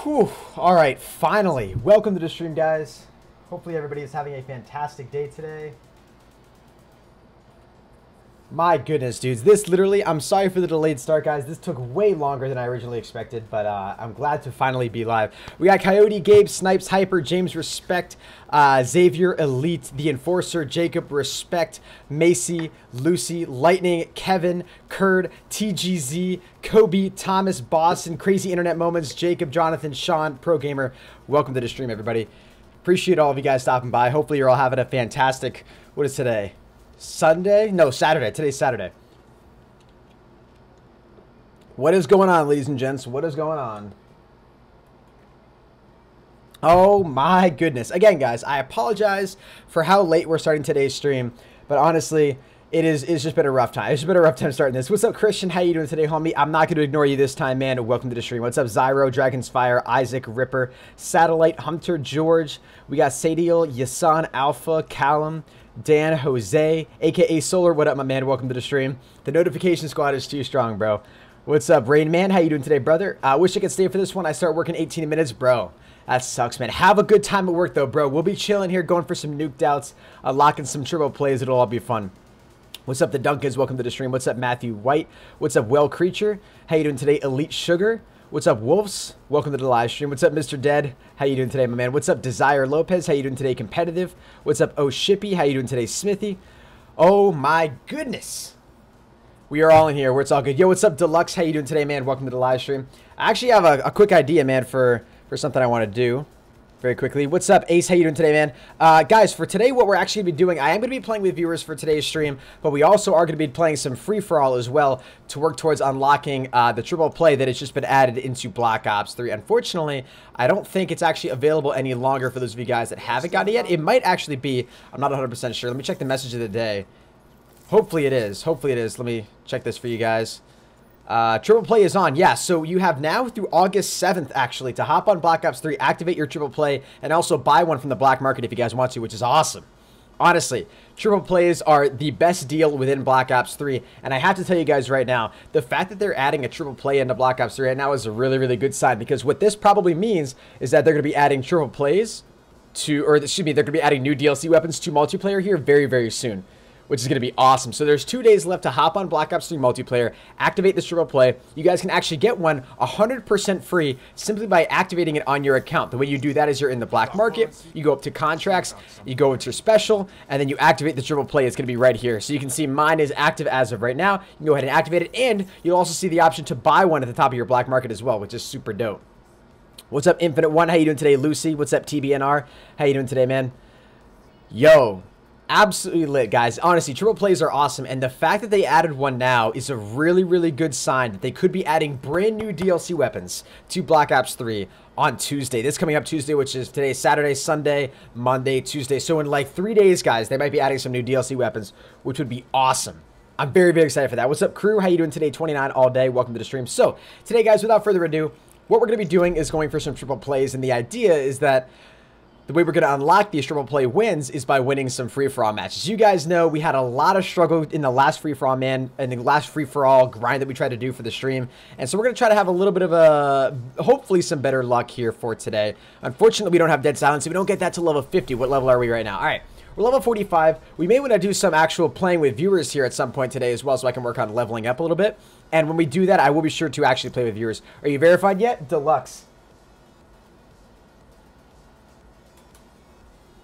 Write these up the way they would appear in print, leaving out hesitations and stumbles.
Whew. All right, finally. Welcome to the stream, guys. Hopefully everybody is having a fantastic day today. My goodness, dudes. This literally, I'm sorry for the delayed start, guys. This took way longer than I originally expected, but I'm glad to finally be live. We got Coyote, Gabe, Snipes, Hyper, James, Respect, Xavier, Elite, The Enforcer, Jacob, Respect, Macy, Lucy, Lightning, Kevin, Kurd, TGZ, Kobe, Thomas, Boston, Crazy Internet Moments, Jacob, Jonathan, Sean, Pro Gamer. Welcome to the stream, everybody. Appreciate all of you guys stopping by. Hopefully you're all having a fantastic, what is today? Sunday? No, Saturday. Today's Saturday. What is going on, ladies and gents? What is going on? Oh my goodness. Again, guys, I apologize for how late we're starting today's stream, but honestly, it's just been a rough time. It's just been a rough time starting this. What's up, Christian? How you doing today, homie? I'm not going to ignore you this time, man. Welcome to the stream. What's up, Zyro, Dragon's Fire, Isaac, Ripper, Satellite, Hunter, George. We got Sadiel, Yasan, Alpha, Callum, Dan, Jose, aka Solar. What up, my man? Welcome to the stream. The notification squad is too strong, bro. What's up, Rain Man? How you doing today, brother? I wish I could stay for this one. I start working 18 minutes, bro. That sucks, man. Have a good time at work, though, bro. We'll be chilling here, going for some nuked outs, unlocking some turbo plays. It'll all be fun. What's up, the Dunkins? Welcome to the stream. What's up, Matthew White? What's up, Well Creature? How you doing today, Elite Sugar? What's up, Wolves? Welcome to the live stream. What's up, Mr. Dead? How you doing today, my man? What's up, Desire Lopez? How you doing today, Competitive? What's up, Oh Shippy? How you doing today, Smithy? Oh my goodness. We are all in here where it's all good. Yo, what's up, Deluxe? How you doing today, man? Welcome to the live stream. I actually have a quick idea, man, for something I want to do. Very quickly. What's up, Ace? How you doing today, man? Guys, for today, what we're actually going to be doing, I am going to be playing with viewers for today's stream, but we also are going to be playing some free-for-all as well to work towards unlocking the triple play that has just been added into Black Ops 3. Unfortunately, I don't think it's actually available any longer for those of you guys that haven't got it yet. It might actually be. I'm not 100% sure. Let me check the message of the day. Hopefully it is. Hopefully it is. Let me check this for you guys. Triple play is on. Yeah, so you have now through August 7th, actually, to hop on Black Ops 3, activate your triple play, and also buy one from the black market if you guys want to, which is awesome. Honestly, triple plays are the best deal within Black Ops 3, and I have to tell you guys right now, the fact that they're adding a triple play into Black Ops 3 right now is a really, really good sign, because what this probably means is that they're going to be adding triple plays to, or excuse me, they're going to be adding new DLC weapons to multiplayer here very, very soon, which is going to be awesome. So there's 2 days left to hop on Black Ops 3 multiplayer, activate this triple play. You guys can actually get one 100% free simply by activating it on your account. The way you do that is you're in the black market, you go up to contracts, you go into special, and then you activate the triple play. It's going to be right here. So you can see mine is active as of right now. You can go ahead and activate it, and you'll also see the option to buy one at the top of your black market as well, which is super dope. What's up, Infinite One? How you doing today, Lucy? What's up, TBNR? How you doing today, man? Yo. Absolutely lit, guys. Honestly, triple plays are awesome, and the fact that they added one now is a really, really good sign that they could be adding brand new DLC weapons to Black Ops 3 on Tuesday. This coming up Tuesday, which is today, Saturday, Sunday, Monday, Tuesday. So in like 3 days, guys, they might be adding some new DLC weapons, which would be awesome. I'm very, very excited for that. What's up, crew? How you doing today? 29 all day. Welcome to the stream. So today, guys, without further ado, what we're going to be doing is going for some triple plays, and the idea is that the way we're going to unlock these triple play wins is by winning some free-for-all matches. You guys know we had a lot of struggle in the last free-for-all, man, and the last free-for-all grind that we tried to do for the stream. And so we're going to try to have a little bit of a, hopefully some better luck here for today. Unfortunately, we don't have Dead Silence, so we don't get that to level 50. What level are we right now? All right, we're level 45. We may want to do some actual playing with viewers here at some point today as well, so I can work on leveling up a little bit. And when we do that, I will be sure to actually play with viewers. Are you verified yet? Deluxe.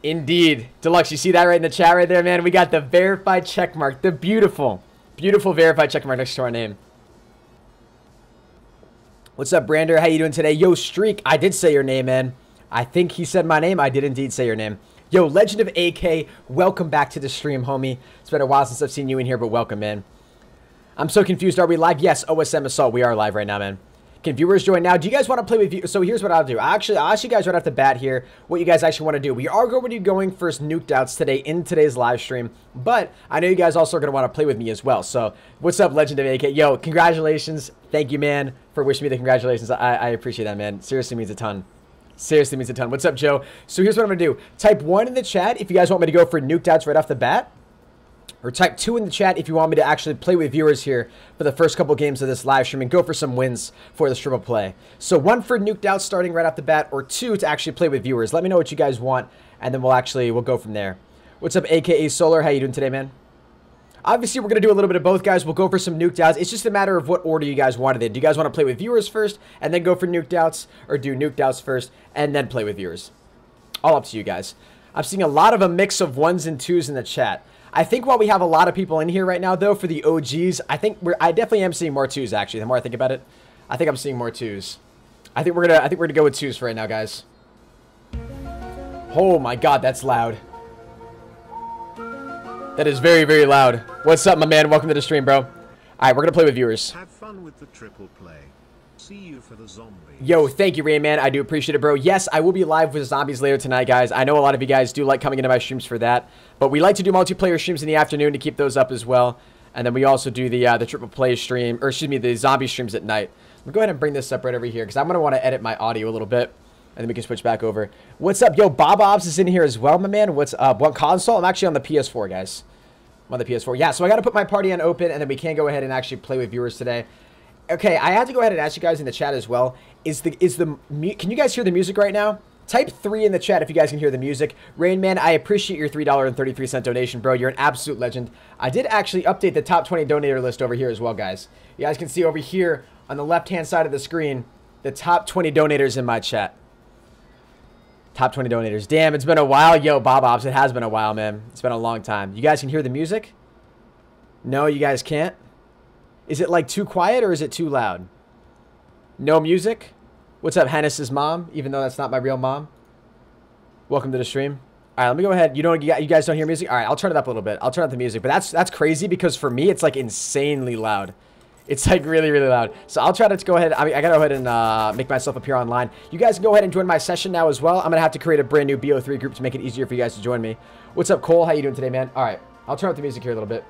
Indeed. Deluxe, you see that right in the chat right there, man? We got the verified checkmark. The beautiful, beautiful verified checkmark next to our name. What's up, Brander? How you doing today? Yo, Streak, I did say your name, man. I think he said my name. I did indeed say your name. Yo, Legend of AK, welcome back to the stream, homie. It's been a while since I've seen you in here, but welcome, man. I'm so confused. Are we live? Yes, OSM Assault. We are live right now, man. Can viewers join now? Do you guys want to play with you? So here's what I'll do. I'll ask you guys right off the bat here what you guys actually want to do. We are going to be going for nuked outs today in today's live stream, but I know you guys also are going to want to play with me as well. So what's up, Legend of AK? Yo, congratulations. Thank you, man, for wishing me the congratulations. I appreciate that, man. Seriously means a ton. Seriously means a ton. What's up, Joe? So here's what I'm going to do. Type 1 in the chat if you guys want me to go for nuked outs right off the bat. Or type 2 in the chat if you want me to actually play with viewers here for the first couple games of this live stream and go for some wins for the triple play. So 1 for nuked out starting right off the bat, or 2 to actually play with viewers. Let me know what you guys want, and then we'll go from there. What's up, AKA Solar? How you doing today, man? Obviously, we're going to do a little bit of both, guys. We'll go for some nuked outs. It's just a matter of what order you guys wanted it. Do you guys want to play with viewers first and then go for nuked outs, or do nuked outs first and then play with viewers? All up to you guys. I'm seeing a lot of a mix of 1s and 2s in the chat. I think while we have a lot of people in here right now, though, for the OGs, I definitely am seeing more 2s, actually. The more I think about it, I think I'm seeing more 2s. I think we're gonna go with 2s for right now, guys. Oh my God, that's loud. That is very, very loud. What's up, my man? Welcome to the stream, bro. All right, we're gonna play with viewers. Have fun with the triple play. See you for the zombies. Yo, thank you, Rayman. I do appreciate it, bro. Yes, I will be live with zombies later tonight, guys. I know a lot of you guys do like coming into my streams for that, but we like to do multiplayer streams in the afternoon to keep those up as well. And then we also do the triple play stream, or excuse me, the zombie streams at night. I'm gonna go ahead and bring this up right over here because I'm gonna want to edit my audio a little bit, and then we can switch back over. What's up, yo? Bob Obs is in here as well, my man. What's up? What console? I'm actually on the PS4, guys. I'm on the PS4. Yeah, so I got to put my party on open, and then we can go ahead and actually play with viewers today. Okay, I had to go ahead and ask you guys in the chat as well. Can you guys hear the music right now? Type 3 in the chat if you guys can hear the music. Rain Man, I appreciate your $3.33 donation, bro. You're an absolute legend. I did actually update the top 20 donator list over here as well, guys. You guys can see over here on the left-hand side of the screen the top 20 donators in my chat. Top 20 donators. Damn, it's been a while. Yo, Bob Ops, it has been a while, man. It's been a long time. You guys can hear the music? No, you guys can't? Is it like too quiet or is it too loud? No music? What's up, Hennis's mom? Even though that's not my real mom. Welcome to the stream. All right, let me go ahead. You guys don't hear music? All right, I'll turn it up a little bit. I'll turn up the music. But that's crazy because for me, it's like insanely loud. It's like really, really loud. So I'll try to go ahead. I gotta go ahead and make myself appear online. You guys can go ahead and join my session now as well. I'm gonna have to create a brand new BO3 group to make it easier for you guys to join me. What's up, Cole? How you doing today, man? All right, I'll turn up the music here a little bit.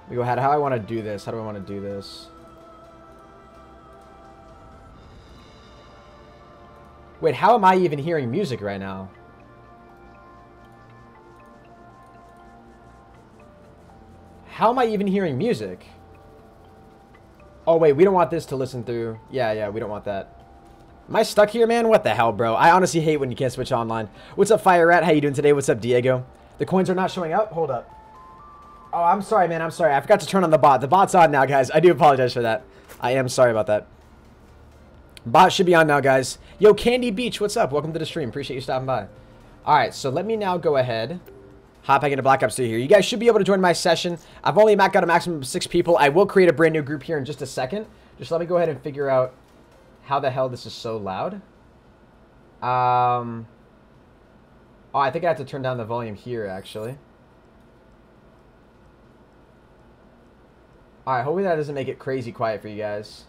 We go ahead. How I want to do this? How do I want to do this? Wait, how am I even hearing music right now? How am I even hearing music? Oh, wait, we don't want this to listen through. Yeah, we don't want that. Am I stuck here, man? What the hell, bro? I honestly hate when you can't switch online. What's up, Fire Rat? How you doing today? What's up, Diego? The coins are not showing up? Hold up. Oh, I'm sorry, man. I'm sorry. I forgot to turn on the bot. The bot's on now, guys. I do apologize for that. I am sorry about that. Bot should be on now, guys. Yo, Candy Beach, what's up? Welcome to the stream. Appreciate you stopping by. All right, so let me now go ahead. Hop back into Black Ops 2 here. You guys should be able to join my session. I've only got a maximum of 6 people. I will create a brand new group here in just a second. Just let me go ahead and figure out how the hell this is so loud. Oh, I think I have to turn down the volume here, actually. Alright, hopefully that doesn't make it crazy quiet for you guys.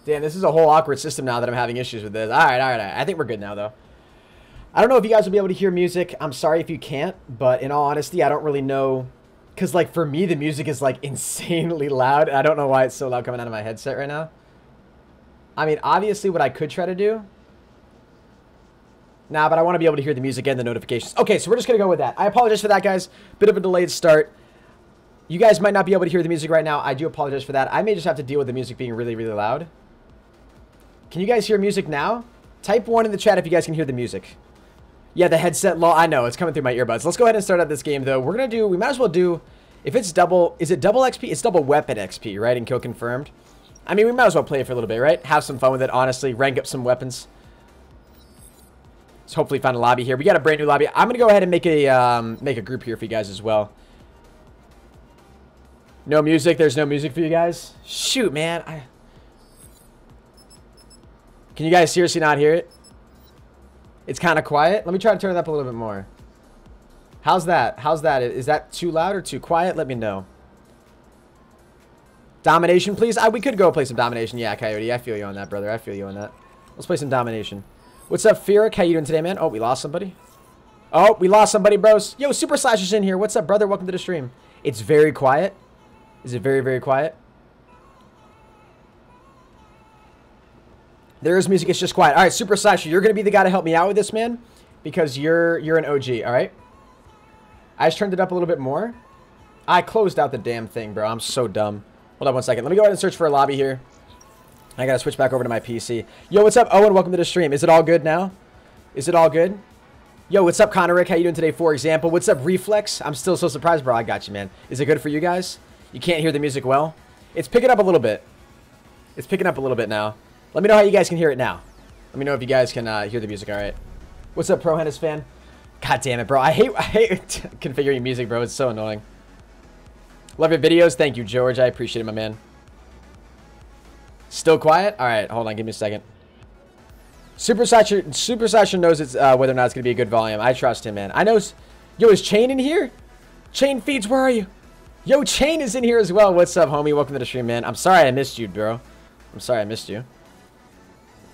Damn, this is a whole awkward system now that I'm having issues with this. Alright. I think we're good now, though. I don't know if you guys will be able to hear music. I'm sorry if you can't, but in all honesty, I don't really know. Because, like, for me, the music is, like, insanely loud. I don't know why it's so loud coming out of my headset right now. I mean, obviously, what I could try to do... Nah, but I want to be able to hear the music and the notifications. Okay, so we're just going to go with that. I apologize for that, guys. Bit of a delayed start. You guys might not be able to hear the music right now. I do apologize for that. I may just have to deal with the music being really, really loud. Can you guys hear music now? Type 1 in the chat if you guys can hear the music. Yeah, the headset law. I know, it's coming through my earbuds. Let's go ahead and start out this game, though. We're going to do... We might as well do... If it's double... Is it double XP? It's double weapon XP, right? And kill confirmed. I mean, we might as well play it for a little bit, right? Have some fun with it, honestly. Rank up some weapons. Let's hopefully find a lobby here. We got a brand new lobby. I'm going to go ahead and make a group here for you guys as well. No music. There's no music for you guys. Shoot, man. Can you guys seriously not hear it? It's kind of quiet. Let me try to turn it up a little bit more. How's that? How's that? Is that too loud or too quiet? Let me know. Domination, please. We could go play some Domination. Yeah, Coyote. I feel you on that, brother. I feel you on that. Let's play some Domination. What's up, Fearic? How you doing today, man? Oh, we lost somebody. Oh, we lost somebody, bros. Yo, Super Slash is in here. What's up, brother? Welcome to the stream. It's very quiet. Is it very, very quiet? There is music. It's just quiet. All right, Super Slash, you're going to be the guy to help me out with this, man. because you're an OG, all right? I just turned it up a little bit more. I closed out the damn thing, bro. I'm so dumb. Hold on 1 second. Let me go ahead and search for a lobby here. I gotta switch back over to my PC. Yo, what's up, Owen? Welcome to the stream. Is it all good now? Is it all good? Yo, what's up, Connor Rick? How you doing today, for example? What's up, Reflex? I'm still so surprised, bro. I got you, man. Is it good for you guys? You can't hear the music well? It's picking up a little bit. It's picking up a little bit now. Let me know how you guys can hear it now. Let me know if you guys can hear the music all right. What's up, ProHenis fan? God damn it, bro. I hate configuring music, bro. It's so annoying. Love your videos. Thank you, George. I appreciate it, my man. Still quiet? All right, hold on. Give me a second. Super Sasha knows it's whether or not it's going to be a good volume. I trust him, man. I know. Yo, is Chain in here? Chain Feeds, where are you? Yo, Chain is in here as well. What's up, homie? Welcome to the stream, man. I'm sorry I missed you, bro. I'm sorry I missed you.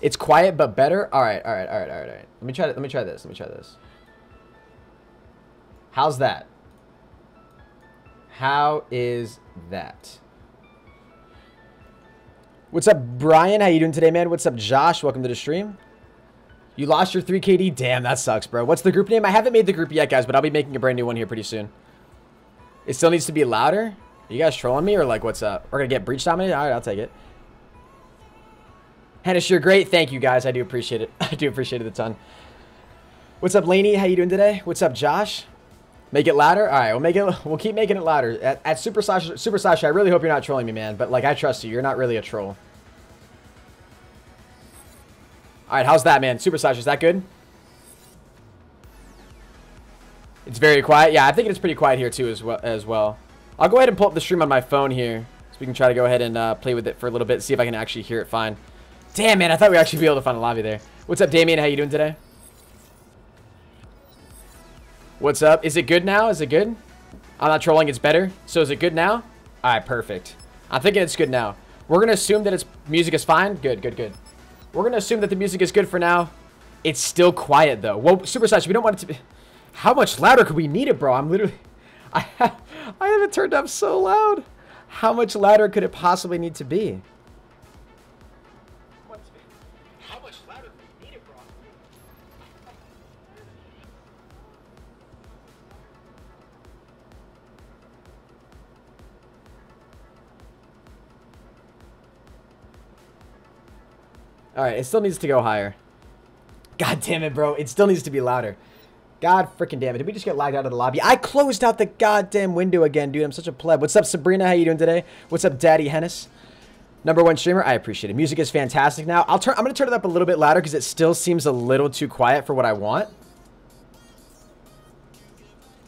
It's quiet but better. All right. Let me try this. How's that? How is that? What's up, Brian? How you doing today, man? What's up, Josh? Welcome to the stream. You lost your 3KD? Damn, that sucks, bro. What's the group name? I haven't made the group yet, guys, but I'll be making a brand new one here pretty soon. It still needs to be louder? Are you guys trolling me or like what's up? We're gonna get breach dominated? All right, I'll take it. Hennis, you're great. Thank you, guys. I do appreciate it. I do appreciate it a ton. What's up, Laney? How you doing today? What's up, Josh? Make it louder? All right, we'll keep making it louder. At Super Sasha, I really hope you're not trolling me, man. But, like, I trust you. You're not really a troll. All right, how's that, man? Super Sasha, is that good? It's very quiet. Yeah, I think it's pretty quiet here, too, as well. I'll go ahead and pull up the stream on my phone here. So we can try to go ahead and play with it for a little bit. See if I can actually hear it fine. Damn, man, I thought we'd actually be able to find a lobby there. What's up, Damien? How you doing today? What's up? Is it good now? Is it good? I'm not trolling. It's better. So is it good now? All right, perfect. I'm thinking it's good now. We're going to assume that its music is fine. Good. We're going to assume that the music is good for now. It's still quiet, though. Whoa, Super Sasha, we don't want it to be... How much louder could we need it, bro? I'm literally... I have it turned up so loud. How much louder could it possibly need to be? How much louder could we need it, bro? All right, it still needs to go higher. God damn it, bro. It still needs to be louder. God freaking damn it. Did we just get lagged out of the lobby? I closed out the goddamn window again, dude. I'm such a pleb. What's up, Sabrina? How you doing today? What's up, Daddy Hennis? #1 streamer. I appreciate it. Music is fantastic now. I'm going to turn it up a little bit louder because it still seems a little too quiet for what I want.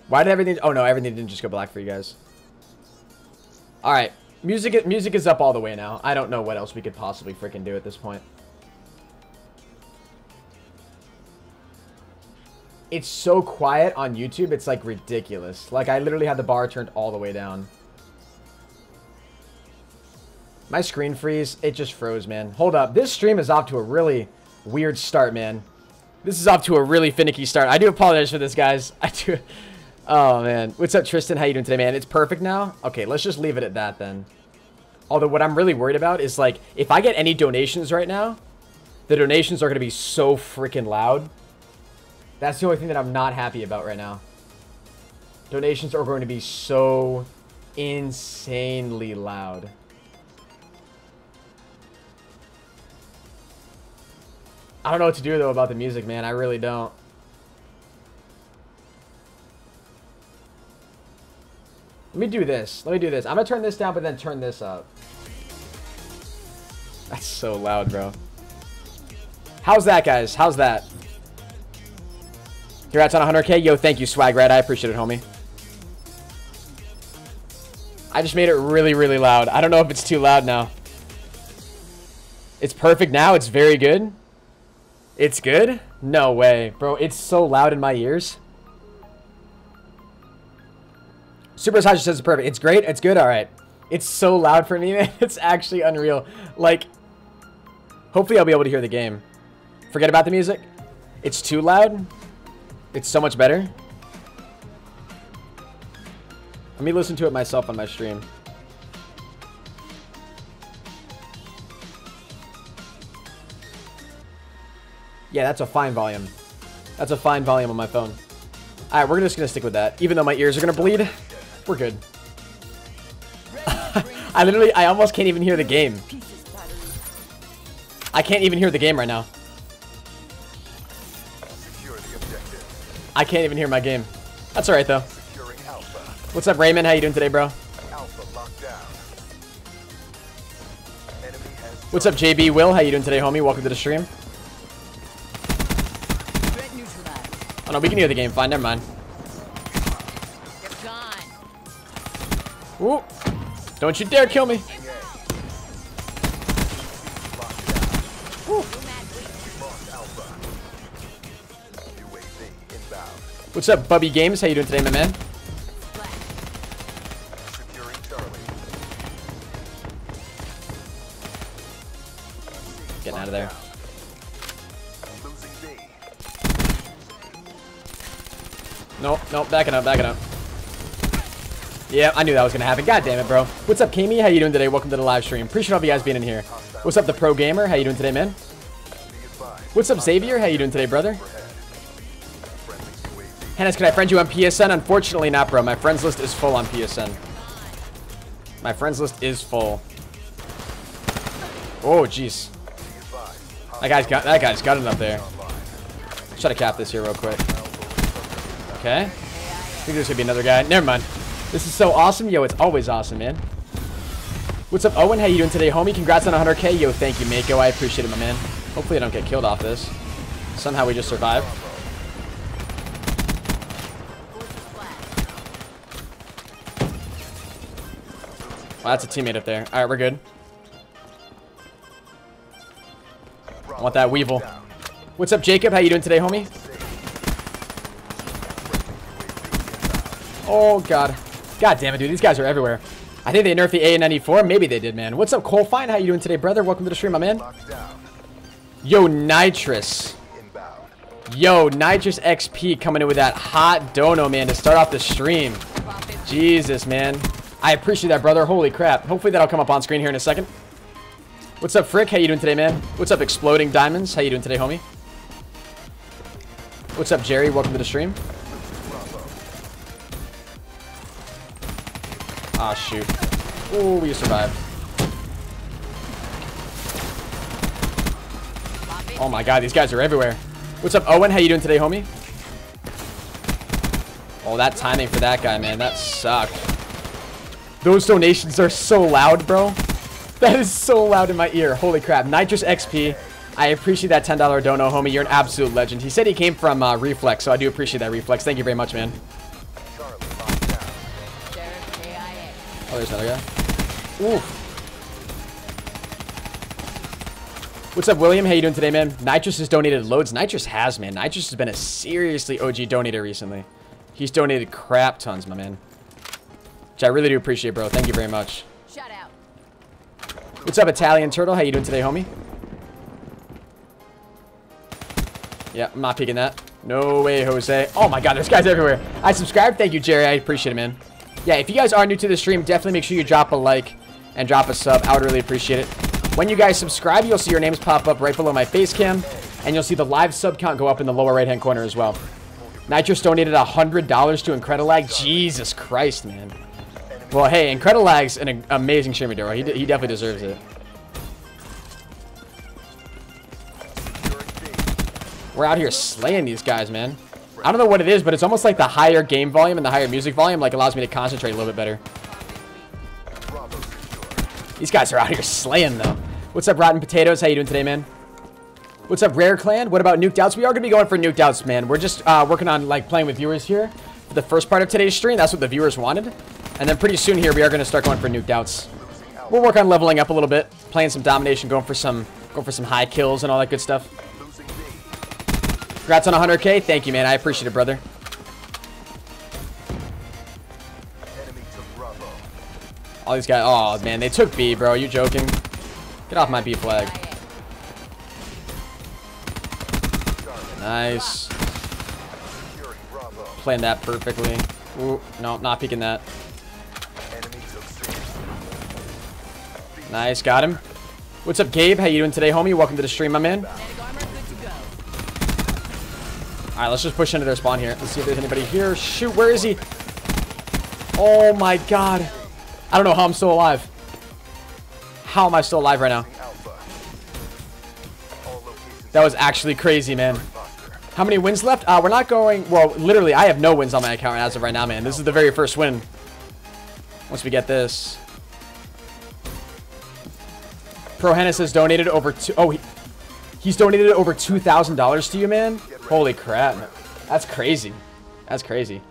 Why did everything... Oh, no. Everything didn't just go black for you guys. All right. Music is up all the way now. I don't know what else we could possibly freaking do at this point. It's so quiet on YouTube, it's like ridiculous. Like I literally had the bar turned all the way down. My screen freeze, it just froze, man. Hold up, this stream is off to a really weird start, man. This is off to a really finicky start. I do apologize for this, guys. I do. Oh, man. What's up, Tristan? How you doing today, man? It's perfect now? Okay, let's just leave it at that then. Although what I'm really worried about is like, if I get any donations right now, the donations are going to be so freaking loud. That's the only thing that I'm not happy about right now. Donations are going to be so insanely loud. I don't know what to do, though, about the music, man. I really don't. Let me do this. I'm going to turn this down, but then turn this up. That's so loud, bro. How's that, guys? How's that? Congrats on 100K. Yo, thank you, Swag Rat. I appreciate it, homie. I just made it really, really loud. I don't know if it's too loud now. It's perfect now. It's very good. It's good? No way. Bro, it's so loud in my ears. Super Sasha says it's perfect. It's great. It's good. All right. It's so loud for me, man. It's actually unreal. Like, hopefully I'll be able to hear the game. Forget about the music. It's too loud. It's so much better. Let me listen to it myself on my stream. Yeah, that's a fine volume. That's a fine volume on my phone. Alright, we're just gonna stick with that. Even though my ears are gonna bleed, we're good. I almost can't even hear the game. I can't even hear the game right now. I can't even hear my game. That's alright though. What's up, Raymond? How you doing today, bro? What's up, JB Will? How you doing today, homie? Welcome to the stream. Oh no, we can hear the game. Fine, never mind. Ooh. Don't you dare kill me. Ooh. What's up, Bubby Games? How you doing today, my man? Getting out of there. Nope, nope, backing up, backing up. Yeah, I knew that was gonna happen. God damn it, bro. What's up, Kami? How you doing today? Welcome to the live stream. Appreciate all of you guys being in here. What's up, the Pro Gamer? How you doing today, man? What's up, Xavier? How you doing today, brother? Hennis, can I friend you on PSN? Unfortunately not, bro. My friends list is full on PSN. My friends list is full. Oh, jeez. That guy's got it up there. Let's try to cap this here real quick. Okay. I think there's gonna be another guy. Never mind. This is so awesome. Yo, it's always awesome, man. What's up, Owen? How you doing today, homie? Congrats on 100K. Yo, thank you, Mako. I appreciate it, my man. Hopefully I don't get killed off this. Somehow we just survive. Well, that's a teammate up there. Alright, we're good. I want that Weevil. What's up, Jacob? How you doing today, homie? Oh, God. God damn it, dude. These guys are everywhere. I think they nerfed the A94. Maybe they did, man. What's up, Cole Fine? How you doing today, brother? Welcome to the stream, my man. Yo, Nitrous. Yo, Nitrous XP coming in with that hot dono, man, to start off the stream. Jesus, man. I appreciate that, brother. Holy crap. Hopefully that'll come up on screen here in a second. What's up, Frick? How you doing today, man? What's up, Exploding Diamonds? How you doing today, homie? What's up, Jerry? Welcome to the stream. Ah, shoot. Oh, we survived. Oh my god, these guys are everywhere. What's up, Owen? How you doing today, homie? Oh, that timing for that guy, man. That sucked. Those donations are so loud, bro. That is so loud in my ear. Holy crap. Nitrous XP. I appreciate that $10 dono, homie. You're an absolute legend. He said he came from Reflex, so I do appreciate that, Reflex. Thank you very much, man. Oh, there's another guy. Oof. What's up, William? How you doing today, man? Nitrous has donated loads. Nitrous has, man. Nitrous has been a seriously OG donator recently. He's donated crap tons, my man. Which I really do appreciate, bro. Thank you very much. Shout out. What's up, Italian Turtle? How you doing today, homie? Yeah, I'm not peeking that. No way, Jose. Oh my god, there's guys everywhere. I subscribed. Thank you, Jerry. I appreciate it, man. Yeah, if you guys are new to the stream, definitely make sure you drop a like and drop a sub. I would really appreciate it. When you guys subscribe, you'll see your names pop up right below my face cam, and you'll see the live sub count go up in the lower right-hand corner as well. Nitrous donated $100 to Incredilag. Jesus Christ, man. Well, hey, Incredilag's an amazing streamer, bro. He definitely deserves it. We're out here slaying these guys, man. I don't know what it is, but it's almost like the higher game volume and the higher music volume like allows me to concentrate a little bit better. These guys are out here slaying, though. What's up, Rotten Potatoes? How you doing today, man? What's up, Rare Clan? What about Nuked Outs? We are going to be going for Nuked Outs, man. We're just working on, like, playing with viewers here for the first part of today's stream. That's what the viewers wanted. And then pretty soon here, we are going to start going for Nuked Outs. We'll work on leveling up a little bit, playing some domination, going for some high kills and all that good stuff. Congrats on 100K. Thank you, man. I appreciate it, brother. All these guys. Oh, man. They took B, bro. Are you joking? Get off my B flag. Nice. Playing that perfectly. Ooh, no, not peeking that. Nice. Got him. What's up, Gabe? How you doing today, homie? Welcome to the stream, my man. Alright, let's just push into their spawn here. Let's see if there's anybody here. Shoot, where is he? Oh my god. I don't know how I'm still alive. How am I still alive right now? That was actually crazy, man. How many wins left? We're not going... Well, literally, I have no wins on my account as of right now, man. This is the very first win. Once we get this. ProHenis has donated over... He's donated over $2,000 to you, man? Holy crap. That's crazy. That's crazy.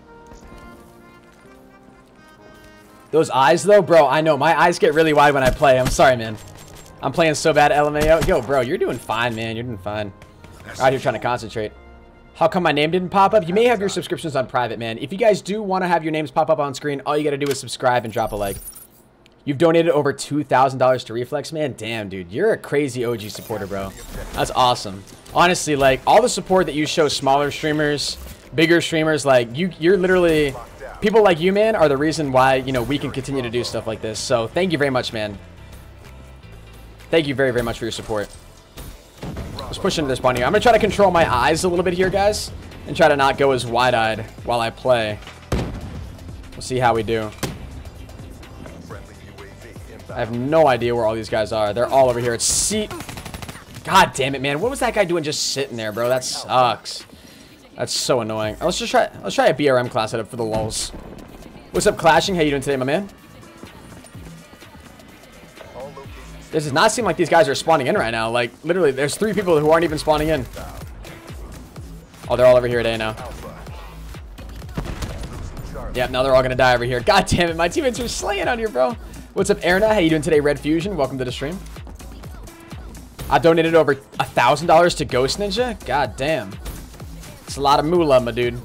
Those eyes, though, bro, I know. My eyes get really wide when I play. I'm sorry, man. I'm playing so bad, LMAO. Yo, bro, you're doing fine, man. You're doing fine. Out here trying to concentrate. How come my name didn't pop up? You may have your subscriptions on private, man. If you guys do want to have your names pop up on screen, all you got to do is subscribe and drop a like. You've donated over $2,000 to Reflex, man. Damn, dude. You're a crazy OG supporter, bro. That's awesome. Honestly, like, all the support that you show smaller streamers, bigger streamers, like, you're literally... People like you, man, are the reason why, you know, we can continue to do stuff like this. So, thank you very much, man. Thank you very, very much for your support. Let's push into this spawn here. I'm going to try to control my eyes a little bit here, guys. And try to not go as wide-eyed while I play. We'll see how we do. I have no idea where all these guys are. They're all over here. It's C... God damn it, man. What was that guy doing just sitting there, bro? That sucks. That's so annoying. Let's try a BRM class setup for the lulz. What's up, Clashing? How you doing today, my man? This does not seem like these guys are spawning in right now. Like, literally, there's 3 people who aren't even spawning in. Oh, they're all over here today now. Yep, now they're all gonna die over here. God damn it, my teammates are slaying on here, bro. What's up, Erna? How you doing today, Red Fusion? Welcome to the stream. I donated over $1,000 to Ghost Ninja. God damn. It's a lot of moolah, my dude.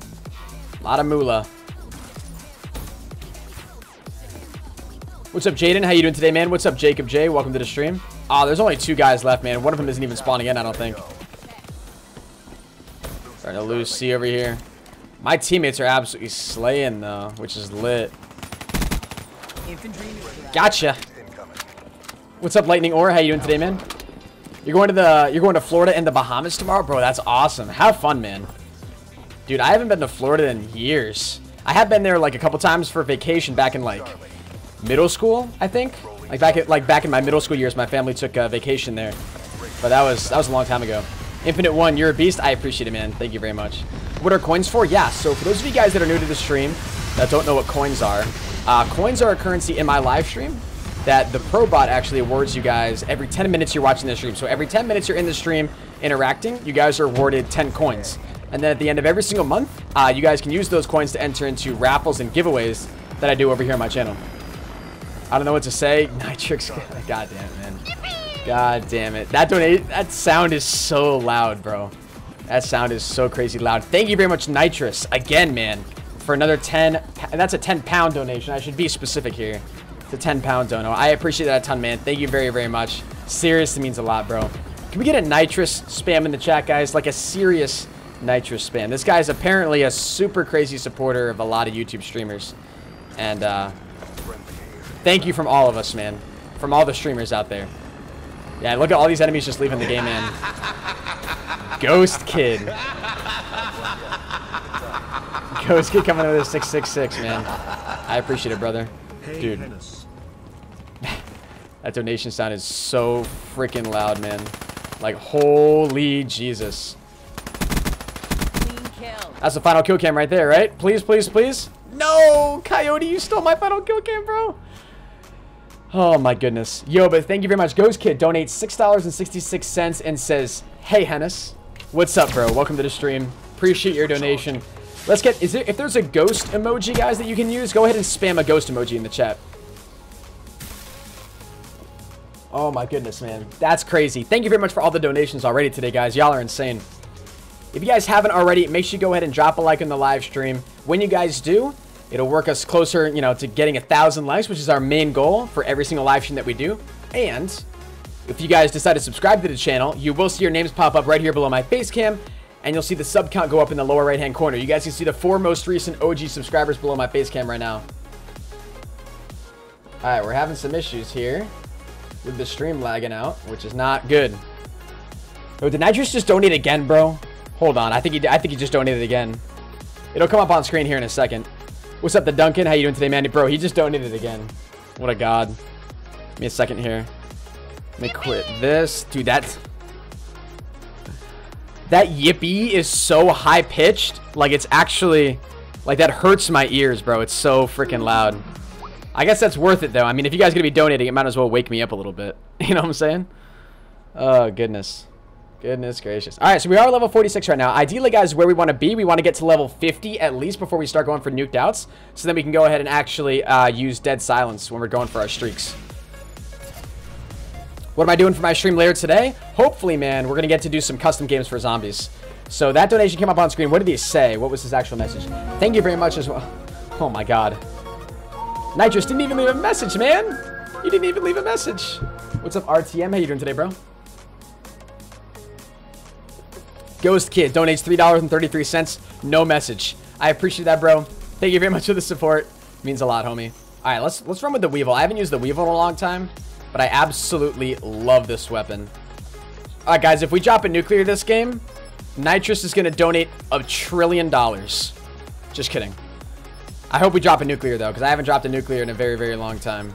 A lot of moolah. What's up, Jaden? How you doing today, man? What's up, Jacob J? Welcome to the stream. Oh, there's only 2 guys left, man. One of them isn't even spawning in, I don't think. Starting to lose C over here. My teammates are absolutely slaying, though, which is lit. Gotcha. What's up, Lightning Ore? How you doing today, man? You're going to Florida and the Bahamas tomorrow, bro. That's awesome. Have fun, man. Dude, I haven't been to Florida in years. I have been there like a couple times for vacation back in like middle school, I think. Back in my middle school years, my family took a vacation there. But that was a long time ago. Infinite One, you're a beast. I appreciate it, man. Thank you very much. What are coins for? Yeah, so for those of you guys that are new to the stream that don't know what coins are a currency in my live stream that the Pro Bot actually awards you guys every 10 minutes you're watching the stream. So every 10 minutes you're in the stream interacting, you guys are awarded 10 coins. And then at the end of every single month, you guys can use those coins to enter into raffles and giveaways that I do over here on my channel. I don't know what to say. Nitrix. God damn it, man. God damn it. That sound is so loud, bro. That sound is so crazy loud. Thank you very much, Nitrous. Again, man. For another 10. And that's a 10-pound donation. I should be specific here. It's a 10-pound dono. I appreciate that a ton, man. Thank you very, very much. Seriously means a lot, bro. Can we get a Nitrous spam in the chat, guys? Like a serious Nitrous spam. This guy's apparently a super crazy supporter of a lot of YouTube streamers. And, thank you from all of us, man. From all the streamers out there. Yeah, look at all these enemies just leaving the game, man. Ghost Kid. Ghost Kid coming over to 666, man. I appreciate it, brother. Dude. That donation sound is so freaking loud, man. Like, holy Jesus. That's the final kill cam right there, right? Please, please, please. No! Coyote, you stole my final kill cam, bro. Oh my goodness. Yo, but thank you very much. Ghost Kid donates $6.66 and says, "Hey Hennis, what's up, bro? Welcome to the stream. Appreciate your donation." Let's get, if there's a ghost emoji, guys, that you can use, go ahead and spam a ghost emoji in the chat. Oh my goodness, man. That's crazy. Thank you very much for all the donations already today, guys. Y'all are insane. If you guys haven't already, make sure you go ahead and drop a like on the live stream. When you guys do, it'll work us closer, you know, to getting 1,000 likes, which is our main goal for every single live stream that we do. And if you guys decide to subscribe to the channel, you will see your names pop up right here below my face cam, and you'll see the sub count go up in the lower right hand corner. You guys can see the 4 most recent OG subscribers below my face cam right now. Alright, we're having some issues here with the stream lagging out, which is not good. Oh, did Nitrous just donate again, bro? Hold on. I think he just donated again. It'll come up on screen here in a second. What's up, the Duncan? How you doing today, man? Bro, he just donated again. What a god. Give me a second here. Let me quit this. Dude, that yippee is so high-pitched. Like, it's actually... Like, that hurts my ears, bro. It's so freaking loud. I guess that's worth it, though. I mean, if you guys are going to be donating, it might as well wake me up a little bit. You know what I'm saying? Oh, goodness. Goodness gracious. All right, so we are level 46 right now. Ideally, guys, where we want to be, we want to get to level 50 at least before we start going for nuked outs. So then we can go ahead and actually use dead silence when we're going for our streaks. What am I doing for my stream later today? Hopefully, man, we're going to get to do some custom games for zombies. So that donation came up on screen. What did he say? What was his actual message? Thank you very much as well. Oh, my God. Nitrous didn't even leave a message, man. You didn't even leave a message. What's up, RTM? How you doing today, bro? Ghost Kid donates $3.33. No message. I appreciate that, bro. Thank you very much for the support. It means a lot, homie. All right, let's run with the Weevil. I haven't used the Weevil in a long time, but I absolutely love this weapon. All right, guys, if we drop a nuclear this game, Nitrous is going to donate $1 trillion. Just kidding. I hope we drop a nuclear, though, because I haven't dropped a nuclear in a very, very long time.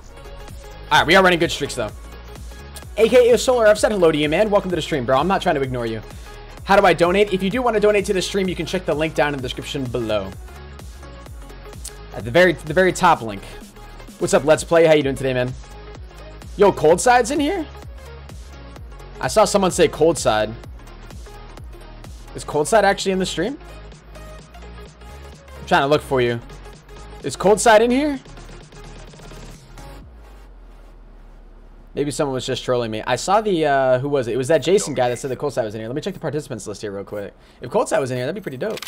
All right, we are running good streaks, though. AKA Solar, I've said hello to you, man. Welcome to the stream, bro. I'm not trying to ignore you. How do I donate? If you do want to donate to the stream, you can check the link down in the description below. At the very top link. What's up, Let's Play? How you doing today, man? Yo, Cold Side's in here? I saw someone say Cold Side. Is Cold Side actually in the stream? I'm trying to look for you. Is Cold Side in here? Maybe someone was just trolling me. I saw the, who was it? It was that Jason guy that said the Cold Side was in here. Let me check the participants list here real quick. If Cold Side was in here, that'd be pretty dope.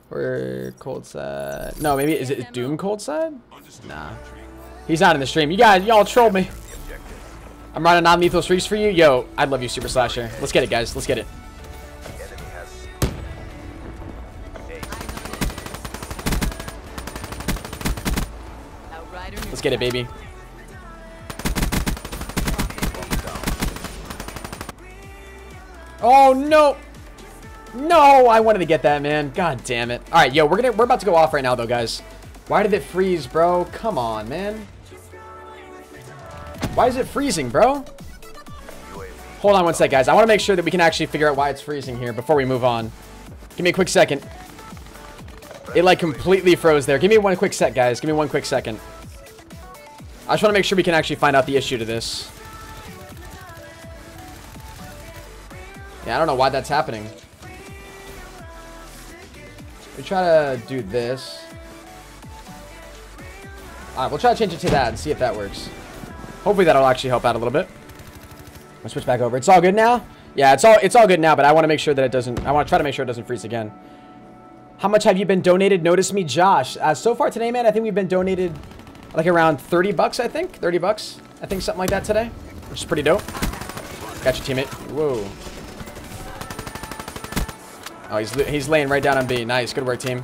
Or Cold Side. No, maybe, is it Doom Cold Side? Nah. He's not in the stream. You guys, y'all trolled me. I'm running non-lethal streaks for you. Yo, I love you, Super Slasher. Let's get it, guys. Let's get it. Let's get it, baby. Oh, no. No, I wanted to get that, man. God damn it. All right, yo, we're about to go off right now, though, guys. Why did it freeze, bro? Come on, man. Why is it freezing, bro? Hold on one sec, guys. I want to make sure that we can actually figure out why it's freezing here before we move on. Give me a quick second. It, like, completely froze there. Give me one quick sec, guys. Give me one quick second. I just want to make sure we can actually find out the issue to this. Yeah, I don't know why that's happening. We try to do this. Alright, we'll try to change it to that and see if that works. Hopefully that'll actually help out a little bit. I'll switch back over. It's all good now? Yeah, it's all good now, but I want to make sure that it doesn't... I want to try to make sure it doesn't freeze again. How much have you been donated? Notice me, Josh. So far today, man, I think we've been donated like around 30 bucks, I think. 30 bucks. I think something like that today. Which is pretty dope. Got your teammate. Whoa. Oh, he's laying right down on B. Nice. Good work, team.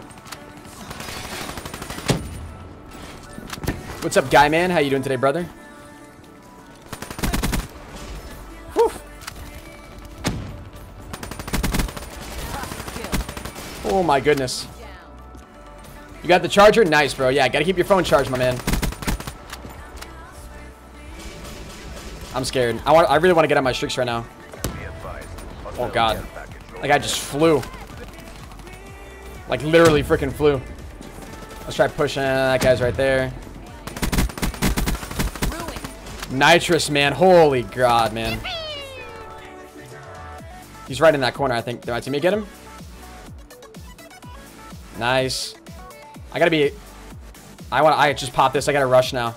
What's up, Guy Man? How you doing today, brother? Whew. Oh, my goodness. You got the charger? Nice, bro. Yeah, gotta keep your phone charged, my man. I'm scared. I really want to get on my streaks right now. Oh, God. That guy just flew. Like, literally freaking flew. Let's try pushing. That guy's right there. Nitrous, man. Holy God, man. He's right in that corner, I think. Did my teammate get him? Nice. I gotta be... I just popped this. I gotta rush now.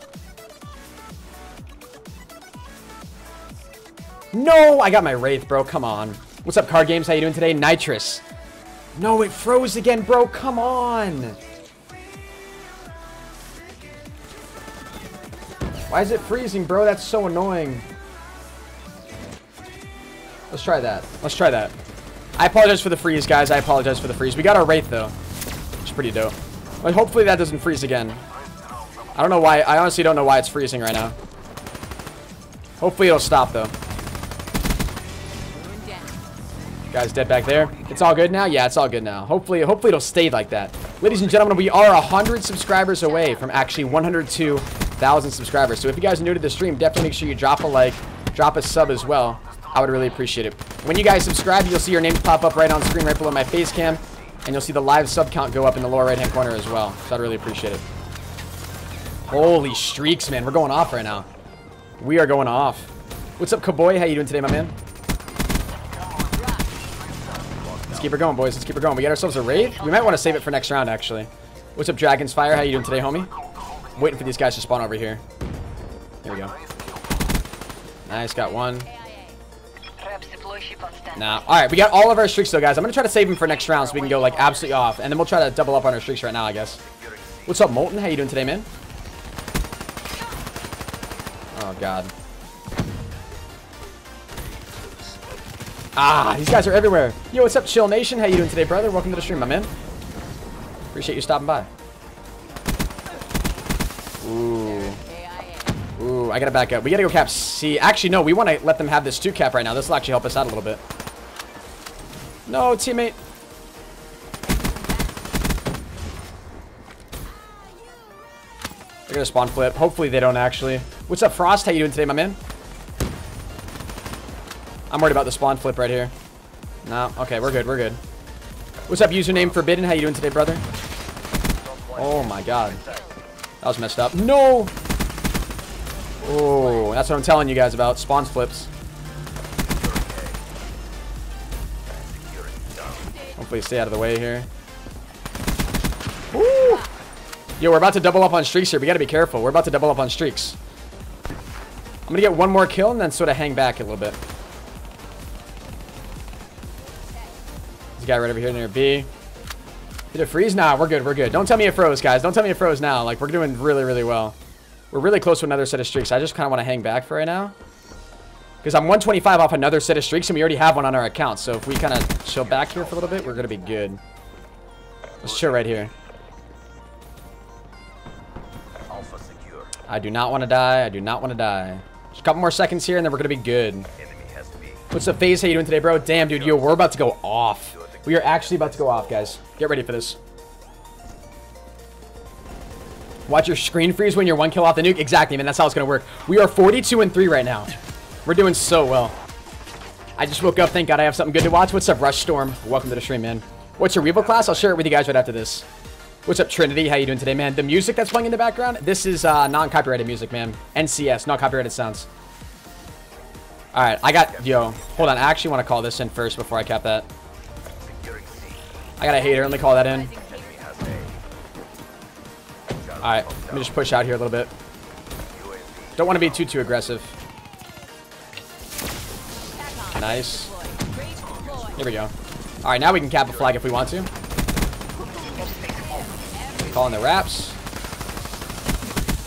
No! I got my Wraith, bro. Come on. What's up, Card Games? How you doing today? Nitrous. No, it froze again, bro. Come on. Why is it freezing, bro? That's so annoying. Let's try that. Let's try that. I apologize for the freeze, guys. I apologize for the freeze. We got our Wraith, though. Which is pretty dope. But hopefully that doesn't freeze again. I don't know why. I honestly don't know why it's freezing right now. Hopefully it'll stop, though. Guy's dead back there. It's all good now? Yeah, it's all good now. Hopefully it'll stay like that. Ladies and gentlemen, we are 100 subscribers away from actually 102,000 subscribers. So if you guys are new to the stream, definitely make sure you drop a like, drop a sub as well. I would really appreciate it. When you guys subscribe, you'll see your names pop up right on screen, right below my face cam. And you'll see the live sub count go up in the lower right-hand corner as well. So I'd really appreciate it. Holy streaks, man. We're going off right now. We are going off. What's up, Cowboy? How you doing today, my man? Let's keep her going, boys. Let's keep her going. We got ourselves a raid. We might want to save it for next round, actually. What's up, Dragon's Fire? How you doing today, homie? I'm waiting for these guys to spawn over here. There we go. Nice, got one. Nah. Alright, we got all of our streaks, though, guys. I'm going to try to save them for next round so we can go, like, absolutely off. And then we'll try to double up on our streaks right now, I guess. What's up, Molten? How you doing today, man? Oh, God. Ah, these guys are everywhere. Yo, what's up, Chill Nation? How you doing today, brother? Welcome to the stream, my man. Appreciate you stopping by. Ooh. Ooh, I gotta back up. We gotta go cap C. Actually, no, we want to let them have this 2 cap right now. This will actually help us out a little bit. No, teammate. They're gonna spawn flip. Hopefully they don't actually. What's up, Frost? How you doing today, my man? I'm worried about the spawn flip right here. No, okay, we're good, we're good. What's up, username Forbidden? How you doing today, brother? Oh my God. That was messed up. No! Oh, that's what I'm telling you guys about. Spawn flips. Hopefully stay out of the way here. Woo! Yo, we're about to double up on streaks here. We gotta be careful. We're about to double up on streaks. I'm gonna get one more kill and then sort of hang back a little bit. This guy right over here near B. Did it freeze? Nah, we're good, we're good. Don't tell me it froze, guys. Don't tell me it froze now. Like, we're doing really, really well. We're really close to another set of streaks. I just kind of want to hang back for right now. Because I'm 125 off another set of streaks, and we already have one on our account. So if we kind of chill back here for a little bit, we're going to be good. Let's chill right here. Alpha secure. I do not want to die. I do not want to die. Just a couple more seconds here, and then we're going to be good. Enemy has to be. What's up, FaZe? How you doing today, bro? Damn, dude. Yo, we're about to go off. We are actually about to go off, guys. Get ready for this. Watch your screen freeze when you're 1 kill off the nuke. Exactly, man. That's how it's going to work. We are 42-3 right now. We're doing so well. I just woke up. Thank God I have something good to watch. What's up, Rush Storm? Welcome to the stream, man. What's your Revo class? I'll share it with you guys right after this. What's up, Trinity? How you doing today, man? The music that's playing in the background, this is non-copyrighted music, man. NCS, not copyrighted sounds. All right, I got... Yo, hold on. I actually want to call this in first before I cap that. I got a hater. Let me call that in. Alright, let me just push out here a little bit. Don't want to be too aggressive. Nice. Here we go. Alright, now we can cap a flag if we want to. Calling the wraps.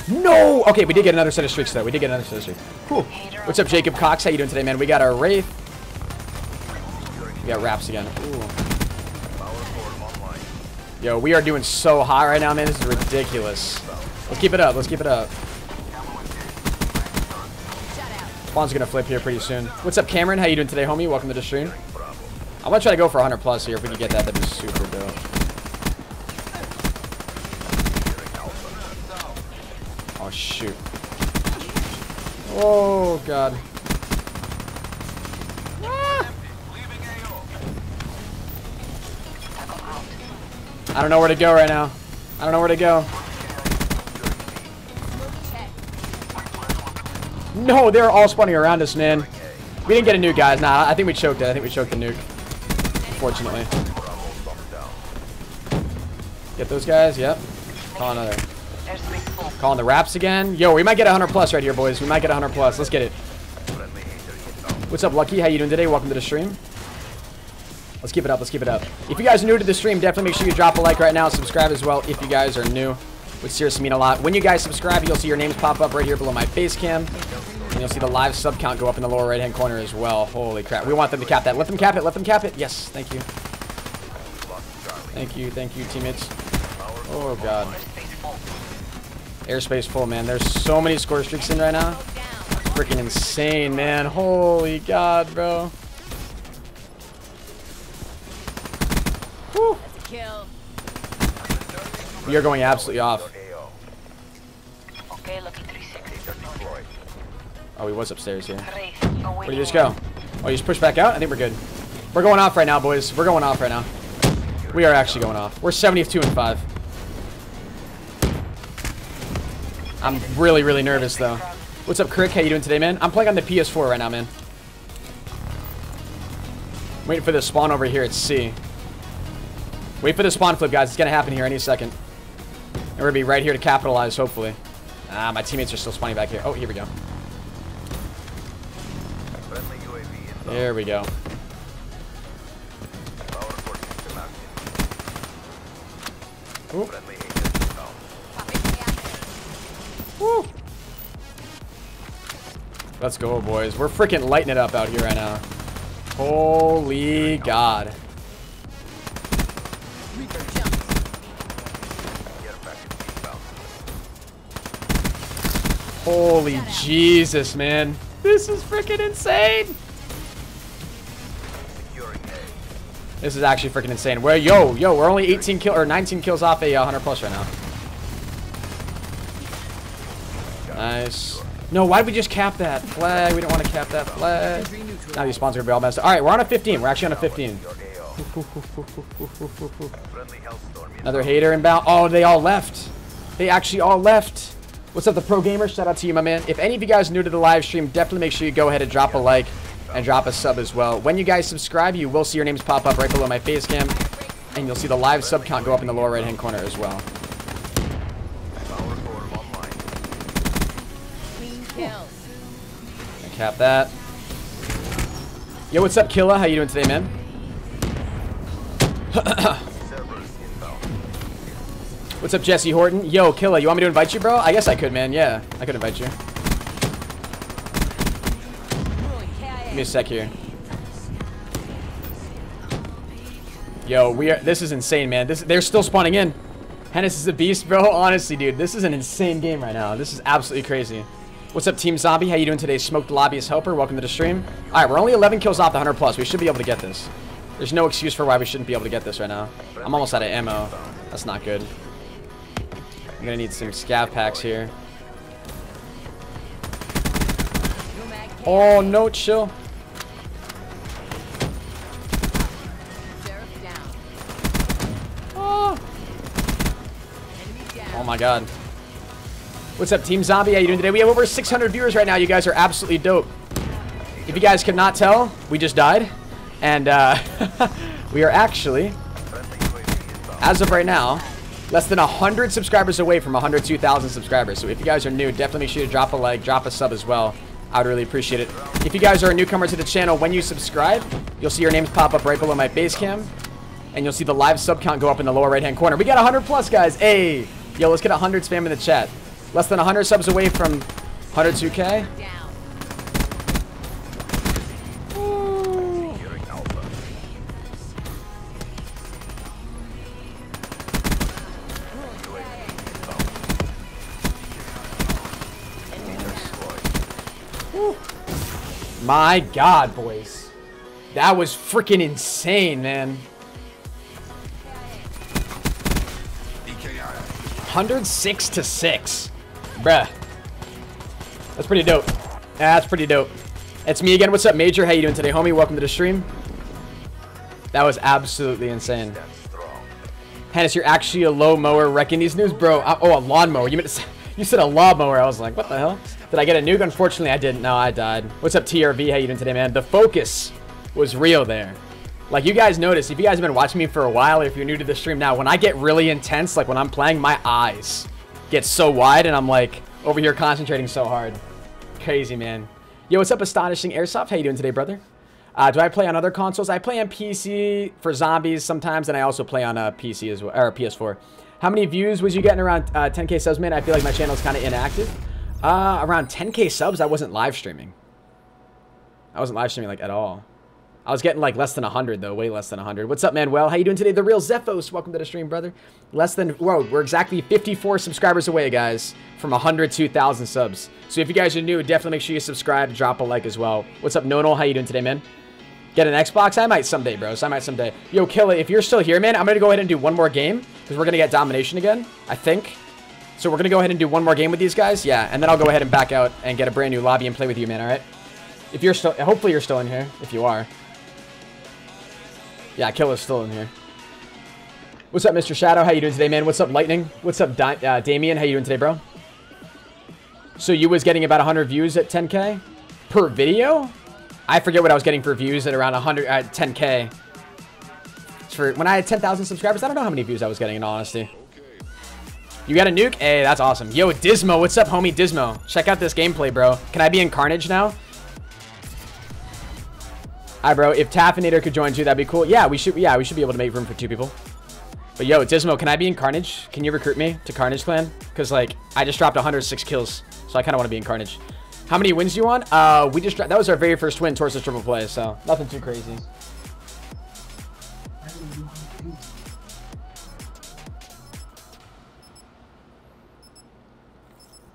No! Okay, we did get another set of streaks, though. We did get another set of streaks. Cool. What's up, Jacob Cox? How you doing today, man? We got our Wraith. We got wraps again. Ooh. Yo, we are doing so hot right now, man. This is ridiculous. Let's keep it up. Let's keep it up. Spawn's gonna flip here pretty soon. What's up, Cameron? How you doing today, homie? Welcome to the stream. I'm gonna try to go for 100 plus here. If we can get that, that'd be super dope. Oh, shoot. Oh, God. I don't know where to go right now. I don't know where to go. No, they're all spawning around us, man. We didn't get a nuke, guys. Nah, I think we choked it. I think we choked the nuke. Unfortunately. Get those guys. Yep. Call another. Calling the wraps again. Yo, we might get 100 plus right here, boys. We might get 100 plus. Let's get it. What's up, Lucky? How you doing today? Welcome to the stream. Let's keep it up. Let's keep it up. If you guys are new to the stream, definitely make sure you drop a like right now. Subscribe as well if you guys are new. Would seriously mean a lot. When you guys subscribe, you'll see your names pop up right here below my face cam. And you'll see the live sub count go up in the lower right-hand corner as well. Holy crap. We want them to cap that. Let them cap it. Let them cap it. Yes. Thank you. Thank you. Thank you, teammates. Oh, God. Airspace full, man. There's so many score streaks in right now. Freaking insane, man. Holy God, bro. Woo. That's a kill. We are going absolutely off. Okay, lucky 360. Oh, he was upstairs here. Great. Where did you just go? Oh, you just push back out? I think we're good. We're going off right now, boys. We're going off right now. We are actually going off. We're 72 and 5. I'm really, really nervous, though. What's up, Crick? How you doing today, man? I'm playing on the PS4 right now, man. Waiting for the spawn over here at C. Wait for the spawn flip, guys. It's going to happen here any second. And we're going to be right here to capitalize, hopefully. Ah, my teammates are still spawning back here. Oh, here we go. There we go. Ooh. Woo. Let's go, boys. We're freaking lighting it up out here right now. Holy God. Holy Jesus, man. This is freaking insane. This is actually freaking insane. We're we're only 18 kill or 19 kills off a 100 plus right now. Nice. No, why did we just cap that flag? We don't want to cap that flag. Now these spawns are gonna be all messed up. All right, we're on a 15. We're actually on a 15. Another hater inbound. Oh, they all left. They actually all left. What's up, the pro gamer? Shout out to you, my man. If any of you guys are new to the live stream, definitely make sure you go ahead and drop a like and drop a sub as well. When you guys subscribe, you will see your names pop up right below my face cam, and you'll see the live sub count go up in the lower right hand corner as well. Cap that. Yo, what's up, Killa? How you doing today, man? What's up, Jesse Horton? Yo, Killa, you want me to invite you, bro? I guess I could, man. Yeah, I could invite you. Give me a sec here. Yo, this is insane, man. They're still spawning in. Hennis is a beast, bro. Honestly, dude, this is an insane game right now. This is absolutely crazy. What's up, Team Zombie? How you doing today? Smoked Lobbyist Helper. Welcome to the stream. All right, we're only 11 kills off the 100 plus. We should be able to get this. There's no excuse for why we shouldn't be able to get this right now. I'm almost out of ammo. That's not good. I'm gonna need some scav packs here. Oh no, chill. Oh my God. What's up, Team Zombie? How you doing today? We have over 600 viewers right now. You guys are absolutely dope. If you guys could not tell, we just died. And we are actually, as of right now, less than 100 subscribers away from 102,000 subscribers. So if you guys are new, definitely make sure to drop a like, drop a sub as well. I would really appreciate it. If you guys are a newcomer to the channel, when you subscribe, you'll see your names pop up right below my base cam. And you'll see the live sub count go up in the lower right-hand corner. We got 100 plus, guys. Hey, yo, let's get 100 spam in the chat. Less than 100 subs away from 102K. My God, boys. That was freaking insane, man. 106 to 6. Bruh. That's pretty dope. That's pretty dope. It's me again. What's up, Major? How you doing today, homie? Welcome to the stream. That was absolutely insane. Hennis, you're actually a low mower wrecking these news, bro. Oh, a lawnmower. You said a lawnmower. I was like, what the hell? Did I get a nuke? Unfortunately, I didn't. No, I died. What's up, TRV? How you doing today, man? The focus was real there. Like, you guys notice, if you guys have been watching me for a while, or if you're new to the stream now, when I get really intense, like when I'm playing, my eyes get so wide, and I'm like over here concentrating so hard. Crazy, man. Yo, what's up, Astonishing Airsoft? How you doing today, brother? Do I play on other consoles? I play on PC for zombies sometimes, and I also play on PC as well, or PS4. How many views was you getting around 10K subs, man? I feel like my channel is kind of inactive. Around 10K subs, I wasn't live streaming. I wasn't live streaming like at all. I was getting like less than 100 though, way less than 100. What's up, Manuel? How you doing today? The real Zephos. Welcome to the stream, brother. Less than, whoa, we're exactly 54 subscribers away, guys, from 102,000 subs. So if you guys are new, definitely make sure you subscribe, drop a like as well. What's up, Nonal? How you doing today, man? Get an Xbox? I might someday, bros. I might someday. Yo, Kill It, if you're still here, man, I'm going to go ahead and do one more game. Because we're going to get domination again, I think. So we're going to go ahead and do one more game with these guys. Yeah, and then I'll go ahead and back out and get a brand new lobby and play with you, man, alright? If you're still... Hopefully you're still in here, if you are. Yeah, Kill It's still in here. What's up, Mr. Shadow? How you doing today, man? What's up, Lightning? What's up, Damien? How you doing today, bro? So you was getting about 100 views at 10K per video? I forget what I was getting for views at around 100 at 10K. For when I had 10,000 subscribers, I don't know how many views I was getting in all honesty. You got a nuke? Hey, that's awesome. Yo, Dismo, what's up, homie? Dismo, check out this gameplay, bro. Can I be in Carnage now? Hi, bro. If Taffinator could join too, that'd be cool. Yeah, we should be able to make room for 2 people. But yo, Dismo, can I be in Carnage? Can you recruit me to Carnage Clan? Because like I just dropped 106 kills, so I kind of want to be in Carnage. How many wins do you want? We just that was our very first win towards the triple play, so nothing too crazy.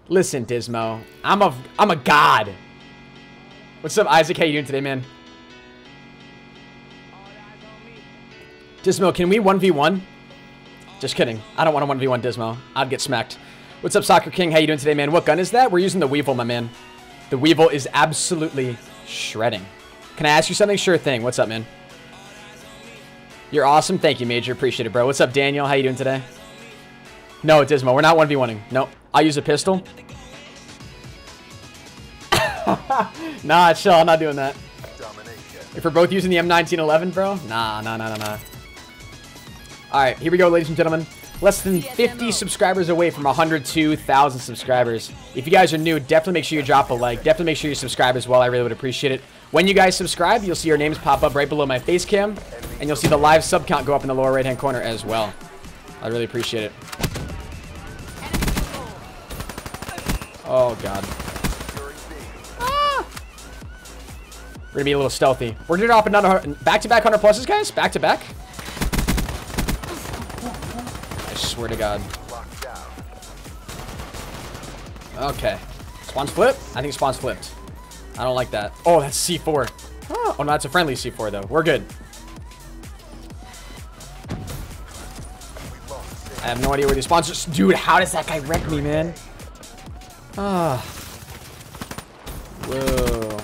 Listen, Dismo, I'm a god. What's up, Isaac? How you doing today, man? Dismo, can we 1v1? Just kidding. I don't want to 1v1 Dismo. I'd get smacked. What's up, Soccer King? How you doing today, man? What gun is that? We're using the Weevil, my man. The Weevil is absolutely shredding. Can I ask you something? Sure thing. What's up, man? You're awesome. Thank you, Major. Appreciate it, bro. What's up, Daniel? How you doing today? No, Dismo. We're not 1v1ing. Nope. I'll use a pistol. Nah, chill. I'm not doing that. If we're both using the M1911, bro? Nah. Alright, here we go, ladies and gentlemen. Less than 50 subscribers away from 102,000 subscribers. If you guys are new, definitely make sure you drop a like. Definitely make sure you subscribe as well. I really would appreciate it. When you guys subscribe, you'll see your names pop up right below my face cam. And you'll see the live sub count go up in the lower right-hand corner as well. I really appreciate it. Oh, God. Ah! We're going to be a little stealthy. We're going to drop another back-to-back 100 pluses, guys. Back-to-back. I swear to God. Okay. Spawn's flipped? I think spawn's flipped. I don't like that. Oh, that's C4. Oh, no, that's a friendly C4, though. We're good. I have no idea where these spawns are. Dude, how does that guy wreck me, man? Ah. Whoa.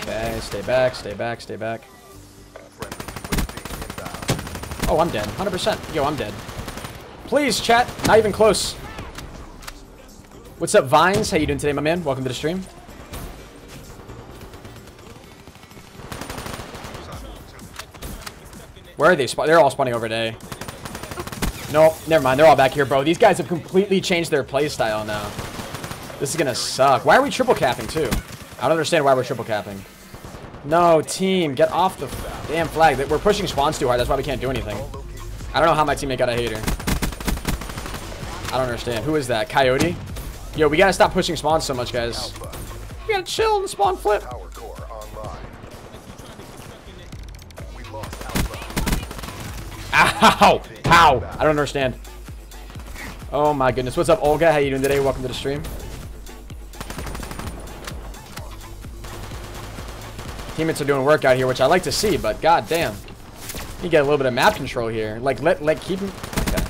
Okay, stay back, stay back, stay back. Oh, I'm dead. 100%. Yo, I'm dead. Please, chat. Not even close. What's up, Vines? How you doing today, my man? Welcome to the stream. Where are they? They're all spawning over there. Nope, never mind. They're all back here, bro. These guys have completely changed their playstyle now. This is gonna suck. Why are we triple capping, too? I don't understand why we're triple capping. No, team. Get off the damn flag. We're pushing spawns too hard. That's why we can't do anything. I don't know how my teammate got a hater. I don't understand. Who is that? Coyote? Yo, we gotta stop pushing spawns so much, guys. We gotta chill and spawn flip. Ow! Ow! I don't understand. Oh my goodness. What's up, Olga? How you doing today? Welcome to the stream. Teammates are doing work out here, which I like to see, but god damn. You get a little bit of map control here. Like, keep him. Okay.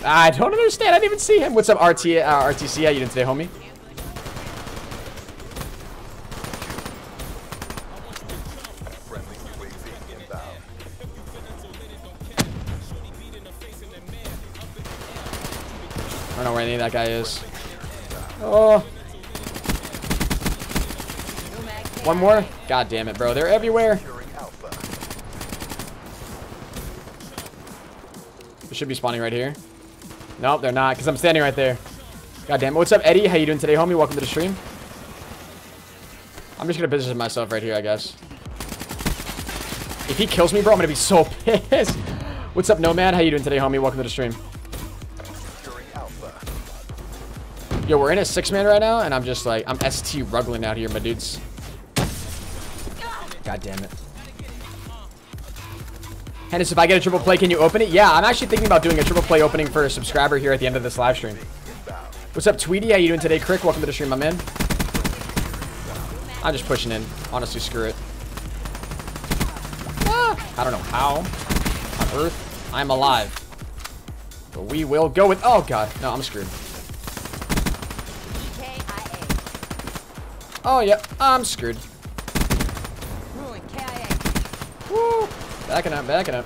I don't understand. I didn't even see him. What's up, RTC? How you doing today, homie? I don't know where any of that guy is. Oh. One more? God damn it, bro. They're everywhere. They should be spawning right here. Nope, they're not, because I'm standing right there. God damn it. What's up, Eddie? How you doing today, homie? Welcome to the stream. I'm just going to position myself right here, I guess. If he kills me, bro, I'm going to be so pissed. What's up, Nomad? How you doing today, homie? Welcome to the stream. Yo, we're in a 6-man right now, and I'm just like, I'm ST ruggling out here, my dudes. God damn it. Hennis, if I get a triple play, can you open it? Yeah, I'm actually thinking about doing a triple play opening for a subscriber here at the end of this live stream. What's up, Tweety? How you doing today, Crick? Welcome to the stream, my man. I'm just pushing in. Honestly, screw it. I don't know how on earth I'm alive. But we will go with... Oh, God. No, I'm screwed. Oh, yeah. I'm screwed. Woo. Backing up, backing up.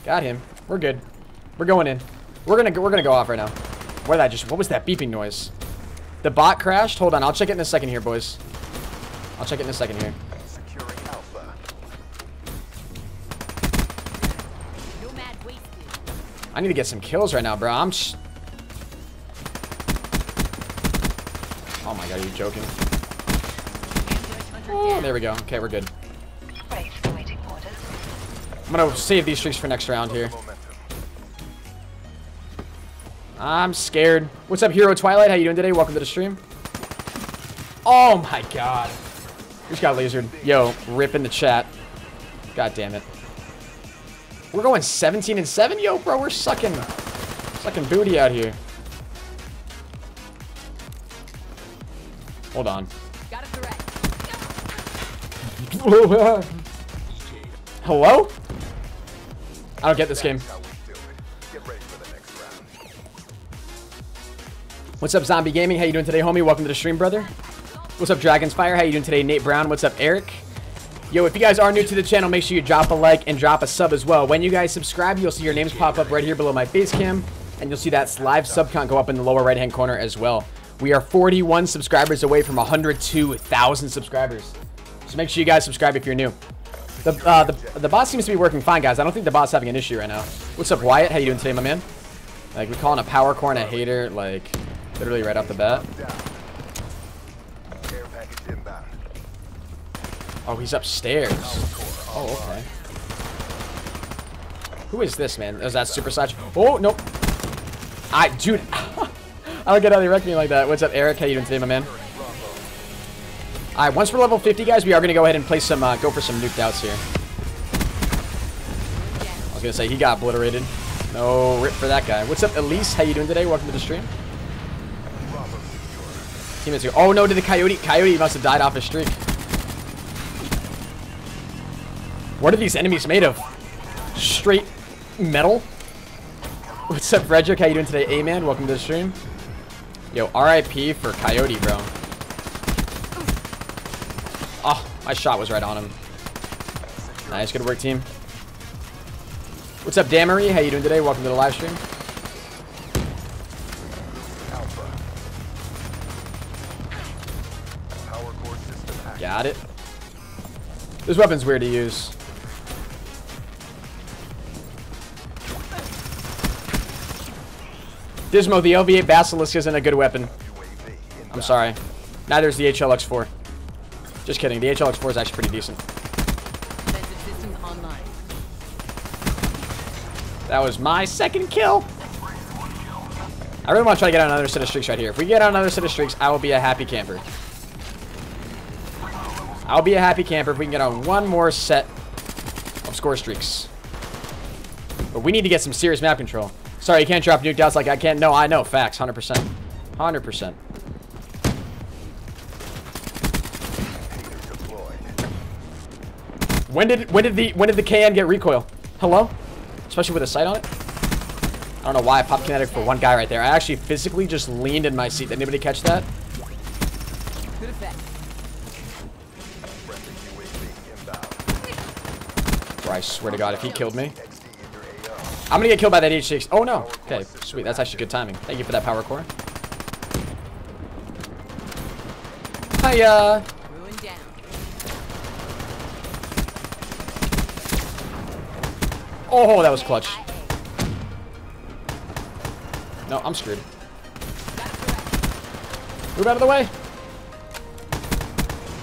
Got him. We're good. We're going in. We're gonna go off right now. What was that beeping noise? The bot crashed. Hold on, I'll check it in a second here, boys. I'll check it in a second here. Securing Alpha. I need to get some kills right now, bro. Oh my god, are you joking? Oh, there we go. Okay, we're good. I'm gonna save these streaks for next round here. I'm scared. What's up, Hero Twilight? How you doing today? Welcome to the stream. Oh my god. We just got lasered. Yo, rip in the chat. God damn it. We're going 17-7? Yo, bro, we're sucking booty out here. Hold on. Got a threat. Hello? I don't get this game. What's up, Zombie Gaming? How you doing today, homie? Welcome to the stream, brother. What's up, Dragon's Fire? How you doing today, Nate Brown? What's up, Eric? Yo, if you guys are new to the channel, make sure you drop a like and drop a sub as well. When you guys subscribe, you'll see your names pop up right here below my face cam, and you'll see that live sub count go up in the lower right-hand corner as well. We are 41 subscribers away from 102,000 subscribers. So make sure you guys subscribe if you're new. The bot seems to be working fine, guys. I don't think the bot's having an issue right now. What's up, Wyatt? How you doing today, my man? Like, we calling a power core and a hater, like, literally right off the bat. Oh, he's upstairs. Oh, okay. Who is this, man? Is that Super Satch? Oh, nope. Dude, I don't get how they wreck me like that. What's up, Eric? How you doing today, my man? Alright, once we're level 50, guys, we are going to go ahead and play some, go for some nuked outs here. I was going to say, he got obliterated. No rip for that guy. What's up, Elise? How you doing today? Welcome to the stream. Teammates here. Oh, no, to the Coyote. Coyote must have died off his streak. What are these enemies made of? Straight metal? What's up, Frederick? How you doing today? A-Man, welcome to the stream. Yo, RIP for Coyote, bro. Oh, my shot was right on him. Nice, good work, team. What's up, Damery? How you doing today? Welcome to the live stream. Got it. This weapon's weird to use. Dismo, the LV8 Basilisk isn't a good weapon. I'm sorry. Neither is the HLX4. Just kidding. The HLX4 is actually pretty decent. That was my second kill. I really want to try to get on another set of streaks right here. If we get on another set of streaks, I will be a happy camper. I'll be a happy camper if we can get on one more set of score streaks. But we need to get some serious map control. Sorry, you can't drop nuked outs like I can. No, I know. Facts. 100%. 100%. When did the KN get recoil? Hello? Especially with a sight on it. I don't know why I popped kinetic for one guy right there. I actually physically just leaned in my seat. Did anybody catch that? Good effect. Bro, I swear to God, if he killed me, I'm gonna get killed by that H6. Oh no. Okay, sweet. That's actually good timing. Thank you for that power core. Hiya. Ruined down. Oh, that was clutch. No, I'm screwed. Move out of the way.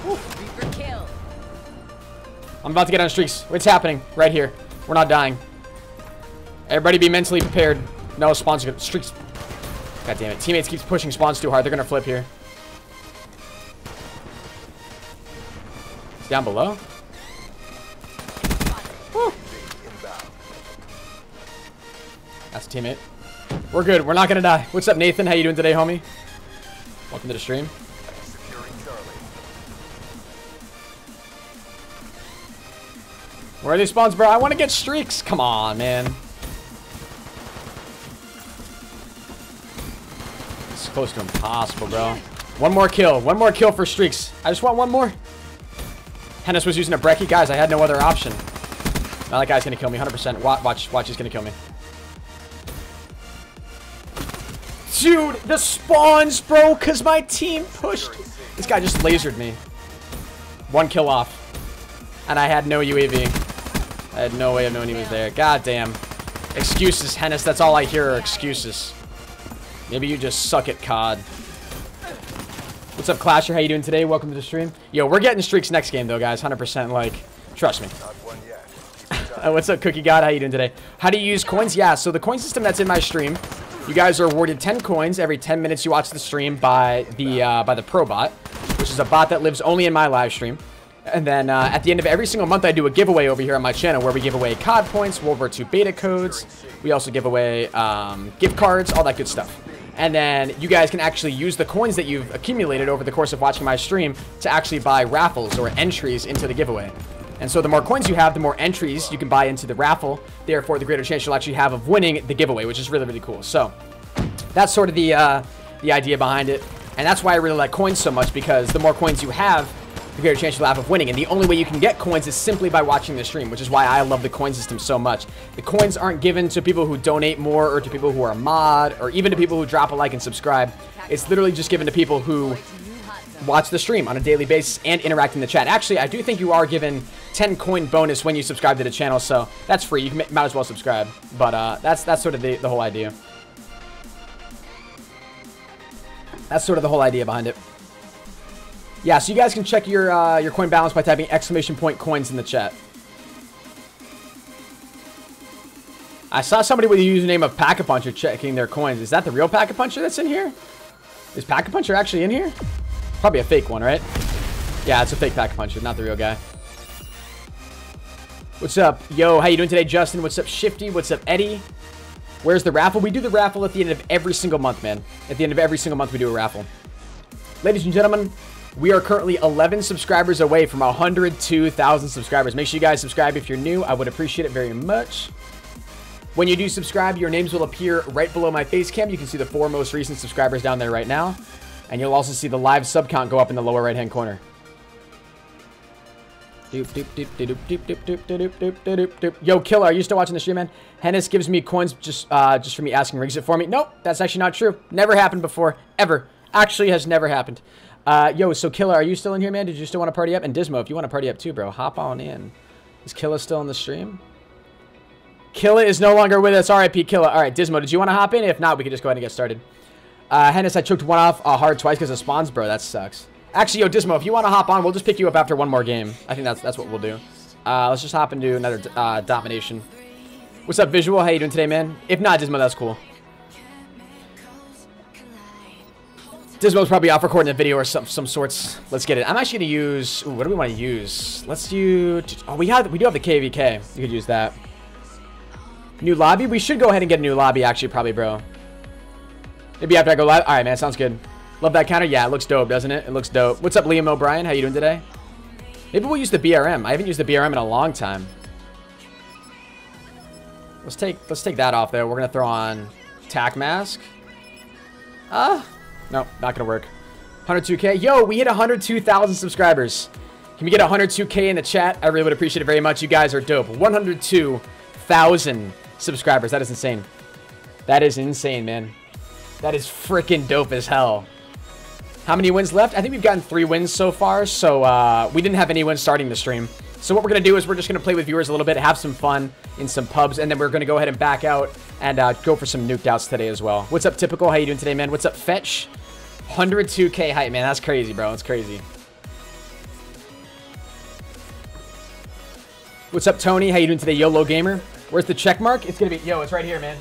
Reaper kill. I'm about to get on streaks. What's happening? Right here. We're not dying. Everybody be mentally prepared. No, spawns are streaks. God damn it. Teammates keeps pushing spawns too hard. They're gonna flip here. It's down below. Woo. That's a teammate. We're good. We're not gonna die. What's up, Nathan? How you doing today, homie? Welcome to the stream. Where are these spawns, bro? I want to get streaks. Come on, man. It's close to impossible, bro. One more kill. One more kill for streaks. I just want one more. ProHenis was using a brekkie. Guys, I had no other option. Now that guy's going to kill me 100%. Watch, he's going to kill me. Dude, the spawns, bro, because my team pushed. This guy just lasered me. One kill off. And I had no UAV. I had no way of knowing he was there. God damn. Excuses, ProHenis. That's all I hear are excuses. Maybe you just suck at COD. What's up, Clasher? How you doing today? Welcome to the stream. Yo, we're getting streaks next game, though, guys. 100%, like, trust me. What's up, Cookie God? How you doing today? How do you use coins? Yeah, so the coin system that's in my stream, you guys are awarded 10 coins every 10 minutes you watch the stream by the Pro Bot, which is a bot that lives only in my live stream. And then at the end of every single month, I do a giveaway over here on my channel where we give away COD points, World War II beta codes. We also give away gift cards, all that good stuff. And then you guys can actually use the coins that you've accumulated over the course of watching my stream to actually buy raffles or entries into the giveaway. And so the more coins you have, the more entries you can buy into the raffle. Therefore, the greater chance you'll actually have of winning the giveaway, which is really, really cool. So that's sort of the idea behind it. And that's why I really like coins so much, because the more coins you have, the greater chance you'll have of winning. And the only way you can get coins is simply by watching the stream, which is why I love the coin system so much. The coins aren't given to people who donate more or to people who are mod or even to people who drop a like and subscribe. It's literally just given to people who watch the stream on a daily basis and interact in the chat. Actually, I do think you are given 10 coin bonus when you subscribe to the channel, so that's free. You might as well subscribe. But that's sort of the whole idea. That's sort of the whole idea behind it. Yeah, so you guys can check your coin balance by typing !coins in the chat. I saw somebody with the username of Pack-a-Puncher checking their coins. Is that the real Pack-a-Puncher that's in here? Is Pack-a-Puncher actually in here? Probably a fake one, right? Yeah, it's a fake Pack-a-Puncher, not the real guy. What's up? Yo, how you doing today, Justin? What's up, Shifty? What's up, Eddie? Where's the raffle? We do the raffle at the end of every single month, man. At the end of every single month, we do a raffle. Ladies and gentlemen, we are currently 11 subscribers away from 102,000 subscribers. Make sure you guys subscribe if you're new. I would appreciate it very much. When you do subscribe, your names will appear right below my face cam. You can see the 4 most recent subscribers down there right now. And you'll also see the live sub count go up in the lower right-hand corner. Yo, Killer, are you still watching the stream, man? ProHenis gives me coins just for me asking rigs it for me. Nope, that's actually not true. Never happened before. Ever. Actually has never happened. Yo, so Killer, are you still in here, man? Did you still want to party up? And Dismo, if you want to party up too, bro, hop on in. Is Killa still in the stream? Killa is no longer with us. RIP Killa. All right, Dismo, did you want to hop in? If not, we can just go ahead and get started. ProHenis, I choked one off hard twice because of spawns, bro. That sucks. Actually, yo, Dismo, if you want to hop on, we'll just pick you up after one more game. I think that's what we'll do. Let's just hop into another domination. What's up, Visual? How you doing today, man? If not, Dismo, that's cool. Dismo's probably off recording a video or some sorts. Let's get it. I'm actually gonna use. Ooh, what do we want to use? Let's do. Oh, we do have the KVK. You could use that. New lobby. We should go ahead and get a new lobby. Actually, probably, bro. Maybe after I go live. All right, man. Sounds good. Love that counter. Yeah, it looks dope, doesn't it? It looks dope. What's up, Liam O'Brien? How you doing today? Maybe we'll use the BRM. I haven't used the BRM in a long time. Let's take that off there. We're gonna throw on tack mask. No, not gonna work. 102K. Yo, we hit 102,000 subscribers. Can we get 102K in the chat? I really would appreciate it very much. You guys are dope. 102,000 subscribers. That is insane. That is insane, man. That is freaking dope as hell. How many wins left? I think we've gotten 3 wins so far. So we didn't have any wins starting the stream. So what we're going to do is we're just going to play with viewers a little bit, have some fun in some pubs, and then we're going to go ahead and back out and go for some nuked outs today as well. What's up, Typical? How you doing today, man? What's up, Fetch? 102K hype, man. That's crazy, bro. That's crazy. What's up, Tony? How you doing today, YOLO Gamer? Where's the check mark? It's going to be... Yo, it's right here, man.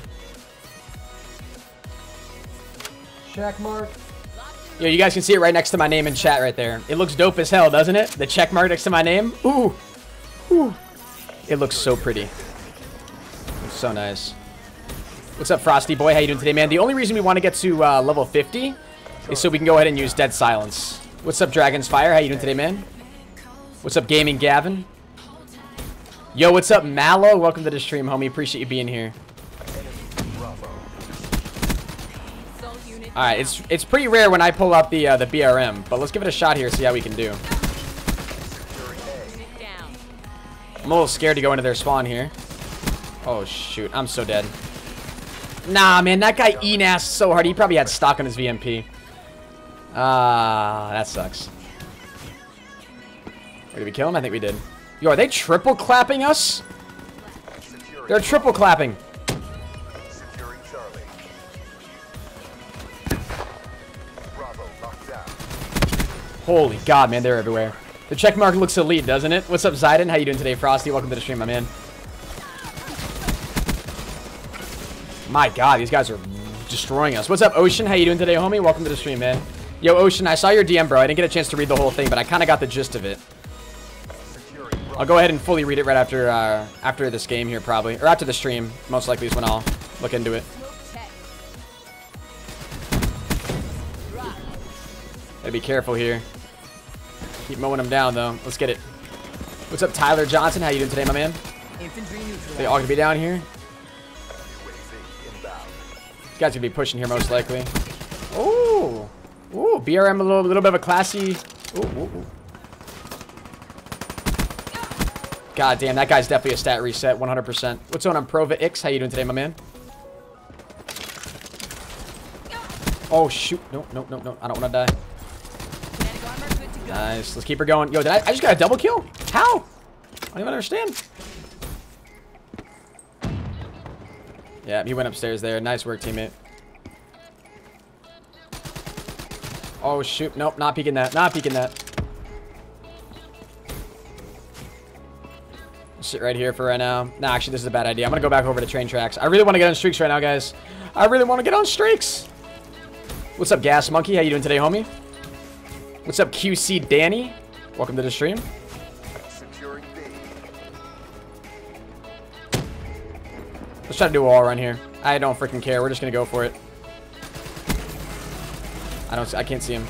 Check mark. Yo, you guys can see it right next to my name in chat right there. It looks dope as hell, doesn't it? The check mark next to my name. Ooh. Ooh. It looks so pretty. Looks so nice. What's up, Frosty Boy? How you doing today, man? The only reason we want to get to level 50 is so we can go ahead and use Dead Silence. What's up, Dragon's Fire? How you doing today, man? What's up, Gaming Gavin? Yo, what's up, Mallow? Welcome to the stream, homie. Appreciate you being here. Assault unit All right, it's pretty rare when I pull up the BRM, but let's give it a shot here, see how we can do. unit down. I'm a little scared to go into their spawn here. Oh shoot, I'm so dead. Nah, man, that guy E-nassed so hard. He probably had stock on his VMP. Ah, that sucks. Wait, did we kill him? I think we did. Yo, are they triple clapping us? They're triple clapping. Securing Charlie. Bravo locked down. Holy God, man, they're everywhere. The check mark looks elite, doesn't it? What's up, Zayden? How you doing today, Frosty? Welcome to the stream, my man. My God, these guys are destroying us. What's up, Ocean? How you doing today, homie? Welcome to the stream, man. Yo, Ocean, I saw your DM, bro. I didn't get a chance to read the whole thing, but I kind of got the gist of it. I'll go ahead and fully read it right after after this game here, probably. Or after the stream, most likely is when I'll look into it. Smoke check. Drop. Gotta be careful here. Keep mowing them down, though. Let's get it. What's up, Tyler Johnson? How you doing today, my man? Infantry neutral. They all gonna be down here. UAV inbound. These guys gonna be pushing here, most likely. Ooh. Ooh, BRM, a little bit of a classy. Ooh, ooh, ooh. God damn, that guy's definitely a stat reset, 100%. What's going on, ProHenis? How you doing today, my man? Oh, shoot. No, no, no, no. I don't want to die. Kinetic armor good to go. Nice. Let's keep her going. Yo, I just got a double kill? How? I don't even understand. Yeah, he went upstairs there. Nice work, teammate. Oh, shoot. Nope, not peeking that. Not peeking that. Sit right here for right now. Nah, actually, this is a bad idea. I'm going to go back over to train tracks. I really want to get on streaks right now, guys. I really want to get on streaks. What's up, Gas Monkey? How you doing today, homie? What's up, QC Danny? Welcome to the stream. Securing B. Let's try to do a wall run here. I don't freaking care. We're just going to go for it. I can't see him.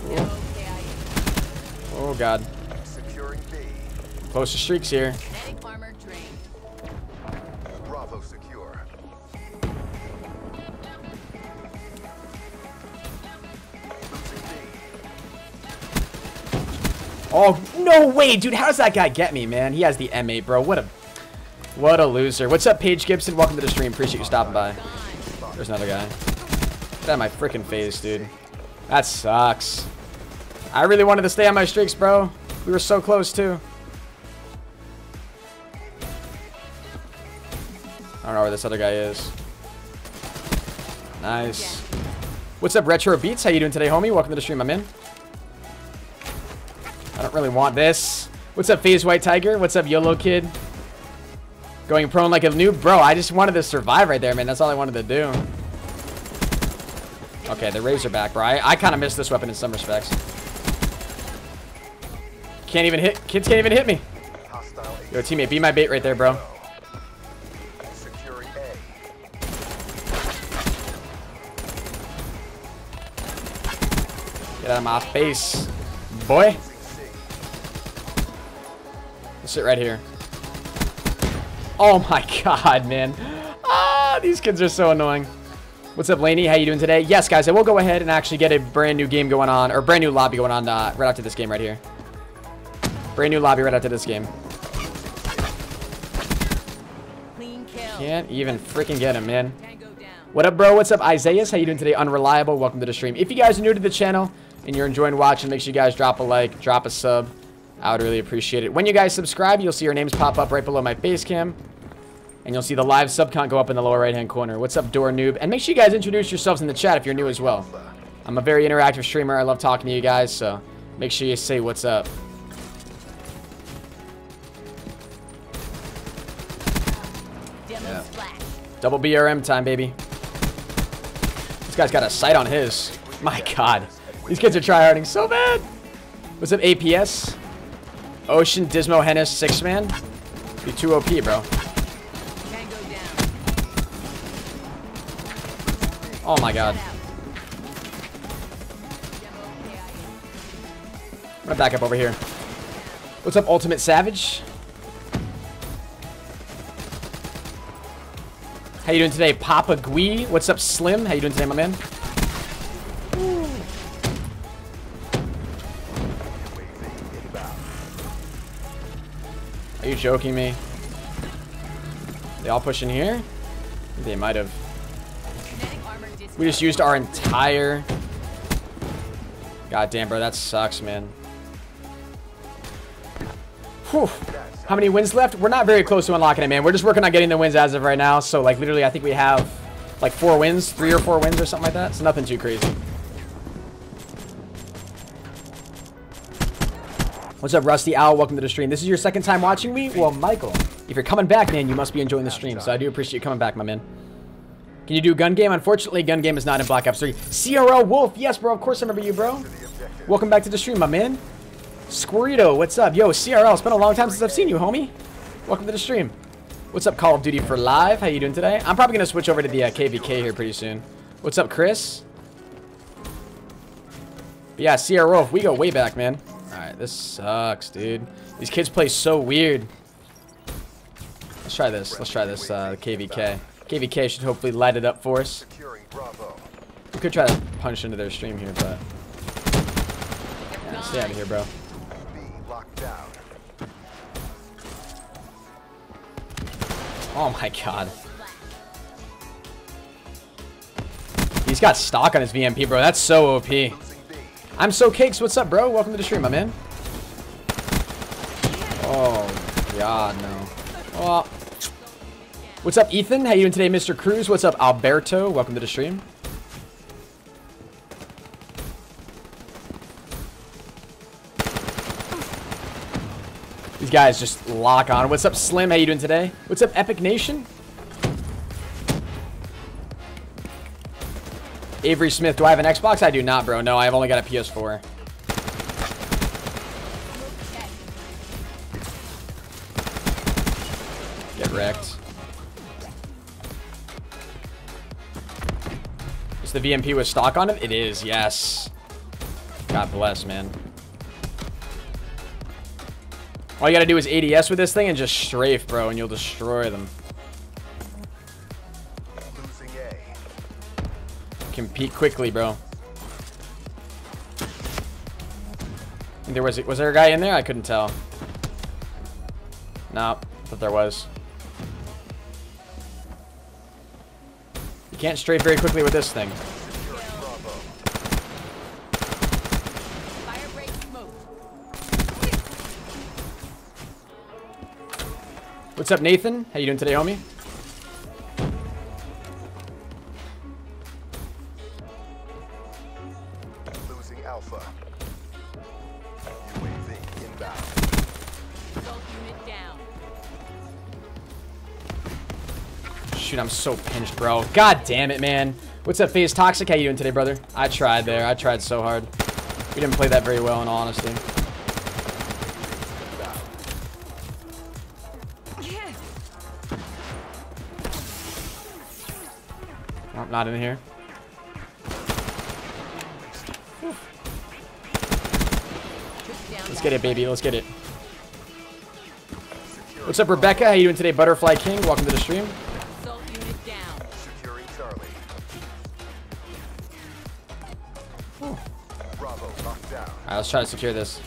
Okay, Oh, God. Securing B. Close to streaks here. kinetic armor drained. Bravo secure. Losing B. Oh, no way, dude. How does that guy get me, man? He has the M8, bro. What a loser. What's up, Paige Gibson? Welcome to the stream. Appreciate you stopping by. There's another guy. Get out of my freaking face, dude. That sucks. I really wanted to stay on my streaks, bro. We were so close, too. I don't know where this other guy is. Nice. What's up, Retro Beats? How you doing today, homie? Welcome to the stream, my man. I don't really want this. What's up, FaZe White Tiger? What's up, YOLO Kid? Going prone like a noob? Bro, I just wanted to survive right there, man. That's all I wanted to do. Okay, the Razorback, bro. I kind of missed this weapon in some respects. Can't even hit. Kids can't even hit me. Hostile Yo, teammate, be my bait right there, bro. Securing A. Get out of my face, boy. Losing C. Let's sit right here. Oh my God, man. Ah, these kids are so annoying. What's up, Laney? How you doing today? Yes, guys, I will go ahead and actually get a brand new game going on, or brand new lobby going on right after this game right here. Brand new lobby right after this game. Clean kill. Can't even freaking get him, man. Tango down. What up, bro? What's up, Isaiah? How you doing today? Unreliable. Welcome to the stream. If you guys are new to the channel and you're enjoying watching, make sure you guys drop a like, drop a sub. I would really appreciate it. When you guys subscribe, you'll see your names pop up right below my face cam. And you'll see the live sub count go up in the lower right-hand corner. What's up, Door Noob? And make sure you guys introduce yourselves in the chat if you're new as well. I'm a very interactive streamer. I love talking to you guys, so make sure you say what's up. Demo splash. Double BRM time, baby. This guy's got a sight on his. My God. These kids are tryharding so bad. What's up, APS? Ocean, Dismo, Hennis, 6-man. Be too OP, bro. Tango down. Oh, my God. Demo I'm gonna back up over here. What's up, Ultimate Savage? How you doing today, Papa Gui? What's up, Slim? How you doing today, my man? Are you joking me? They all pushing here? They might have. We just used our entire... God damn, bro, that sucks, man. Whew. How many wins left? We're not very close to unlocking it, man. We're just working on getting the wins as of right now. So, like, literally, I think we have, like, 4 wins. 3 or 4 wins or something like that. It's nothing too crazy. What's up, Rusty Owl? Welcome to the stream. This is your second time watching me? Well, Michael, if you're coming back, man, you must be enjoying the stream. So I do appreciate you coming back, my man. Can you do gun game? Unfortunately, gun game is not in Black Ops 3. CRL Wolf. Yes, bro. Of course I remember you, bro. Welcome back to the stream, my man. Squirrito, what's up? Yo, CRL, it's been a long time since I've seen you, homie. Welcome to the stream. What's up, Call of Duty for Live? How you doing today? I'm probably going to switch over to the KVK here pretty soon. What's up, Chris? But yeah, Sierra Wolf, we go way back, man. Alright, this sucks, dude. These kids play so weird. Let's try this. Let's try this KVK. KVK should hopefully light it up for us. We could try to punch into their stream here, but... yeah, stay out of here, bro. Oh my god. He's got stock on his VMP, bro. That's so OP. I'm so cakes. What's up, bro? Welcome to the stream, my man. Oh god, no. Oh. What's up, Ethan? How you doing today, Mr. Cruz? What's up, Alberto? Welcome to the stream. These guys just lock on. What's up, Slim? How you doing today? What's up, Epic Nation? Avery Smith. Do I have an Xbox? I do not, bro. No, I've only got a PS4. Get wrecked. Is the VMP with stock on it? It is, yes. God bless, man. All you gotta do is ADS with this thing and just strafe, bro, and you'll destroy them. Compete quickly, bro. There was there a guy in there? I couldn't tell. No, I thought there was. You can't strafe very quickly with this thing. What's up, Nathan? How you doing today, homie? Losing Alpha. UAV inbound. Assault unit down. Shoot, I'm so pinched, bro. God damn it, man. What's up, FaZe Toxic? How you doing today, brother? I tried there. I tried so hard. We didn't play that very well, in all honesty. Oh, not in here. Let's get it, baby. Let's get it. What's up, Rebecca? How you doing today, Butterfly King? Welcome to the stream. Assault unit down. Securing Charlie. Bravo locked down. Alright, let's try to secure this.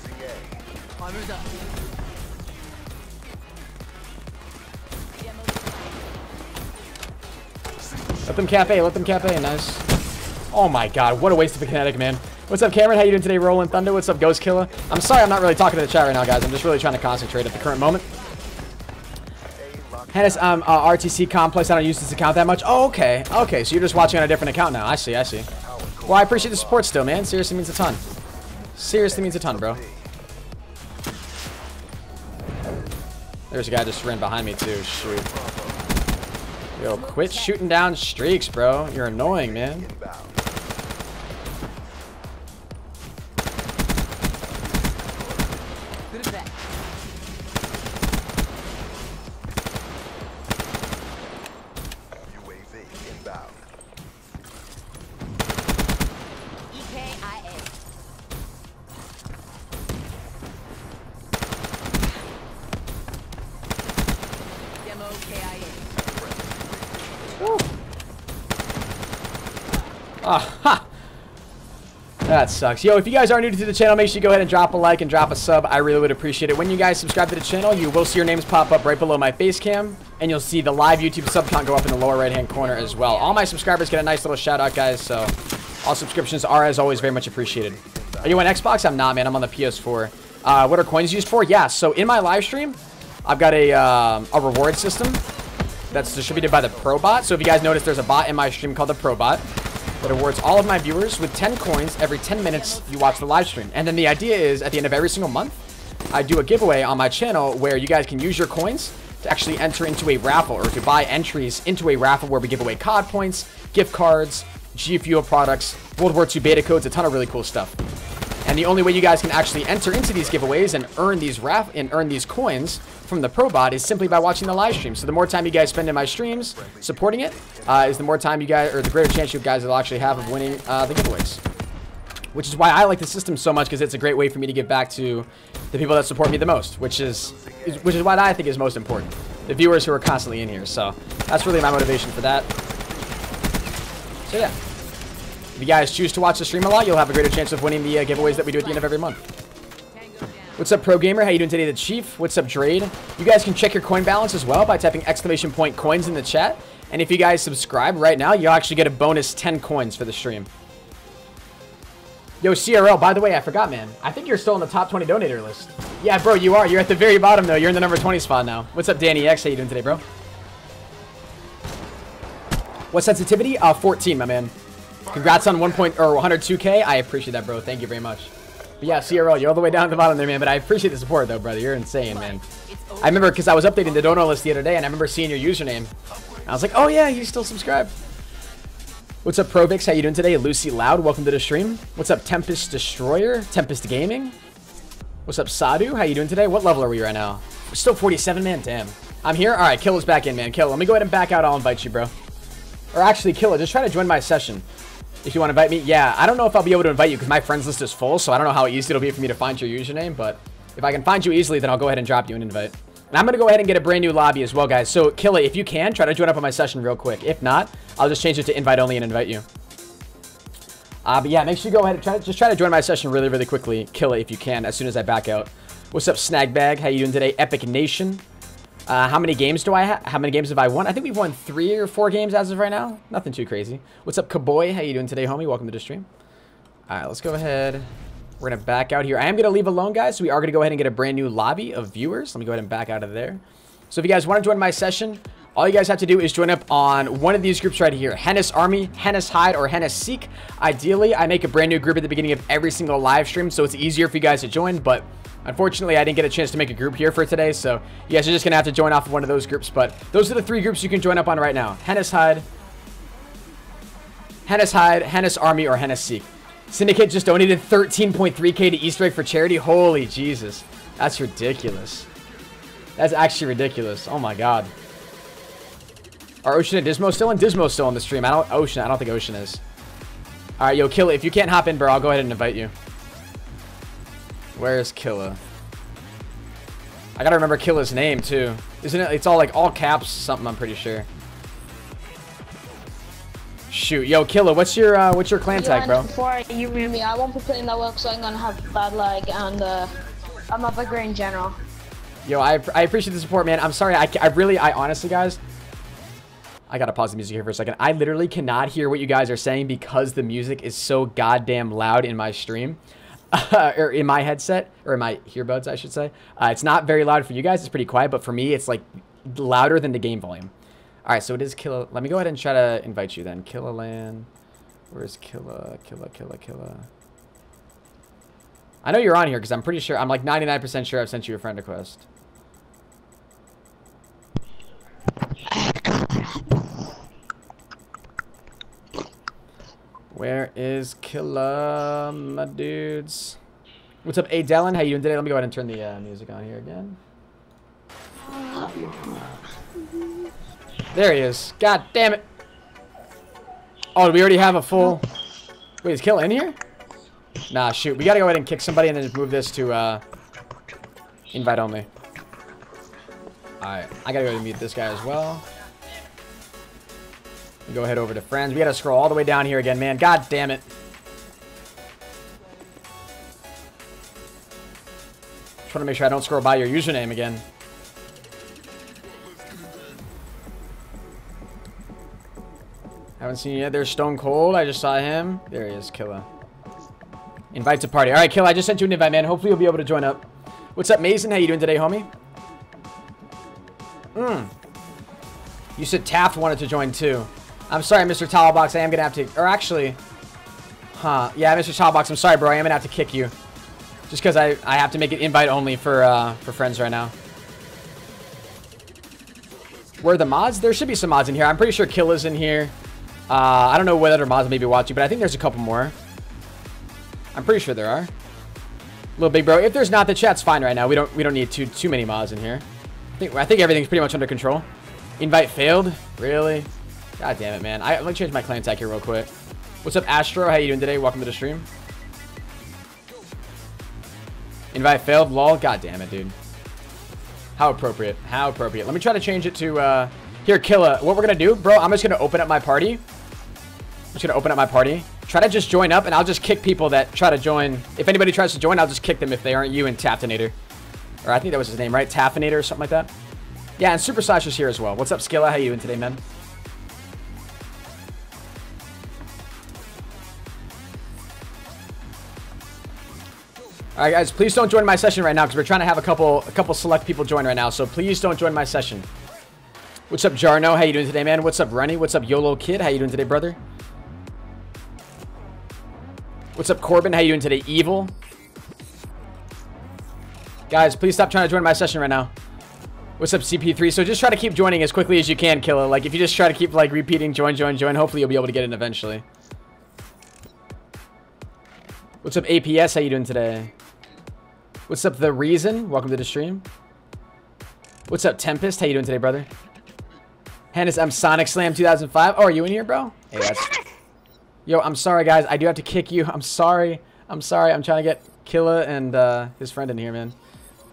Losing A. Armor's up. Let them cafe. Let them cafe. Nice. Oh my god, what a waste of a kinetic, man. What's up, Cameron? How you doing today, Rolling Thunder? What's up, Ghost Killer? I'm sorry I'm not really talking to the chat right now, guys. I'm just really trying to concentrate at the current moment. Hennis, RTC Complex. I don't use this account that much. Oh, okay. Okay, so you're just watching on a different account now. I see, I see. Well, I appreciate the support still, man. Seriously means a ton. Seriously means a ton, bro. There's a guy just ran behind me, too. Shoot. Yo, quit shooting down streaks, bro. You're annoying, man. Inbound. Good effect. UAV inbound. EKIA. Demo KIA. Ah, ha! That sucks. Yo, if you guys are new to the channel, make sure you go ahead and drop a like and drop a sub. I really would appreciate it. When you guys subscribe to the channel, you will see your names pop up right below my face cam, and you'll see the live YouTube sub count go up in the lower right-hand corner as well. All my subscribers get a nice little shout-out, guys, so all subscriptions are, as always, very much appreciated. Are you on Xbox? I'm not, man. I'm on the PS4. What are coins used for? Yeah, so in my live stream, I've got a reward system that's distributed by the ProBot. So if you guys notice, there's a bot in my stream called the ProBot that awards all of my viewers with 10 coins every 10 minutes you watch the live stream. And then the idea is, at the end of every single month, I do a giveaway on my channel where you guys can use your coins to actually enter into a raffle, or to buy entries into a raffle where we give away COD points, gift cards, G Fuel products, World War II beta codes, a ton of really cool stuff. And the only way you guys can actually enter into these giveaways and earn these coins from the ProBot is simply by watching the live stream. So the more time you guys spend in my streams supporting it, is the more time you guys, or the greater chance you guys will actually have of winning the giveaways. Which is why I like the system so much, because it's a great way for me to give back to the people that support me the most, which is what I think is most important. The viewers who are constantly in here. So that's really my motivation for that. So yeah. If you guys choose to watch the stream a lot, you'll have a greater chance of winning the giveaways that we do at the end of every month. What's up, Pro Gamer? How you doing today, the Chief? What's up, Drade? You guys can check your coin balance as well by typing !coins in the chat. And if you guys subscribe right now, you'll actually get a bonus 10 coins for the stream. Yo, CRL, by the way, I forgot, man. I think you're still in the top 20 donator list. Yeah, bro, you are. You're at the very bottom, though. You're in the number 20 spot now. What's up, Danny X? How you doing today, bro? What sensitivity? 14, my man. Congrats on 102K. I appreciate that, bro. Thank you very much. But yeah, CRL, you're all the way down at the bottom there, man. But I appreciate the support, though, brother. You're insane, man. I remember, because I was updating the donor list the other day, and I remember seeing your username. I was like, oh, yeah, you still subscribe. What's up, Provix? How you doing today? Lucy Loud, welcome to the stream. What's up, Tempest Destroyer? Tempest Gaming? What's up, Sadu? How you doing today? What level are we right now? We're still 47, man. Damn. I'm here? All right, Killa's back in, man. Killa, let me go ahead and back out. I'll invite you, bro. Or actually, Killa, just try to join my session. If you want to invite me, yeah, I don't know if I'll be able to invite you because my friends list is full, so I don't know how easy it'll be for me to find your username, but if I can find you easily, then I'll go ahead and drop you an invite. And I'm going to go ahead and get a brand new lobby as well, guys. So, Killa, if you can, try to join up on my session real quick. If not, I'll just change it to invite only and invite you. But yeah, make sure you go ahead and try to join my session really, really quickly, Killa, if you can, as soon as I back out. What's up, Snagbag? How you doing today? Epic Nation. How many games do I have? How many games have I won? I think we've won 3 or 4 games as of right now. Nothing too crazy. What's up, Kaboy? How you doing today, homie? Welcome to the stream. All right, let's go ahead. We're going to back out here. I am going to leave alone, guys, so we are going to go ahead and get a brand new lobby of viewers. Let me go ahead and back out of there. So if you guys want to join my session, all you guys have to do is join up on one of these groups right here. Hennis Army, Hennis Hide, or Hennis Seek. Ideally, I make a brand new group at the beginning of every single live stream, so it's easier for you guys to join, but unfortunately, I didn't get a chance to make a group here for today, so you guys are just going to have to join off of one of those groups. But those are the 3 groups you can join up on right now. Hennis Hide, Hennis Army, or Hennis Seek. Syndicate just donated 13.3K to Easter egg for charity. Holy Jesus. That's ridiculous. That's actually ridiculous. Oh my god. Are Ocean and Dismo still in? Dismo's still on the stream. I don't think Ocean is. Alright, yo, Killa, if you can't hop in, bro, I'll go ahead and invite you. Where's Killa? I gotta remember Killa's name too. Isn't it? It's all like all caps something, I'm pretty sure. Shoot, yo, Killa, what's your clan tag, bro? Before you mute me, I won't be playing that well because I'm gonna have bad lag, and I'm a bigger in general. Yo, I appreciate the support, man. I'm sorry, I honestly, guys, I gotta pause the music here for a second. I literally cannot hear what you guys are saying because the music is so goddamn loud in my stream. Or in my headset, or in my earbuds, I should say. It's not very loud for you guys. It's pretty quiet, but for me, it's like louder than the game volume. All right, so it is Killa. Let me go ahead and try to invite you then. Killa Land. Where's Killa? Killa. I know you're on here because I'm pretty sure. I'm like 99% sure I've sent you a friend request. Where is Killa, my dudes? What's up, Adelen? How you doing today? Let me go ahead and turn the music on here again. There he is. God damn it. Oh, do we already have a full... Wait, is Killa in here? Nah, shoot. We gotta go ahead and kick somebody and then just move this to invite only. Alright, I gotta go ahead and mute this guy as well. Go head over to friends. We gotta scroll all the way down here again, man. God damn it. Just want to make sure I don't scroll by your username again. Haven't seen you yet. There's Stone Cold. I just saw him. There he is, Killa. Invite to party. All right, Killa, I just sent you an invite, man. Hopefully you'll be able to join up. What's up, Mason? How you doing today, homie? You said Taft wanted to join too. I'm sorry, Mr. Towelbox. I am gonna have to, or actually, yeah, Mr. Towelbox. I'm sorry, bro. I am gonna have to kick you, just because I have to make it invite only for friends right now. Where are the mods? There should be some mods in here. I'm pretty sure Killa's in here. I don't know what other mods may be watching, but I think there's a couple more. I'm pretty sure there are. Little Big Bro. If there's not, the chat's fine right now. We don't need too many mods in here. I think everything's pretty much under control. Invite failed? Really? God damn it, man. Let me change my clan tag here real quick. What's up, Astro? How you doing today? Welcome to the stream. Invite failed? Lol. God damn it, dude. How appropriate. How appropriate. Let me try to change it to, here, Killa. What we're gonna do, bro, I'm just gonna open up my party. I'm just gonna open up my party. Try to just join up, and I'll just kick people that try to join. If anybody tries to join, I'll just kick them if they aren't you and Taftinator. Or I think that was his name, right? Taffinator or something like that. Yeah, and Super Slash is here as well. What's up, Skilla? How you doing today, man? Alright, guys, please don't join my session right now because we're trying to have a couple select people join right now. So please don't join my session. What's up, Jarno? How you doing today, man? What's up, Rennie? What's up, YOLO Kid? How you doing today, brother? What's up, Corbin? How you doing today, Evil? Guys, please stop trying to join my session right now. What's up, CP3? So just try to keep joining as quickly as you can, Killa. Like, if you just try to keep, like, repeating join, hopefully you'll be able to get in eventually. What's up, APS? How you doing today? What's up, The Reason? Welcome to the stream. What's up, Tempest? How you doing today, brother? Hannes, I'm Sonic Slam 2005. Oh, are you in here, bro? Hey, that's... Yo, I'm sorry, guys. I do have to kick you. I'm sorry. I'm sorry. I'm trying to get Killa and his friend in here, man.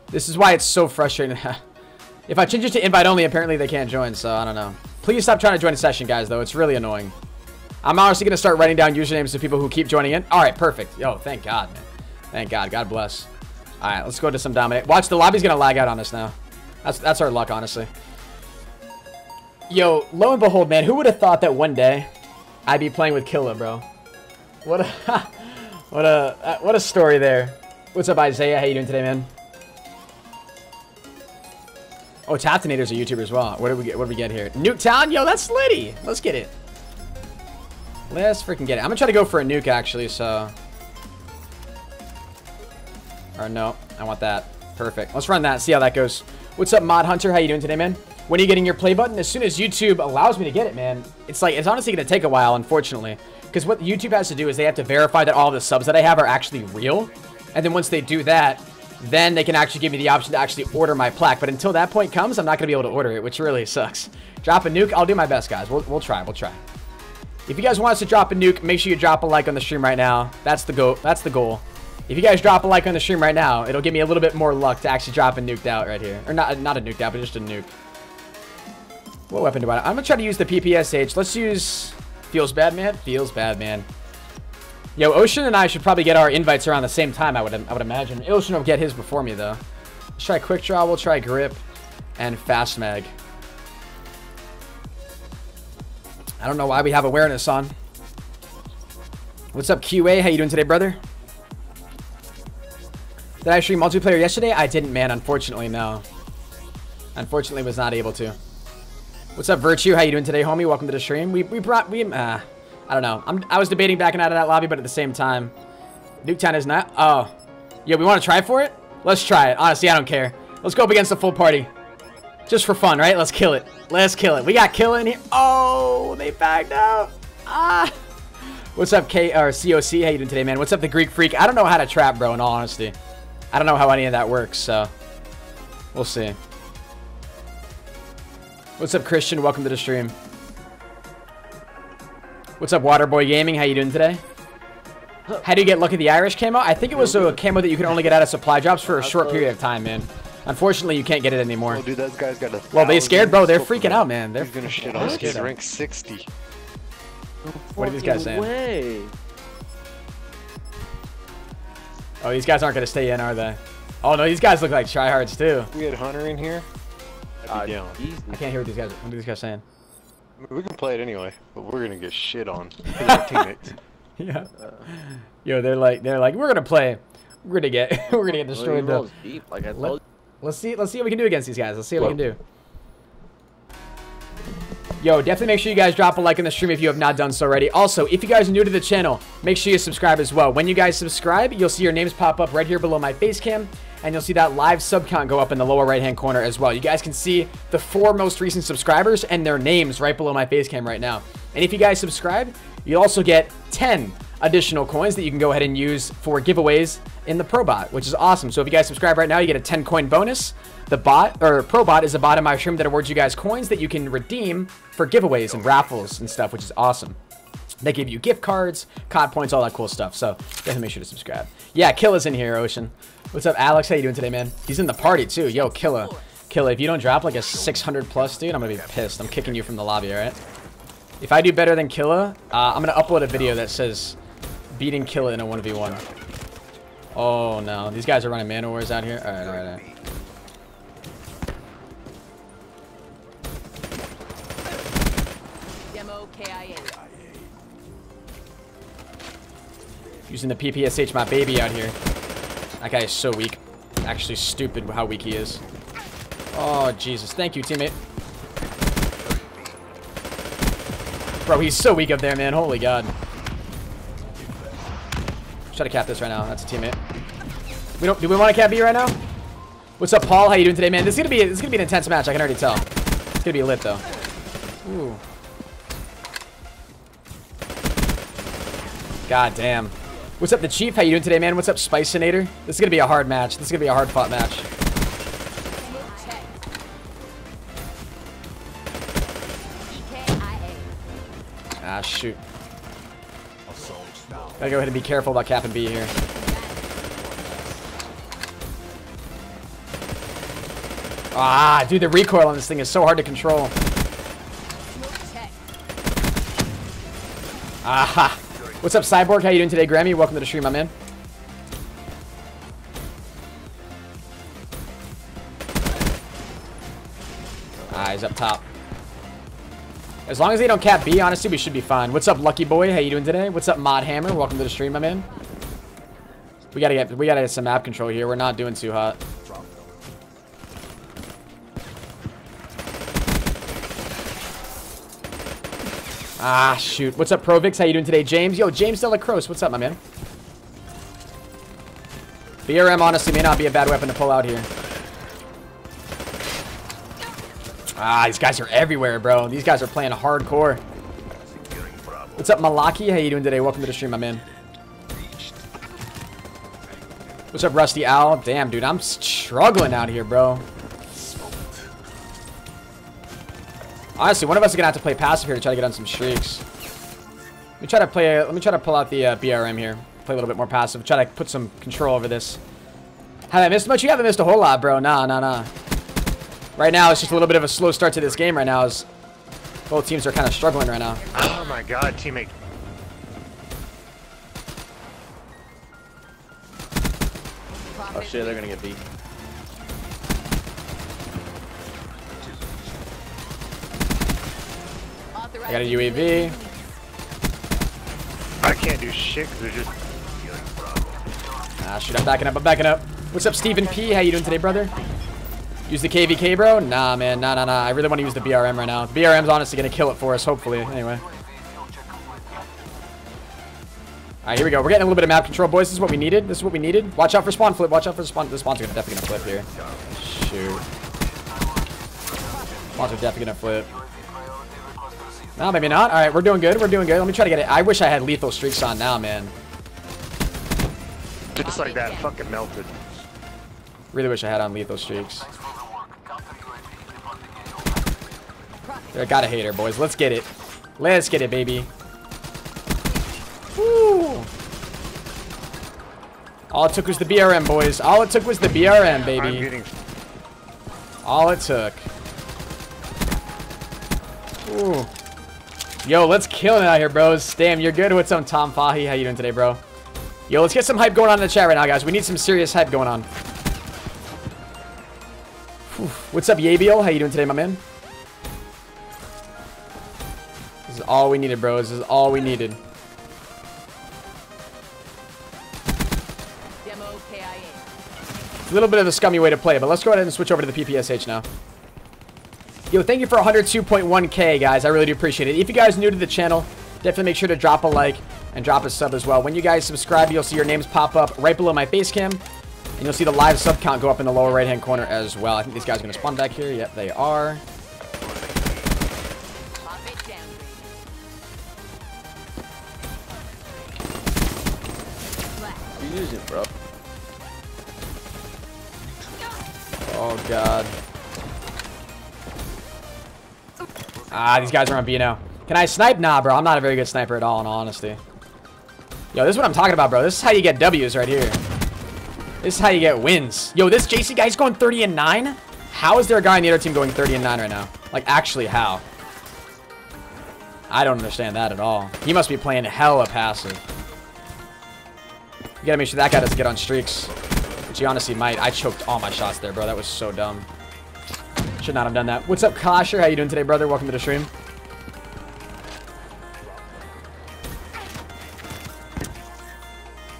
This is why it's so frustrating. If I change it to invite only, apparently they can't join, so I don't know. Please stop trying to join a session, guys, though. It's really annoying. I'm honestly going to start writing down usernames of people who keep joining in. All right, perfect. Yo, thank God, man. Thank God. God bless. All right, let's go to some dominate. Watch, the lobby's going to lag out on us now. That's our luck, honestly. Yo, lo and behold, man, who would have thought that one day I'd be playing with Killa, bro? What a story there. What's up, Isaiah? How you doing today, man? Oh, Taftinator's a YouTuber as well. What do we get here? Nuketown? Yo, that's litty. Let's get it. Let's freaking get it. I'm gonna try to go for a nuke, actually, so... Or no, I want that. Perfect. Let's run that, see how that goes. What's up, Mod Hunter? How you doing today, man? When are you getting your play button? As soon as YouTube allows me to get it, man. It's honestly gonna take a while, unfortunately. Because what YouTube has to do is they have to verify that all the subs that I have are actually real. And then once they do that, then they can actually give me the option to actually order my plaque. But until that point comes, I'm not going to be able to order it, which really sucks. Drop a nuke. I'll do my best, guys. We'll try. We'll try. If you guys want us to drop a nuke, make sure you drop a like on the stream right now. That's the goal. That's the goal. If you guys drop a like on the stream right now, it'll give me a little bit more luck to actually drop a nuked out right here. Or not a nuked out, but just a nuke. What weapon do I have? I'm going to try to use the PPSH. Let's use... Feels bad, man. Feels bad, man. Yo, Ocean and I should probably get our invites around the same time, I would imagine. Ocean will get his before me, though. Let's try Quick Draw. We'll try Grip and Fast Mag. I don't know why we have awareness on. What's up, QA? How you doing today, brother? Did I stream multiplayer yesterday? I didn't, man. Unfortunately, no. Unfortunately, was not able to. What's up, Virtue? How you doing today, homie? Welcome to the stream. I don't know. I was debating backing out of that lobby, but at the same time, Nuketown is not. Oh, yeah. We want to try for it. Let's try it. Honestly, I don't care. Let's go up against the full party, just for fun, right? Let's kill it. Let's kill it. We got Killa in here. Oh, they backed out. Ah. What's up, COC? How you doing today, man? What's up, the Greek Freak? I don't know how to trap, bro. In all honesty, I don't know how any of that works. So we'll see. What's up, Christian? Welcome to the stream. What's up, Waterboy Gaming? How you doing today? How do you get Lucky the Irish camo? I think it was a camo that you could only get out of supply drops for a short period of time, man. Unfortunately, you can't get it anymore. Oh, dude, those guys got a well, they scared, bro. They're freaking out, man. They're gonna shit on us. He's rank 60. What are these guys saying? Way. Oh, these guys aren't gonna stay in, are they? Oh no, these guys look like tryhards too. We had Hunter in here. I'd be down. I can't hear what these guys. What are these guys saying? I mean, we can play it anyway, but we're gonna get shit on. 'Cause our teammates. Yeah. Yo, they're like, we're gonna play. We're gonna get destroyed though. Deep, like I told Let's see what we can do against these guys. Let's see what we can do. Yo, definitely make sure you guys drop a like in the stream if you have not done so already. Also, if you guys are new to the channel, make sure you subscribe as well. When you guys subscribe, you'll see your names pop up right here below my face cam, and you'll see that live sub count go up in the lower right-hand corner as well. You guys can see the 4 most recent subscribers and their names right below my face cam right now. And if you guys subscribe, you'll also get 10 additional coins that you can go ahead and use for giveaways in the Pro Bot, which is awesome. So if you guys subscribe right now, you get a 10 coin bonus. The bot, or Pro Bot, is a bot in my stream that awards you guys coins that you can redeem for giveaways and raffles and stuff, which is awesome. They give you gift cards, COD points, all that cool stuff. So definitely make sure to subscribe. Yeah, Killa's in here, Ocean. What's up, Alex? How you doing today, man? He's in the party too. Yo, Killa, if you don't drop like a 600 plus, dude, I'm gonna be pissed. I'm kicking you from the lobby, all right? If I do better than Killa, I'm gonna upload a video that says beating Killa in a 1v1. Oh no, these guys are running man wars out here. All right. Demo KIA. Using the PPSH, my baby out here. That guy is so weak. Actually stupid how weak he is. Oh, Jesus. Thank you, teammate. Bro, he's so weak up there, man. Holy God. Try to cap this right now. That's a teammate. Do we want to cap B right now? What's up, Paul? How you doing today, man? This is gonna be an intense match. I can already tell. It's gonna be lit though. Ooh. God damn. What's up, the Chief? How you doing today, man? What's up, Spicinator? This is gonna be a hard match. This is gonna be a hard fought match. Ah, shoot. Gotta go ahead and be careful about capping B here. Ah, dude, the recoil on this thing is so hard to control. Aha. What's up, Cyborg? How you doing today, Grammy? Welcome to the stream, my man. Ah, he's up top. As long as they don't cap B, honestly, we should be fine. What's up, Lucky Boy? How you doing today? What's up, Mod Hammer? Welcome to the stream, my man. We gotta get some map control here. We're not doing too hot. Ah, shoot. What's up, Provix? How you doing today, James? Yo, James Delacroce. What's up, my man? BRM honestly may not be a bad weapon to pull out here. Ah, these guys are everywhere, bro. These guys are playing hardcore. What's up, Malaki? How you doing today? Welcome to the stream, my man. What's up, Rusty Owl? Damn, dude, I'm struggling out here, bro. Honestly, one of us is gonna have to play passive here to try to get on some streaks. Let me try to pull out the BRM here. Play a little bit more passive. Try to put some control over this. Have I missed much? You haven't missed a whole lot, bro. Nah. Right now, it's just a little bit of a slow start to this game right now, as both teams are kind of struggling right now. Oh my God, teammate. Oh shit, they're gonna get beat. I got a UAV. I can't do shit because they're just... Ah, shoot, I'm backing up. What's up, Stephen P? How you doing today, brother? Use the KVK, bro? Nah, man. Nah. I really want to use the BRM right now. The BRM's honestly going to kill it for us, hopefully. Anyway. Alright, here we go. We're getting a little bit of map control, boys. This is what we needed. Watch out for spawn flip. Watch out for spawn. The spawns are definitely going to flip here. Shoot. Spawns are definitely going to flip. No, maybe not. Alright, we're doing good. Let me try to get it. I wish I had lethal streaks on now, man. Just like that, fucking melted. Really wish I had on lethal streaks. I got a hater, boys. Let's get it. Let's get it, baby. Woo! All it took was the BRM, boys. All it took was the BRM, baby. All it took. Ooh. Yo, let's kill it out here, bros. Damn, you're good. What's up, Tom Fahy? How you doing today, bro? Yo, let's get some hype going on in the chat right now, guys. We need some serious hype going on. Whew. What's up, Yabiel? How you doing today, my man? This is all we needed, bros. This is all we needed. Demo KIA. It's a little bit of a scummy way to play, but let's go ahead and switch over to the PPSH now. Yo, thank you for 102.1k, guys. I really do appreciate it. If you guys are new to the channel, definitely make sure to drop a like and drop a sub as well. When you guys subscribe, you'll see your names pop up right below my face cam, and you'll see the live sub count go up in the lower right-hand corner as well. I think these guys are going to spawn back here. Yep, they are. Pop it down. What are you using, bro? Oh, God. Ah, these guys are on B now. Can I snipe? Nah, bro. I'm not a very good sniper at all, in all honesty. Yo, this is what I'm talking about, bro. This is how you get W's right here. This is how you get wins. Yo, this JC guy's going 30-9? How is there a guy on the other team going 30-9 right now? Like, actually, how? I don't understand that at all. He must be playing hella passive. You gotta make sure that guy doesn't get on streaks. Which he honestly might. I choked all my shots there, bro. That was so dumb. Should not have done that. What's up, Clasher? How you doing today, brother? Welcome to the stream.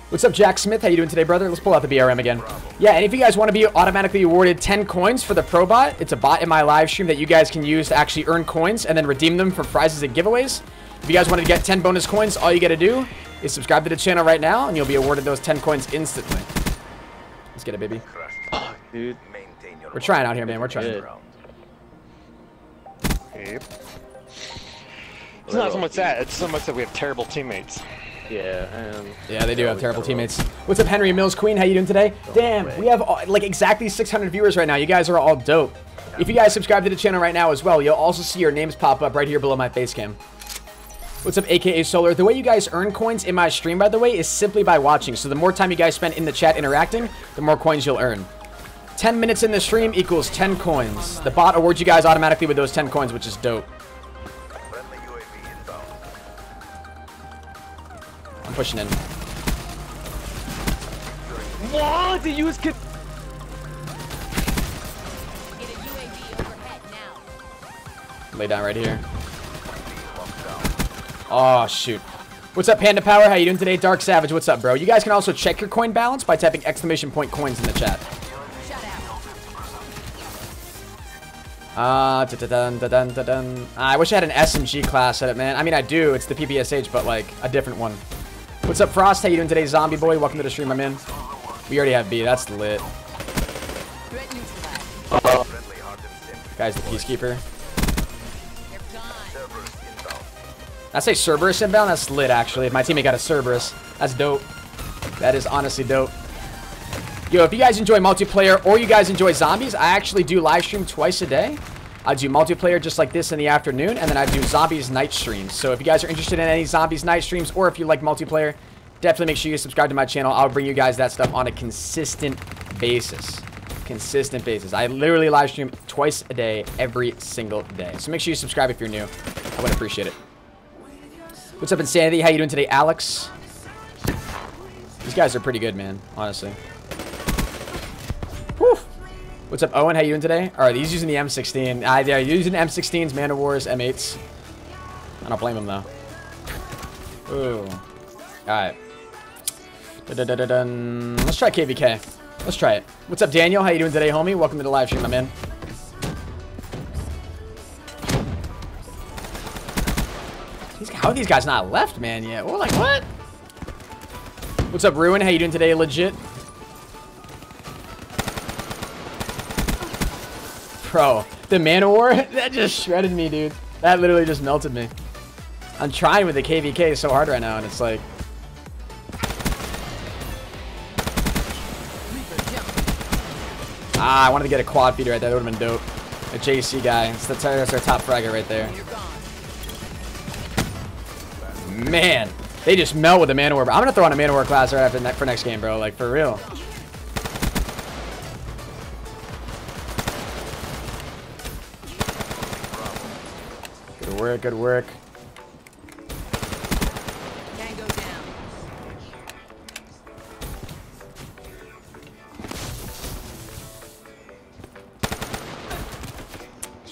What's up, Jack Smith? How you doing today, brother? Let's pull out the BRM again. Yeah, and if you guys want to be automatically awarded 10 coins for the Pro Bot, it's a bot in my live stream that you guys can use to actually earn coins and then redeem them for prizes and giveaways. If you guys want to get 10 bonus coins, all you got to do is subscribe to the channel right now, and you'll be awarded those 10 coins instantly. Let's get it, baby. Oh, dude. We're trying out here, man. We're trying. Good. Yep. It's not so much that. It's so much that we have terrible teammates. Yeah, and Yeah, they do have terrible teammates. What's up, Henry Mills Queen? How you doing today? Damn, we have like exactly 600 viewers right now. You guys are all dope. If you guys subscribe to the channel right now as well, you'll also see your names pop up right here below my face cam. What's up, AKA Solar? The way you guys earn coins in my stream, by the way, is simply by watching. So the more time you guys spend in the chat interacting, the more coins you'll earn. 10 minutes in the stream equals 10 coins. The bot awards you guys automatically with those 10 coins, which is dope. Friendly UAV inbound. I'm pushing in. what? The use kit. Get a UAV overhead now. Lay down right here. Oh, shoot. What's up, Panda Power? How you doing today? Dark Savage, what's up, bro? You guys can also check your coin balance by typing !coins in the chat. Shut out. I wish I had an SMG class at it, man. I mean, I do. It's the PPSH, but, like, a different one. What's up, Frost? How you doing today, Zombie Boy? Welcome to the stream, my man. We already have B. That's lit. Threat neutralized. Friendly hard and sim. Guy's the Peacekeeper. They're gone. Cerberus inbound. I say Cerberus inbound. That's lit, actually. If my teammate got a Cerberus, that's dope. That is honestly dope. Yo, if you guys enjoy multiplayer or you guys enjoy zombies, I actually do live stream twice a day. I do multiplayer just like this in the afternoon, and then I do zombies night streams. So if you guys are interested in any zombies night streams, or if you like multiplayer, definitely make sure you subscribe to my channel. I'll bring you guys that stuff on a consistent basis. Consistent basis. I literally live stream twice a day, every single day. So make sure you subscribe if you're new. I would appreciate it. What's up, Insanity? How you doing today, Alex? These guys are pretty good, man, honestly. Whew. What's up, Owen? How you doing today? All right, he's using the M16. They're using M16s, Man of Wars, M8s. I don't blame him, though. Ooh. All right. Let's try KVK. Let's try it. What's up, Daniel? How you doing today, homie? Welcome to the live stream, my man. How are these guys not left, man, yet? We're like, what? What's up, Ruin? How you doing today, legit? Bro, the Man of War, that just shredded me, dude. That literally just melted me. I'm trying with the KVK so hard right now, and it's like... I wanted to get a quad feeder right there. That would have been dope. A JC guy. That's our top fragger right there. Man, they just melt with the Man of War. I'm going to throw on a Man of War class right after for next game, bro. Like, for real. Good work, good work.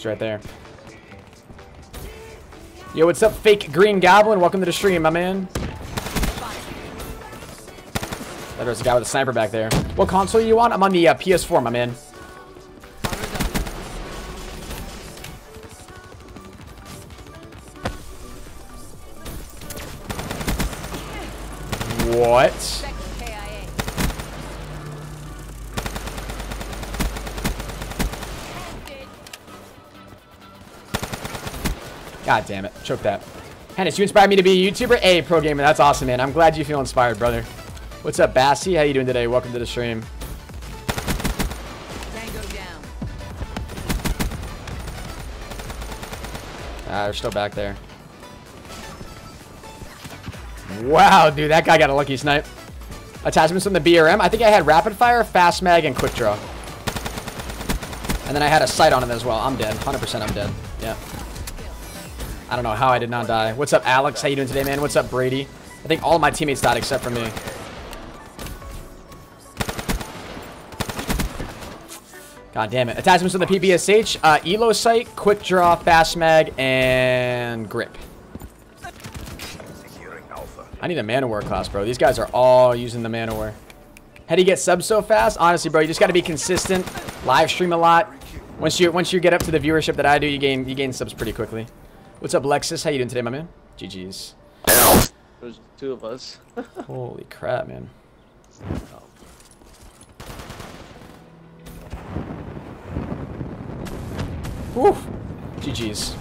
It's right there. Yo, what's up, fake green goblin? Welcome to the stream, my man. There's a guy with a sniper back there. What console are you on? I'm on the PS4, my man. What? God damn it. Choke that. Hennis, you inspired me to be a YouTuber? Hey, pro gamer. That's awesome, man. I'm glad you feel inspired, brother. What's up, Bassy? How you doing today? Welcome to the stream. Tango down. They're still back there. Wow, dude. That guy got a lucky snipe. Attachments from the BRM. I think I had rapid fire, fast mag, and quick draw. And then I had a sight on it as well. I'm dead. 100% I'm dead. Yeah. I don't know how I did not die. What's up, Alex? How you doing today, man? What's up, Brady? I think all of my teammates died except for me. God damn it. Attachments to the PPSH. Elo sight, quick draw, fast mag, and grip. Securing Alpha. I need a Manowar class, bro. These guys are all using the Manowar. How do you get subs so fast? Honestly, bro, you just got to be consistent. Live stream a lot. Once you get up to the viewership that I do, you gain subs pretty quickly. What's up, Lexus? How you doing today, my man? GG's. There's two of us. Holy crap, man. Woo. GG's.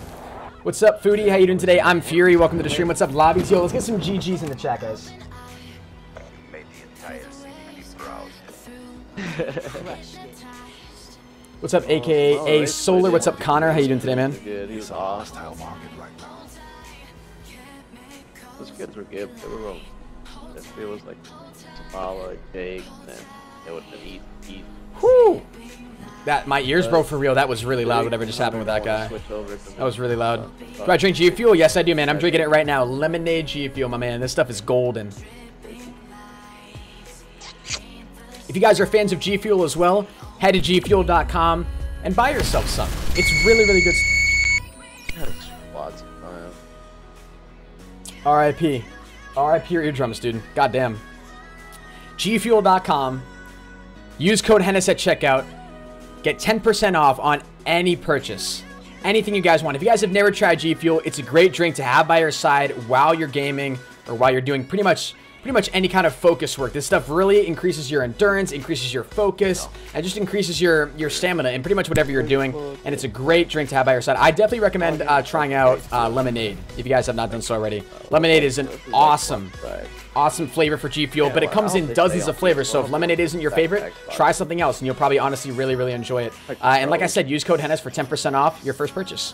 What's up, Foodie? How you doing today? I'm Fury. Welcome to the stream. What's up, Lobby? Yo, let's get some GG's in the chat, guys. You made the entire city proud. What's up, aka Solar? What's up, Connor? How you doing today, man? Good. He was awesome. Those kids were good. They were wrong. If it was like Tamala, Jake, then it would have been eat. Whoo! That my ears broke for real. That was really loud. Whatever just happened with that guy. That was really loud. Do I drink G Fuel? Yes, I do, man. I'm drinking it right now. Lemonade G Fuel, my man. This stuff is golden. If you guys are fans of G Fuel as well, head to gfuel.com and buy yourself some. It's really, really good. R.I.P. R.I.P. your eardrums, dude. Goddamn. gfuel.com. Use code Hennis at checkout. Get 10% off on any purchase. Anything you guys want. If you guys have never tried G Fuel, it's a great drink to have by your side while you're gaming or while you're doing pretty much any kind of focus work. This stuff really increases your endurance, increases your focus, and just increases your stamina in pretty much whatever you're doing. And it's a great drink to have by your side. I definitely recommend trying out Lemonade if you guys have not done so already. Lemonade is an awesome flavor for G Fuel, but it comes in dozens of flavors. So if Lemonade isn't your favorite, try something else, and you'll probably honestly really enjoy it. And like I said, use code Hennis for 10% off your first purchase,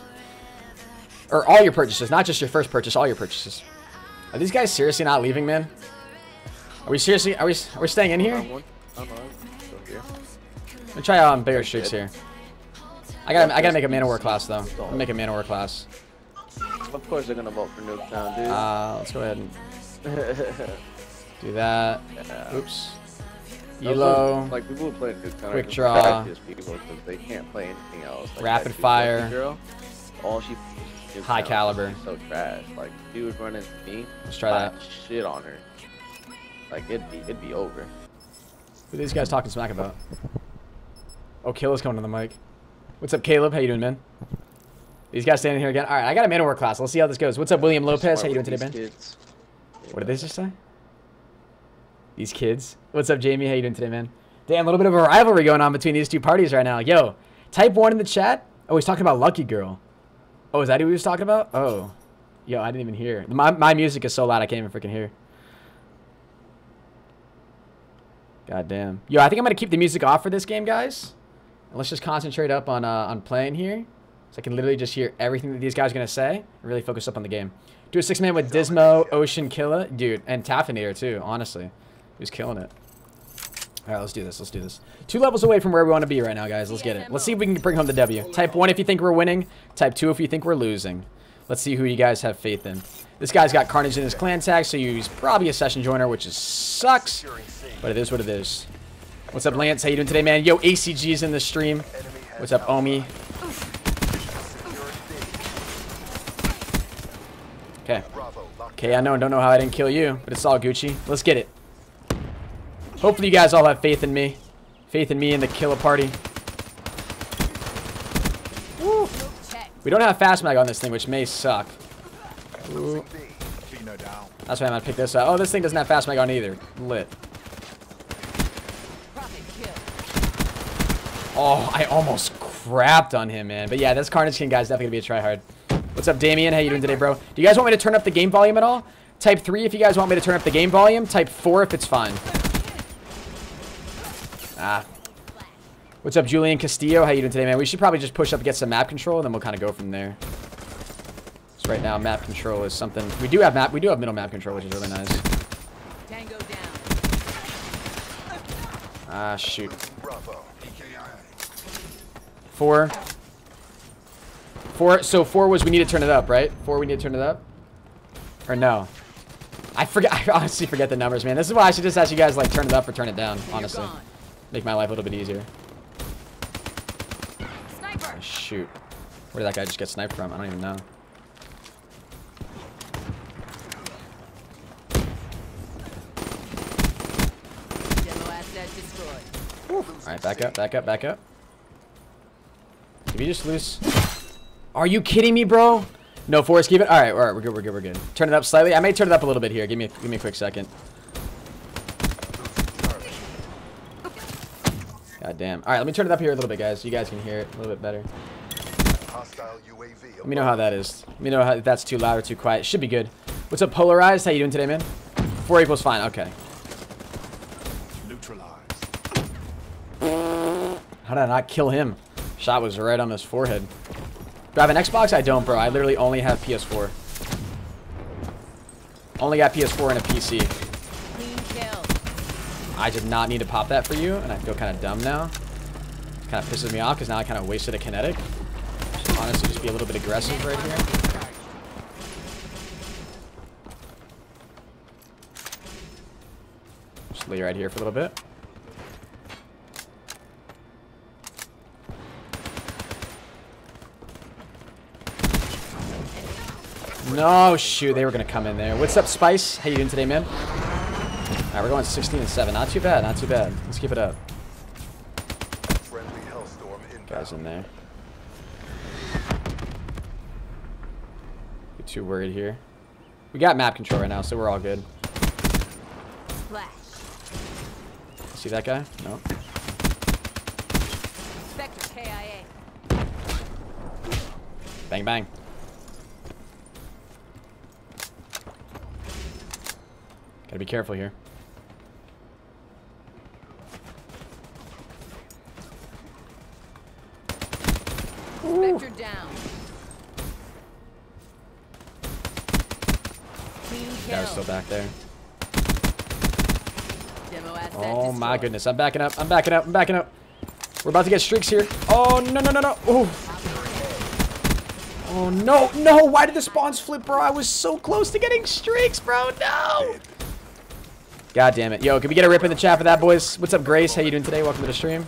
or all your purchases, not just your first purchase, all your purchases. Are these guys seriously not leaving, man? Are we seriously? Are we staying in here? Let me try bigger streaks here. I gotta make a Manowar class though. I'm gonna make a Manowar class. Of course they're gonna vote for Nuketown, dude. Let's go ahead and do that. Yeah. Oops. Elo. Like people who play Nuketown, Quick draw. because they can't play anything else. Like Rapid that fire. Girl, all she is High caliber. So trash. Like she would run into me. Let's try that. Shit on her. Like it'd be over. Who are these guys talking smack about? Oh, Caleb's coming on the mic. What's up, Caleb? How you doing, man? These guys standing here again. All right, I got a Manowar class. Let's see how this goes. What's up, William Lopez? How you doing today, man? Kids. What did they just say? These kids. What's up, Jamie? How you doing today, man? Damn, a little bit of a rivalry going on between these two parties right now. Yo, type 1 in the chat. Oh, he's talking about Lucky Girl. Oh, is that who he was talking about? Oh. Yo, I didn't even hear. My music is so loud I can't even freaking hear. God damn. Yo, I think I'm going to keep the music off for this game, guys. And let's just concentrate up on playing here. So I can literally just hear everything that these guys are going to say and really focus up on the game. Do a 6-man with Dismo, Ocean Killer. Dude, and Taffinator, too, honestly. He was killing it. All right, let's do this. Let's do this. 2 levels away from where we want to be right now, guys. Let's get it. Let's see if we can bring home the W. Type 1 if you think we're winning. Type 2 if you think we're losing. Let's see who you guys have faith in. This guy's got Carnage in his clan tag, so he's probably a session joiner, which is sucks. But it is what it is. What's up, Lance? How you doing today, man? Yo, ACG's in the stream. What's up, Omi? Okay. Okay, I know. Don't know how I didn't kill you, but it's all Gucci. Let's get it. Hopefully you guys all have faith in me. Faith in me and the killer party. Woo. We don't have fast mag on this thing, which may suck. Ooh. That's why I'm gonna pick this up. Oh, this thing doesn't have fast mag on either. Lit. Oh, I almost crapped on him, man. But yeah, this Carnage King guy's definitely gonna be a tryhard. What's up, Damien? How you doing today, bro? Do you guys want me to turn up the game volume at all? Type 3 if you guys want me to turn up the game volume. Type 4 if it's fine. Ah. What's up, Julian Castillo? How you doing today, man? We should probably just push up and get some map control, and then we'll kind of go from there. So right now, map control is something we do have middle map control, which is really nice. Tango down. Ah, shoot. 4. So 4 was we need to turn it up, right? 4 we need to turn it up? Or no? I honestly forget the numbers, man. This is why I should just ask you guys, like, turn it up or turn it down, honestly. Make my life a little bit easier. Sniper. Oh, shoot. Where did that guy just get sniped from? I don't even know. Demo asset destroyed. Alright, back up, back up, back up. Did we just lose? Are you kidding me, bro? No, Forrest, keep it. Alright, we're good, we're good, we're good. Turn it up slightly. I may turn it up a little bit here. Give me a quick second. God damn. Alright, let me turn it up here a little bit, guys. So you guys can hear it a little bit better. Let me know how that is. Let me know if that's too loud or too quiet. Should be good. What's up, Polarized? How you doing today, man? 4 equals fine. Okay. How did I not kill him? Shot was right on his forehead. Do I have an Xbox? I don't, bro. I literally only have PS4. Only got PS4 and a PC. Clean kill. I did not need to pop that for you, and I feel kind of dumb now. Kind of pisses me off because now I kind of wasted a kinetic. Should honestly just be a little bit aggressive right here. Just lay right here for a little bit. No, shoot, they were gonna come in there. What's up, Spice? How you doing today, man? Alright, we're going 16 and 7. Not too bad, not too bad. Let's keep it up. Guys in there. Get too worried here. We got map control right now, so we're all good. Splash. See that guy? No. Spectre KIA. Bang, bang. Gotta be careful here. Spectre down. Clean kill. Guy's still back there. Demo asset Oh my destroyed. goodness. I'm backing up. I'm backing up. I'm backing up. We're about to get streaks here. Oh, no, no, no, no. Oh. Oh, no. No. Why did the spawns flip, bro? I was so close to getting streaks, bro. No. God damn it. Yo, can we get a rip in the chat for that, boys? What's up, Grace? How you doing today? Welcome to the stream.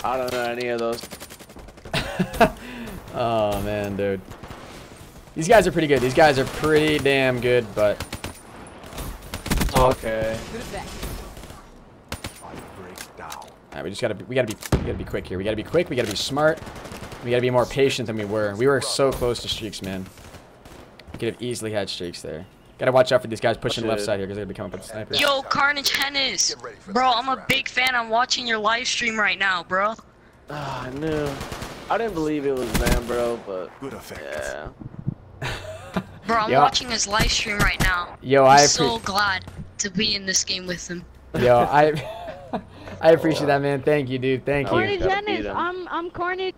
I don't know any of those. Oh, man, dude. These guys are pretty good. These guys are pretty damn good, but... Okay. Good effect. Alright, we gotta be quick here. We gotta be quick. We gotta be smart. We gotta be more patient than we were. We were so close to streaks, man. We could have easily had streaks there. Gotta watch out for these guys pushing the left side here because they're gonna be coming up with snipers. Yo, Carnage Hennis. Bro, I'm a big fan. I'm watching your live stream right now, bro. Ah, I knew. I didn't believe it was them, bro, but yeah. Bro, I'm Yo. watching his live stream right now. Yo, I'm so glad to be in this game with him. Yo, I appreciate that, man. Thank you, dude. Thank you. Carnage gotta beat Ennis, him. I'm Carnage.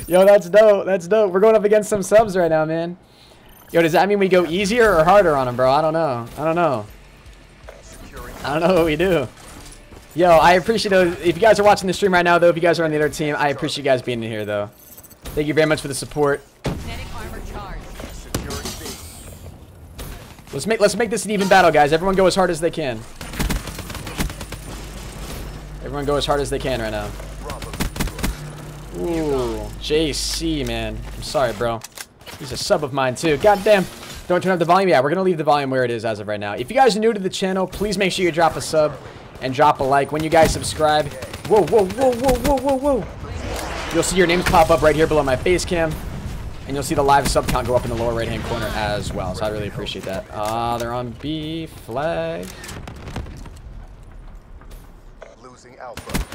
Yo, that's dope. That's dope. We're going up against some subs right now, man. Yo, does that mean we go easier or harder on them, bro? I don't know. I don't know. I don't know what we do. Yo, I appreciate it. If you guys are watching the stream right now, though, if you guys are on the other team, I appreciate you guys being in here, though. Thank you very much for the support. Kinetic armor charge. Let's make this an even battle, guys. Everyone go as hard as they can. Everyone go as hard as they can right now. Ooh, JC, man. I'm sorry, bro. He's a sub of mine, too. Goddamn. Don't turn up the volume. Yeah, we're going to leave the volume where it is as of right now. If you guys are new to the channel, please make sure you drop a sub and drop a like. When you guys subscribe, whoa, whoa, whoa, whoa, whoa, whoa, whoa. You'll see your names pop up right here below my face cam. And you'll see the live sub count go up in the lower right-hand corner as well. So I really appreciate that. They're on B flag. Losing Alpha.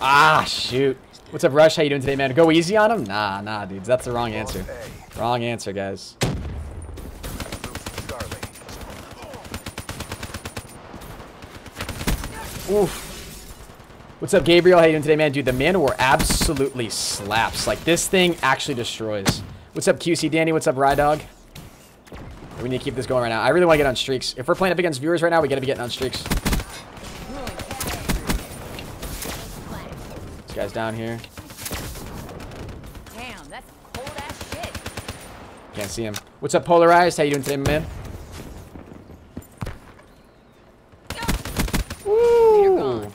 Ah, shoot. What's up, Rush? How you doing today, man? Go easy on him? Nah, dudes. That's the wrong answer. Wrong answer, guys. Oof. What's up, Gabriel? How you doing today, man? Dude, the Man of War absolutely slaps. Like, this thing actually destroys. What's up, QC Danny? What's up, Rydog? We need to keep this going right now. I really want to get on streaks. If we're playing up against viewers right now, we got to be getting on streaks. This guy's down here. Damn, that's cold ass shit. Can't see him. What's up, Polarized? How you doing today, my man? Ooh.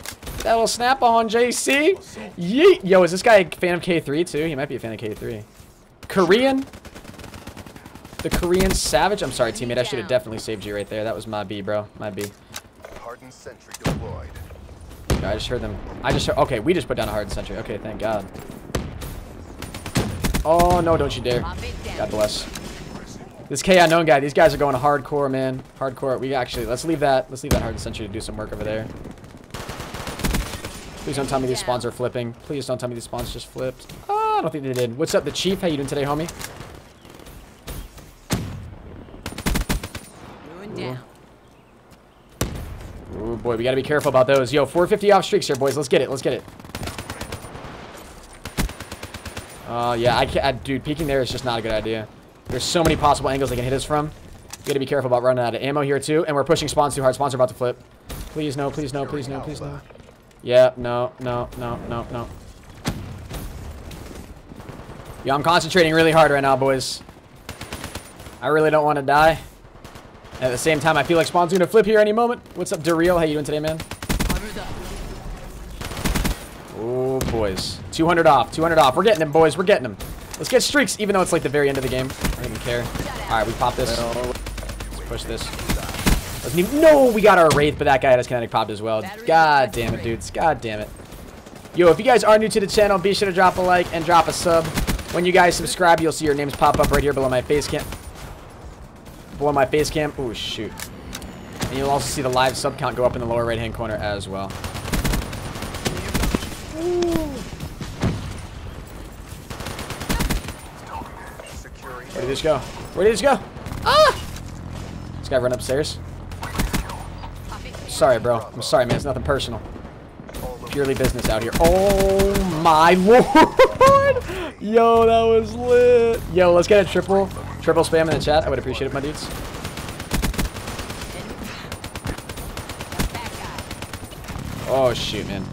That little snap on, JC. Yeet. Yo, is this guy a fan of K3 too? He might be a fan of K3. Korean? The Korean Savage? I'm sorry, teammate. I should have definitely saved you right there. That was my B, bro. My B. Hardened sentry deployed. Yeah, I just heard them. Okay, we just put down a hardened sentry. Okay, thank God. Oh, no, don't you dare. God bless. This K unknown guy, these guys are going hardcore, man. Hardcore. Let's leave that hardened sentry to do some work over there. Please don't tell me these spawns are flipping. Please don't tell me these spawns just flipped. Oh, I don't think they did. What's up, the Chief? How you doing today, homie? Oh boy, we gotta be careful about those. Yo, 450 off streaks here, boys. Let's get it. Let's get it. Yeah, dude, peeking there is just not a good idea. There's so many possible angles they can hit us from. We gotta be careful about running out of ammo here too. And we're pushing spawns too hard. Spawns are about to flip. Please no, please no, please no, please no. Yeah, no. Yo, I'm concentrating really hard right now, boys. I really don't want to die. And at the same time, I feel like spawn's gonna flip here any moment. What's up, Dareal? How you doing today, man? Oh, boys. 200 off. 200 off. We're getting them, boys. We're getting them. Let's get streaks, even though it's like the very end of the game. I don't even care. All right, we pop this. Let's push this. Doesn't even, no, we got our Wraith, but that guy had his kinetic popped as well. God damn it, dudes. God damn it. Yo, if you guys are new to the channel, be sure to drop a like and drop a sub. When you guys subscribe, you'll see your names pop up right here below my face cam. Below my face cam. Oh, shoot. And you'll also see the live sub count go up in the lower right-hand corner as well. Where did this go? Where did this go? Ah! This guy run upstairs. Sorry, bro. I'm sorry, man. It's nothing personal. Purely business out here. Oh, my lord. Yo, that was lit. Yo, let's get a triple spam in the chat. I would appreciate it, my dudes. Oh, shoot, man.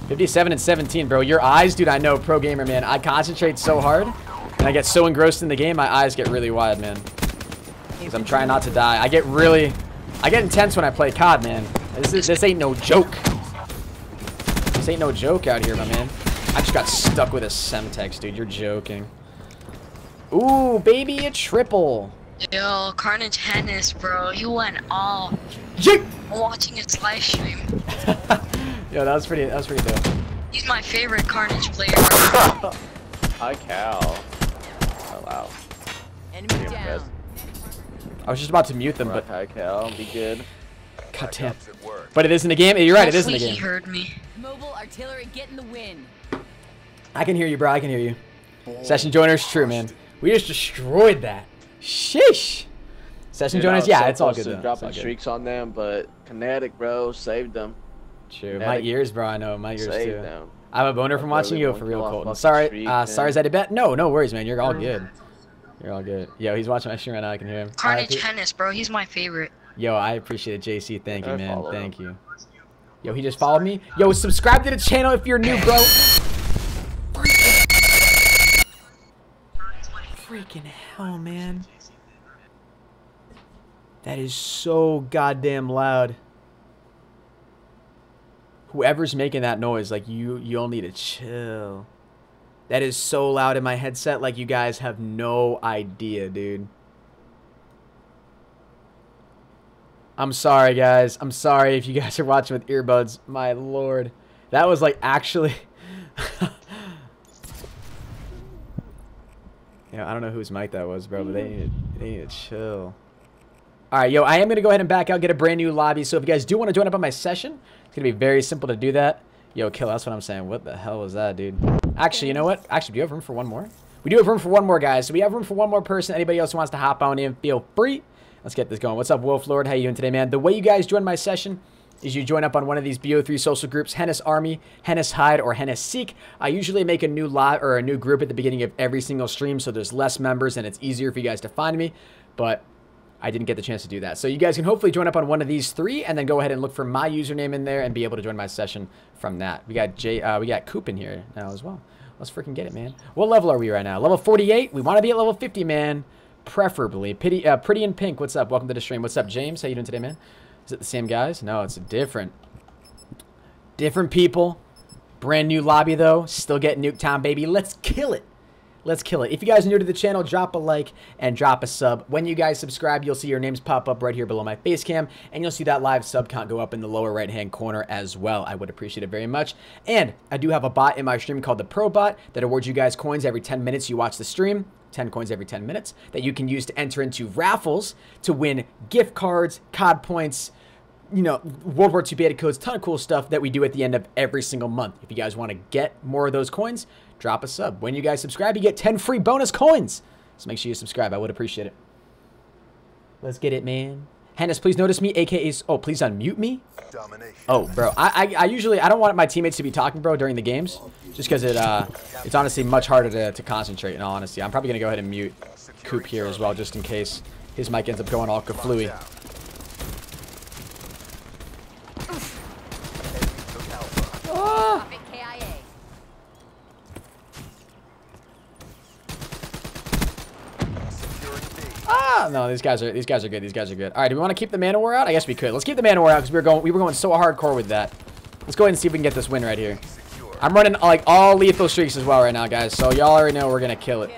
57 and 17, bro. Your eyes, dude, I know. Pro gamer, man. I concentrate so hard, and I get so engrossed in the game, my eyes get really wide, man. Because I'm trying not to die. I get intense when I play COD, man. This ain't no joke. This ain't no joke out here, my man. I just got stuck with a Semtex, dude. You're joking. Ooh, baby, a triple. Yo, Carnage Hennis, bro. You went all. Yeet! Watching his live stream. Yo, that was pretty dope. He's my favorite Carnage player. Hi, Cal. Oh, wow. Enemy down. I was just about to mute them, but Hi, Cal. Be good. God damn. But it is in the game. You're right, it is in the game. He heard me. Mobile artillery getting the win. I can hear you, bro. I can hear you. Session joiners, true, man. We just destroyed that. Sheesh. Session joiners, yeah, it's all good though. Dropping streaks on them, but Kinetic, bro, saved them. True. My ears, bro. I know. My ears too. Them. I have a boner from watching you for real, Colton. Sorry. Sorry, is that a bet? No, no worries, man. You're all good. You're all good. Yo, he's watching my stream right now. I can hear him. Carnage Hennis, bro. He's my favorite. Yo, I appreciate it, JC. Thank you, man. Thank you. Yo, he just followed me. Yo, subscribe to the channel if you're new, bro. Freaking hell, man. That is so goddamn loud. Whoever's making that noise, like, you'll need to chill. That is so loud in my headset, like, you guys have no idea, dude. I'm sorry, guys. I'm sorry if you guys are watching with earbuds. My lord. That was, like, actually... Yeah, I don't know whose mic that was, bro, but they need to chill. All right, yo, I am going to go ahead and back out, get a brand new lobby. So if you guys do want to join up on my session, it's going to be very simple to do that. Yo, kill, that's what I'm saying. What the hell was that, dude? Actually, you know what? Actually, do you have room for one more? We do have room for one more, guys. So we have room for one more person. Anybody else who wants to hop on in, feel free. Let's get this going. What's up, Wolf Lord? How you doing today, man? The way you guys join my session is you join up on one of these BO3 social groups, Hennis Army, Hennis Hide, or Hennis Seek. I usually make a new live or a new group at the beginning of every single stream, so there's less members and it's easier for you guys to find me. But I didn't get the chance to do that. So you guys can hopefully join up on one of these three and then go ahead and look for my username in there and be able to join my session from that. We got Coop in here now as well. Let's freaking get it, man. What level are we right now? Level 48. We want to be at level 50, man. Preferably. Pretty in Pink. What's up? Welcome to the stream. What's up, James? How you doing today, man? Is it the same guys? No, it's different. Different people. Brand new lobby, though. Still getting Nuketown, baby. Let's kill it. Let's kill it. If you guys are new to the channel, drop a like and drop a sub. When you guys subscribe, you'll see your names pop up right here below my face cam, and you'll see that live sub count go up in the lower right-hand corner as well. I would appreciate it very much. And I do have a bot in my stream called the Pro Bot that awards you guys coins every 10 minutes you watch the stream. 10 coins every 10 minutes that you can use to enter into raffles to win gift cards, COD points, you know, World War II beta codes, ton of cool stuff that we do at the end of every single month. If you guys want to get more of those coins, drop a sub. When you guys subscribe, you get 10 free bonus coins. So make sure you subscribe. I would appreciate it. Let's get it, man. Hennis, please notice me, aka... Oh, please unmute me? Oh, bro. I usually... I don't want my teammates to be talking, bro, during the games. Just because it's honestly much harder to concentrate, in all honesty. I'm probably going to go ahead and mute Coop here as well, just in case his mic ends up going all kaflooey. No, these guys are good. These guys are good. All right, do we want to keep the mana war out? I guess we could. Let's keep the mana war out because we were going so hardcore with that. Let's go ahead and see if we can get this win right here. I'm running like all lethal streaks as well right now, guys. So y'all already know we're gonna kill it.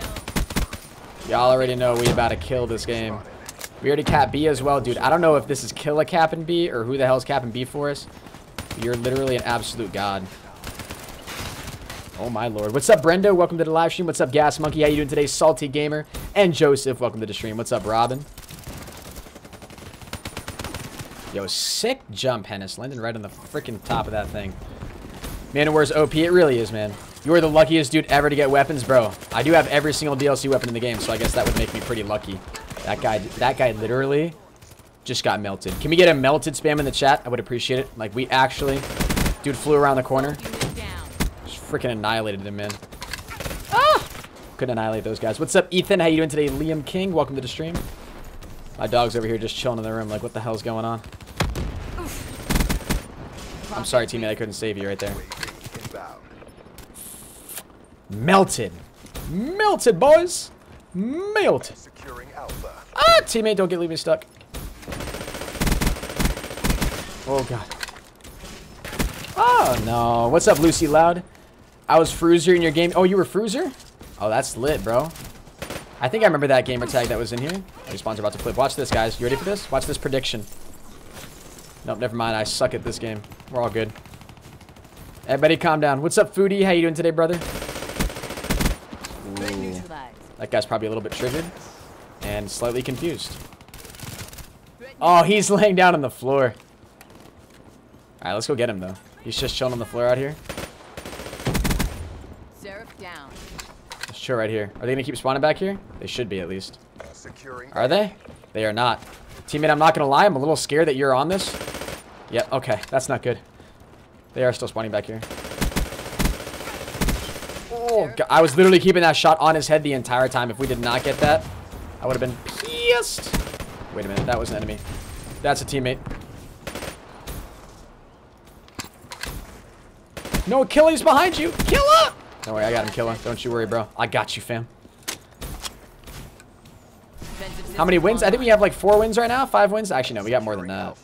Y'all already know we about to kill this game. We already cap B as well, dude. I don't know if this is kill a cap in B or who the hell's capping B for us. You're literally an absolute god. Oh my lord. What's up, Brenda? Welcome to the live stream. What's up, Gas Monkey? How you doing today? Salty Gamer and Joseph. Welcome to the stream. What's up, Robin? Yo, sick jump, Hennis. Landing right on the freaking top of that thing. Man, where's OP? It really is, man. You are the luckiest dude ever to get weapons, bro. I do have every single DLC weapon in the game, so I guess that would make me pretty lucky. That guy literally just got melted. Can we get a melted spam in the chat? I would appreciate it. Like, we actually... Dude flew around the corner. Freaking annihilated him, man. Ah! Couldn't annihilate those guys. What's up, Ethan? How you doing today? Liam King, welcome to the stream. My dog's over here just chilling in the room like, what the hell's going on? I'm sorry, teammate, I couldn't save you right there. Melted. Melted, boys. Melted. Ah, teammate, don't leave me stuck. Oh, God. Oh, no. What's up, Lucy Loud? I was Fruiser in your game. Oh, you were Fruiser? Oh, that's lit, bro. I think I remember that gamer tag that was in here. Your spawns are about to flip. Watch this, guys. You ready for this? Watch this prediction. Nope, never mind. I suck at this game. We're all good. Everybody calm down. What's up, Foodie? How you doing today, brother? Ooh. That guy's probably a little bit triggered and slightly confused. Oh, he's laying down on the floor. All right, let's go get him, though. He's just chilling on the floor out here. Down. Let's chill right here. Are they going to keep spawning back here? They should be, at least. Are they? They are not. Teammate, I'm not going to lie. I'm a little scared that you're on this. Yeah, okay. That's not good. They are still spawning back here. Oh, God. I was literally keeping that shot on his head the entire time. If we did not get that, I would have been pissed. Wait a minute. That was an enemy. That's a teammate. No, Killer's behind you. Killer! Don't worry, I got him, Killer. Don't you worry, bro. I got you, fam. How many wins? I think we have like 4 wins right now. 5 wins? Actually, no, we got more than that.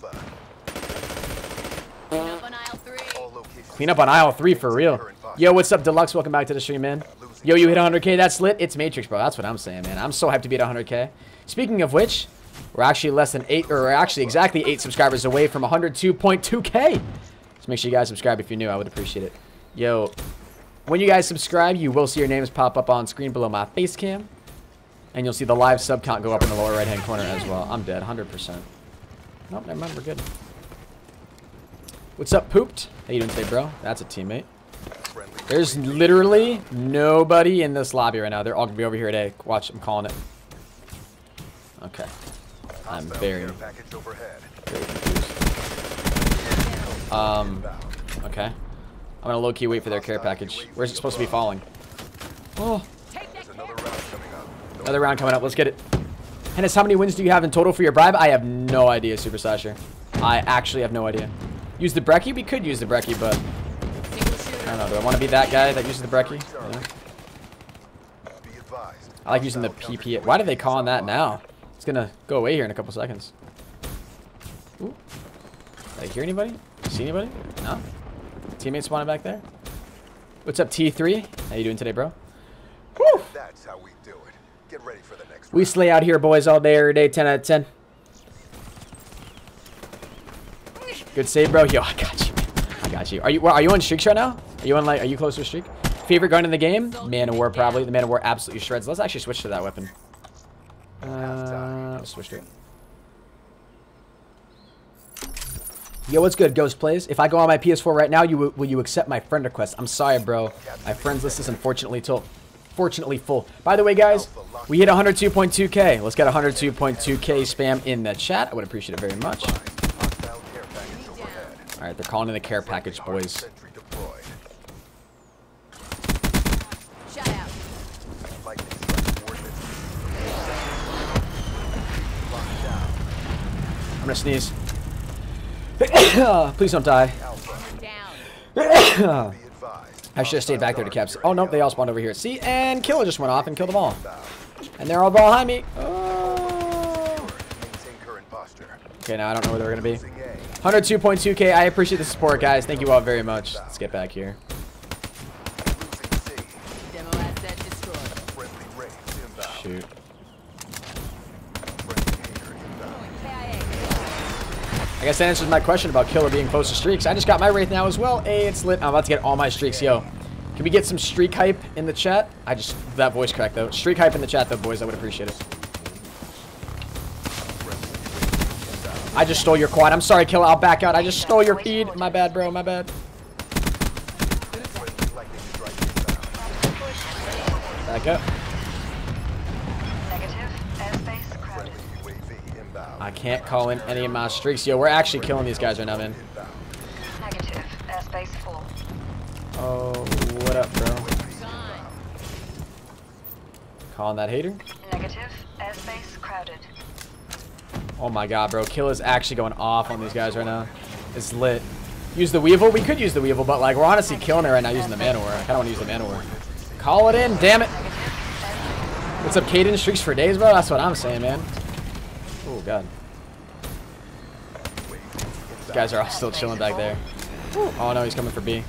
Clean up on aisle 3 for real. Yo, what's up, Deluxe? Welcome back to the stream, man. Yo, you hit 100K. That's lit. It's Matrix, bro. That's what I'm saying, man. I'm so hyped to be at 100K. Speaking of which, we're actually less than 8, or we're actually exactly 8 subscribers away from 102.2K. So make sure you guys subscribe if you're new. I would appreciate it. Yo, when you guys subscribe, you will see your names pop up on screen below my face cam. And you'll see the live sub count go up in the lower right-hand corner as well. I'm dead, 100%. Nope, never mind. We're good. What's up, Pooped? How you doing today, bro? That's a teammate. There's literally nobody in this lobby right now. They're all going to be over here today. Watch, I'm calling it. Okay. I'm very confused. Okay. I'm going to low-key wait for their care package. Where's it supposed to be falling? Oh. Another round coming up. Let's get it. Hennis, how many wins do you have in total for your bribe? I have no idea, Super Slasher. I actually have no idea. Use the breckie? We could use the breckie, but I don't know. Do I want to be that guy that uses the breckie? Yeah. I like using the PP. Why do they call on that now? It's going to go away here in a couple seconds. Ooh. Did I hear anybody? See anybody? No? Teammates spawning back there? What's up, T3? How you doing today, bro? Woo! That's how we do it. Get ready for the next We slay out here, boys, all day, every day, 10 out of 10. Good save, bro. Yo, I got you. I got you. Are you on streaks right now? Are you on are you close to a streak? Favorite gun in the game? Man of War, probably. The Man of War absolutely shreds. Let's actually switch to that weapon. Let's switch to it. Yo, what's good, Ghost Plays? If I go on my PS4 right now, will you accept my friend request? I'm sorry, bro. My friends list is unfortunately full. By the way, guys, we hit 102.2K. Let's get 102.2K spam in the chat. I would appreciate it very much. All right, they're calling in the care package, boys. Shut out. I'm gonna sneeze. Please don't die. Down. I should have stayed back there to caps. Oh, nope, they all spawned over here. See, and Killer just went off and killed them all. And they're all behind me. Oh. Okay, now I don't know where they're going to be. 102.2K. I appreciate the support, guys. Thank you all very much. Let's get back here. Demo asset destroyed. Shoot. I guess that answers my question about Killer being close to streaks. I just got my Wraith now as well. Hey, it's lit. I'm about to get all my streaks. Yo, can we get some streak hype in the chat? That voice crack, though. Streak hype in the chat, though, boys. I would appreciate it. I just stole your quad. I'm sorry, Killer. I'll back out. I just stole your feed. My bad, bro. My bad. Back up. I can't call in any of my streaks. Yo, we're actually killing these guys right now, man. Negative. Airspace full. Oh, what up, bro? Calling that hater. Negative. Airspace crowded. Oh my god, bro. Kill is actually going off on these guys right now. It's lit. Use the Weevil? We could use the Weevil, but like we're honestly killing it right now using the Man of War. I kinda wanna use the Man of War. Call it in, damn it. What's up, Caden? Streaks for days, bro? That's what I'm saying, man. Oh god. These guys are all still chilling back there. Oh no, he's coming for B.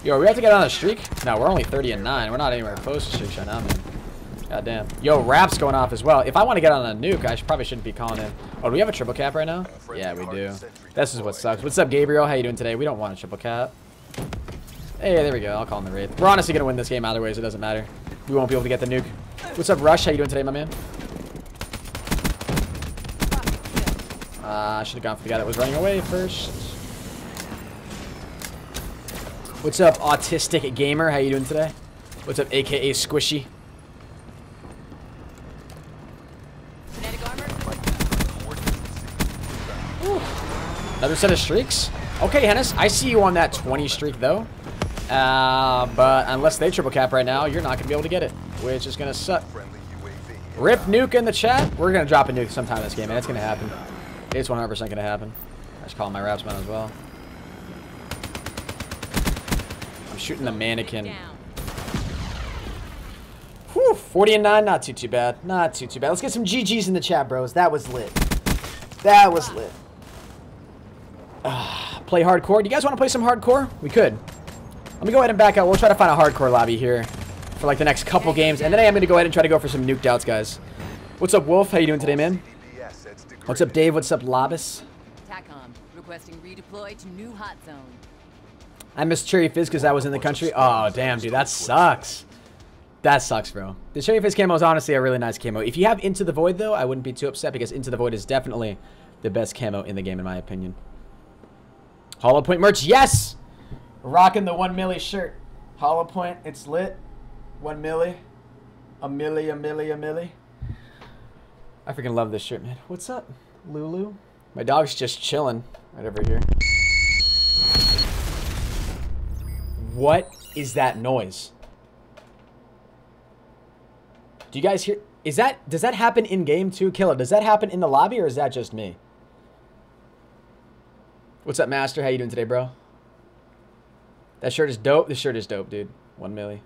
Yo, we have to get on a streak? No, we're only 30 and 9. We're not anywhere close to streaks right now, man. God damn. Yo, Rap's going off as well. If I want to get on a nuke, I probably shouldn't be calling in. Oh, do we have a triple cap right now? Yeah, we do. This is what sucks. What's up, Gabriel? How you doing today? We don't want a triple cap. Hey, there we go. I'll call in the Wraith. We're honestly going to win this game either way, so it doesn't matter. We won't be able to get the nuke. What's up, Rush? How you doing today, my man? I should have gone for the guy that was running away first. What's up, Autistic Gamer? How you doing today? What's up, AKA Squishy? Ooh. Another set of streaks? Okay, Hennis. I see you on that 20 streak, though. But unless they triple cap right now, you're not going to be able to get it, which is going to suck. Rip nuke in the chat. We're going to drop a nuke sometime in this game, man. It's going to happen. It's 100% going to happen. I just call my Rapsman as well. I'm shooting the mannequin. Whew, 40 and 9. Not too bad. Not too bad. Let's get some GGs in the chat, bros. That was lit. That was lit. Play hardcore. Do you guys want to play some hardcore? We could. Let me go ahead and back out. We'll try to find a hardcore lobby here for like the next couple games. And then I am going to go ahead and try to go for some nuked outs, guys. What's up, Wolf? How you doing today, man? What's up, Dave? What's up, Labis? TACOM requesting redeploy to new hot zone. I missed Cherry Fizz because I was in the country. Oh, damn, dude. That sucks. That sucks, bro. The Cherry Fizz camo is honestly a really nice camo. If you have Into the Void, though, I wouldn't be too upset because Into the Void is definitely the best camo in the game, in my opinion. Hollow Point merch. Yes! Rocking the 1 milli shirt. Hollow Point. It's lit. 1 milli. A milli. I freaking love this shirt, man. What's up, Lulu? My dog's just chilling right over here. What is that noise? Do you guys hear? Does that happen in game too, Killer? Does that happen in the lobby or is that just me? What's up, Master? How you doing today, bro? That shirt is dope. This shirt is dope, dude. 1 milli.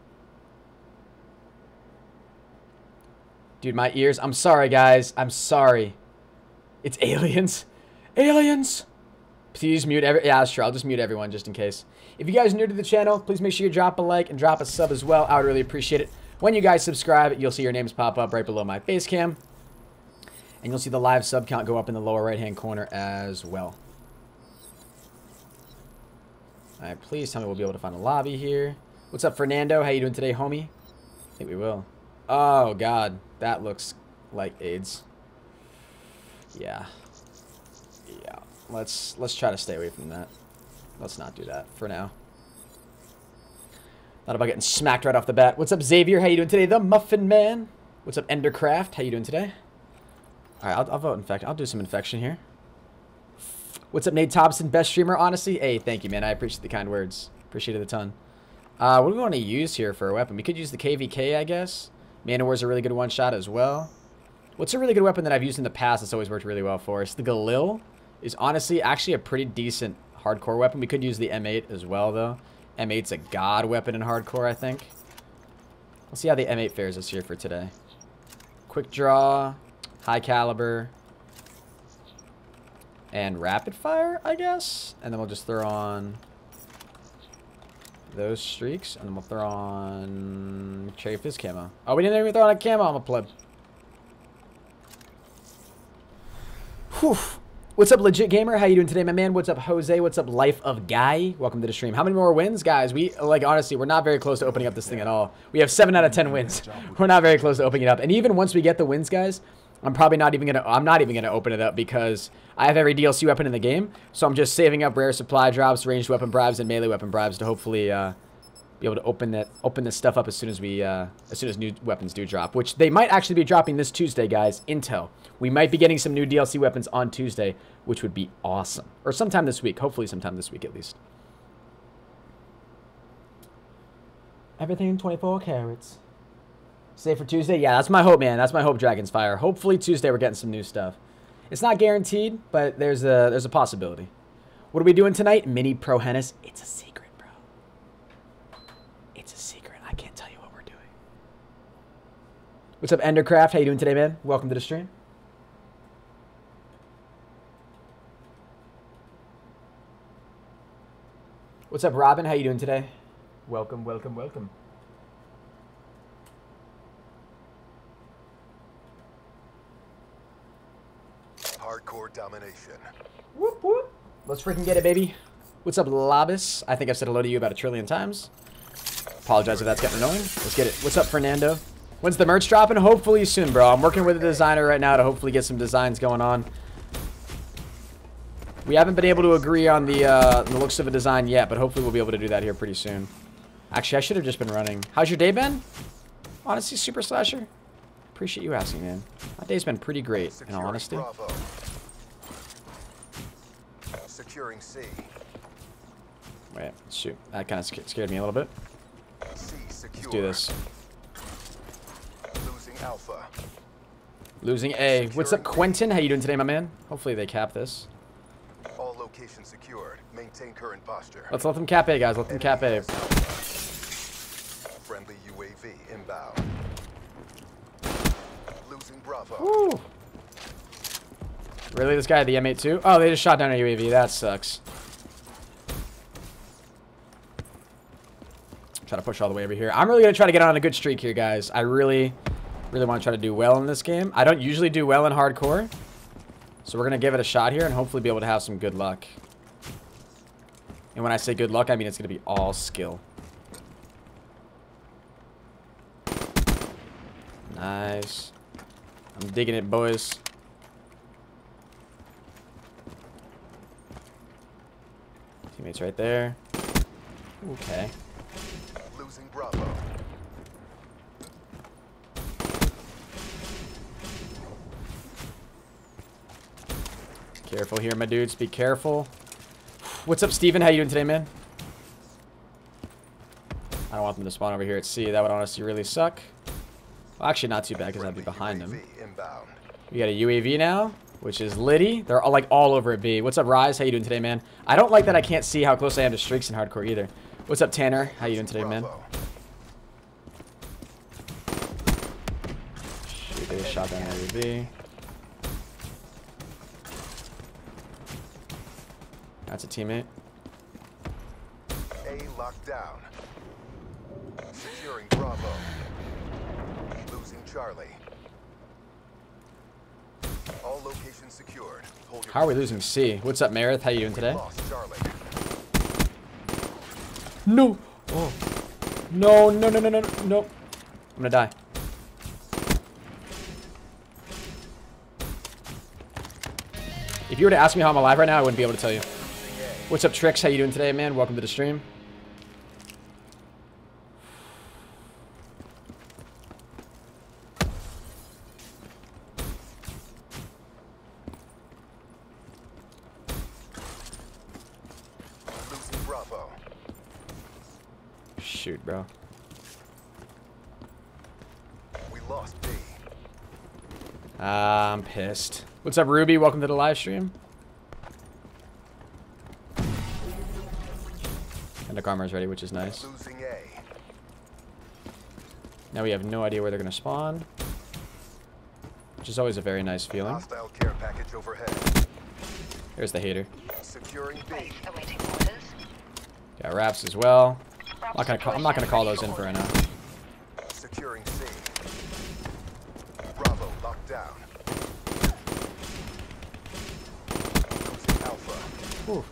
Dude, my ears. I'm sorry, guys. I'm sorry. It's aliens. Aliens! Please mute yeah, sure. I'll just mute everyone just in case. If you guys are new to the channel, please make sure you drop a like and drop a sub as well. I would really appreciate it. When you guys subscribe, you'll see your names pop up right below my face cam. And you'll see the live sub count go up in the lower right-hand corner as well. Alright, please tell me we'll be able to find a lobby here. What's up, Fernando? How you doing today, homie? I think we will. Oh, God. That looks like AIDS. Yeah. Yeah. Let's try to stay away from that. Let's not do that for now. Not about getting smacked right off the bat. What's up, Xavier? How you doing today? The Muffin Man. What's up, Endercraft? How you doing today? All right, I'll vote infection. I'll do some infection here. What's up, Nate Thompson? Best streamer, honestly. Hey, thank you, man. I appreciate the kind words. Appreciate it a ton. What do we want to use here for a weapon? We could use the KVK, I guess. Man of War's a really good one-shot as well. What's a really good weapon that I've used in the past that's always worked really well for us? The Galil is honestly actually a pretty decent hardcore weapon. We could use the M8 as well, though. M8's a god weapon in hardcore, I think. We'll see how the M8 fares us here for today. Quick draw, high caliber, and rapid fire, I guess. And then we'll just throw on those streaks, and then we'll throw on Cherry Fizz camo. Oh, we didn't even throw on a camo. I'm a pleb. Whew. What's up, Legit Gamer? How you doing today, my man? What's up, Jose? What's up, Life of Guy? Welcome to the stream. How many more wins, guys? We, like, honestly, we're not very close to opening up this thing at all. We have 7 out of 10 wins. We're not very close to opening it up. And even once we get the wins, guys, I'm not even gonna open it up because I have every DLC weapon in the game. So I'm just saving up rare supply drops, ranged weapon bribes, and melee weapon bribes to hopefully be able to open this stuff up as soon as new weapons do drop, which they might actually be dropping this Tuesday, guys. Intel. We might be getting some new DLC weapons on Tuesday, which would be awesome. Or sometime this week. Hopefully sometime this week at least. Everything 24 carats. Save for Tuesday? Yeah, that's my hope, man. That's my hope, Dragon's Fire. Hopefully Tuesday we're getting some new stuff. It's not guaranteed, but there's a possibility. What are we doing tonight? Mini ProHenis. It's a secret, bro. It's a secret. I can't tell you what we're doing. What's up, Endercraft? How you doing today, man? Welcome to the stream. What's up, Robin? How you doing today? Welcome, welcome, welcome. Hardcore domination. Whoop, whoop. Let's freaking get it, baby. What's up, Labis? I think I've said hello to you about 1 trillion times. Apologize if that's getting annoying. Let's get it. What's up, Fernando? When's the merch dropping? Hopefully soon, bro. I'm working with a designer right now to hopefully get some designs going on. We haven't been able to agree on the looks of a design yet, but hopefully we'll be able to do that here pretty soon. Actually, I should have just been running. How's your day been? Honestly, Super Slasher? Appreciate you asking, man. My day's been pretty great, in all honesty. Bravo. Securing C. Wait, shoot. That kind of scared me a little bit. C secure. Let's do this. Losing Alpha. Losing A. What's up, Quentin? How you doing today, my man? Hopefully they cap this. All locations secured. Maintain current posture. Let's let them cap A, guys. Let them cap A. Friendly UAV inbound. Losing Bravo. Woo. Really? This guy had the M8 too? Oh, they just shot down a UAV. That sucks. Try to push all the way over here. I'm really going to try to get on a good streak here, guys. I really want to try to do well in this game. I don't usually do well in hardcore. So we're going to give it a shot here and hopefully be able to have some good luck. And when I say good luck, I mean it's going to be all skill. Nice. I'm digging it, boys. Teammates right there. Okay. Losing Bravo. Careful here, my dudes. Be careful. What's up, Steven? How you doing today, man? I don't want them to spawn over here at C. That would honestly really suck. Well, actually, not too bad because I'd be behind them. We got a UAV now, which is Liddy. They're all, like all over at B. What's up, Rise? How you doing today, man? I don't like that I can't see how close I am to streaks in hardcore either. What's up, Tanner? How you doing today, man? Shoot, they just shot down at B. That's a teammate. A locked down. Securing Bravo. Losing Charlie. All locations secured. Hold your How are we losing C? What's up, Meredith? How you doing today? lost Charlie. No! Oh. No, no, no, no, no, no. I'm gonna die. If you were to ask me how I'm alive right now, I wouldn't be able to tell you. What's up, Trix? How you doing today, man? Welcome to the stream. Losing Bravo. Shoot, bro. We lost B. I'm pissed. What's up, Ruby? Welcome to the live stream. And the armor is ready, which is nice. Losing A. Now we have no idea where they're going to spawn, which is always a very nice feeling. Hostile care package overhead. There's the hater. Securing B. Base awaiting orders. Got wraps as well. I'm not gonna call those in for right now. Securing C. Bravo locked down. Losing Alpha. Whew.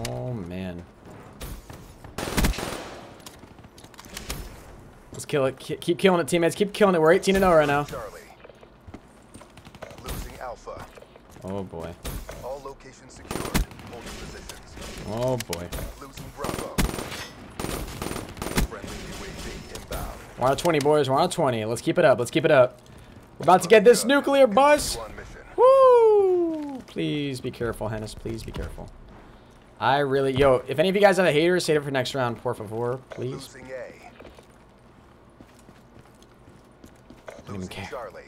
Oh man. Let's kill it. Keep killing it, teammates. Keep killing it. We're 18-0 right now. Charlie. Losing Alpha. Oh boy. All locations secured. Hold your positions. Oh boy. Losing Bravo. Friendly UAV inbound. We're on a 20, boys. We're on a 20. Let's keep it up. Let's keep it up. We're about to get this nuclear buzz. On mission. Woo! Please be careful, Hennis. Please be careful. I really... Yo, if any of you guys have a hater, save it for next round, por favor. Please. Losing A. I don't even care. Charlie.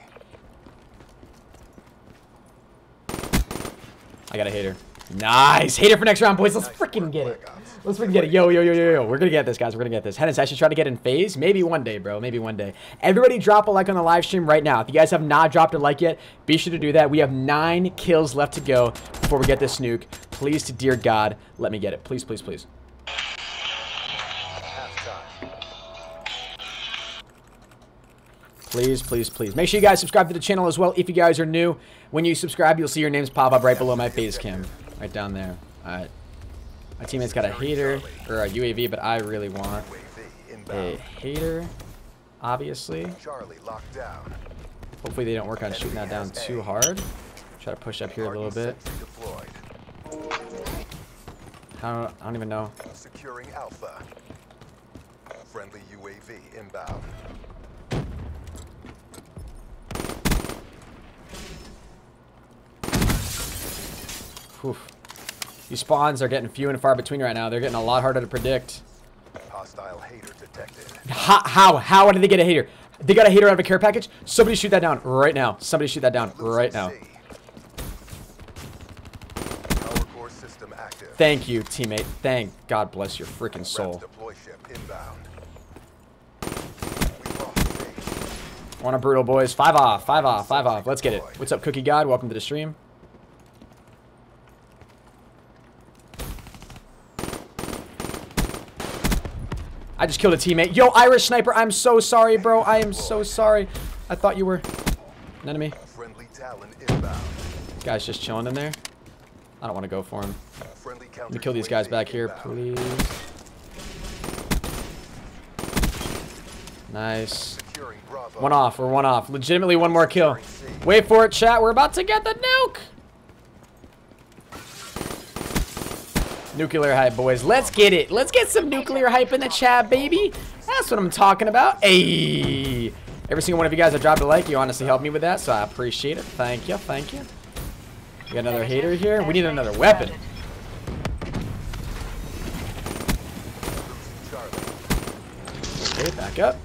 I got a hater. Nice. Hater for next round, boys. Let's freaking get it. Let's freaking get it. Yo, yo, yo, yo, yo. We're going to get this, guys. We're going to get this. Hennis, I should try to get in phase. Maybe one day, bro. Maybe one day. Everybody drop a like on the live stream right now. If you guys have not dropped a like yet, be sure to do that. We have 9 kills left to go before we get this nuke. Please, to dear God, let me get it. Please, please, please. Please, please, please. Make sure you guys subscribe to the channel as well if you guys are new. When you subscribe, you'll see your names pop up right below my face cam. Right down there. Alright. My teammate's got a hater, or a UAV, but I really want a hater, obviously. Charlie locked down. Hopefully they don't work on shooting that down too hard. Try to push up here a little bit. I don't even know. Securing Alpha. Friendly UAV inbound. Oof. These spawns are getting few and far between right now. They're getting a lot harder to predict. Hostile hater detected. How did they get a hater? They got a hater out of a care package? Somebody shoot that down right now. Somebody shoot that down right now. Power core system active. Thank you, teammate. Thank God bless your freaking soul. Deploy ship inbound. On a brutal, boys. 5 off, 5 off, 5 off. Let's get it. What's up, Cookie God? Welcome to the stream. I just killed a teammate. Yo, Irish Sniper, I'm so sorry, bro. I am so sorry. I thought you were an enemy. Friendly Talon inbound. This guy's just chilling in there. I don't want to go for him. Friendly Let me kill these guys back here, please. Nice. One off. We're one off. Legitimately one more kill. Wait for it, chat. We're about to get the nuke. Nuclear hype, boys. Let's get it. Let's get some nuclear hype in the chat, baby. That's what I'm talking about. Hey. Every single one of you guys that dropped a like, you honestly helped me with that, so I appreciate it. Thank you. Thank you. We got another hater here. We need another weapon. Okay, back up.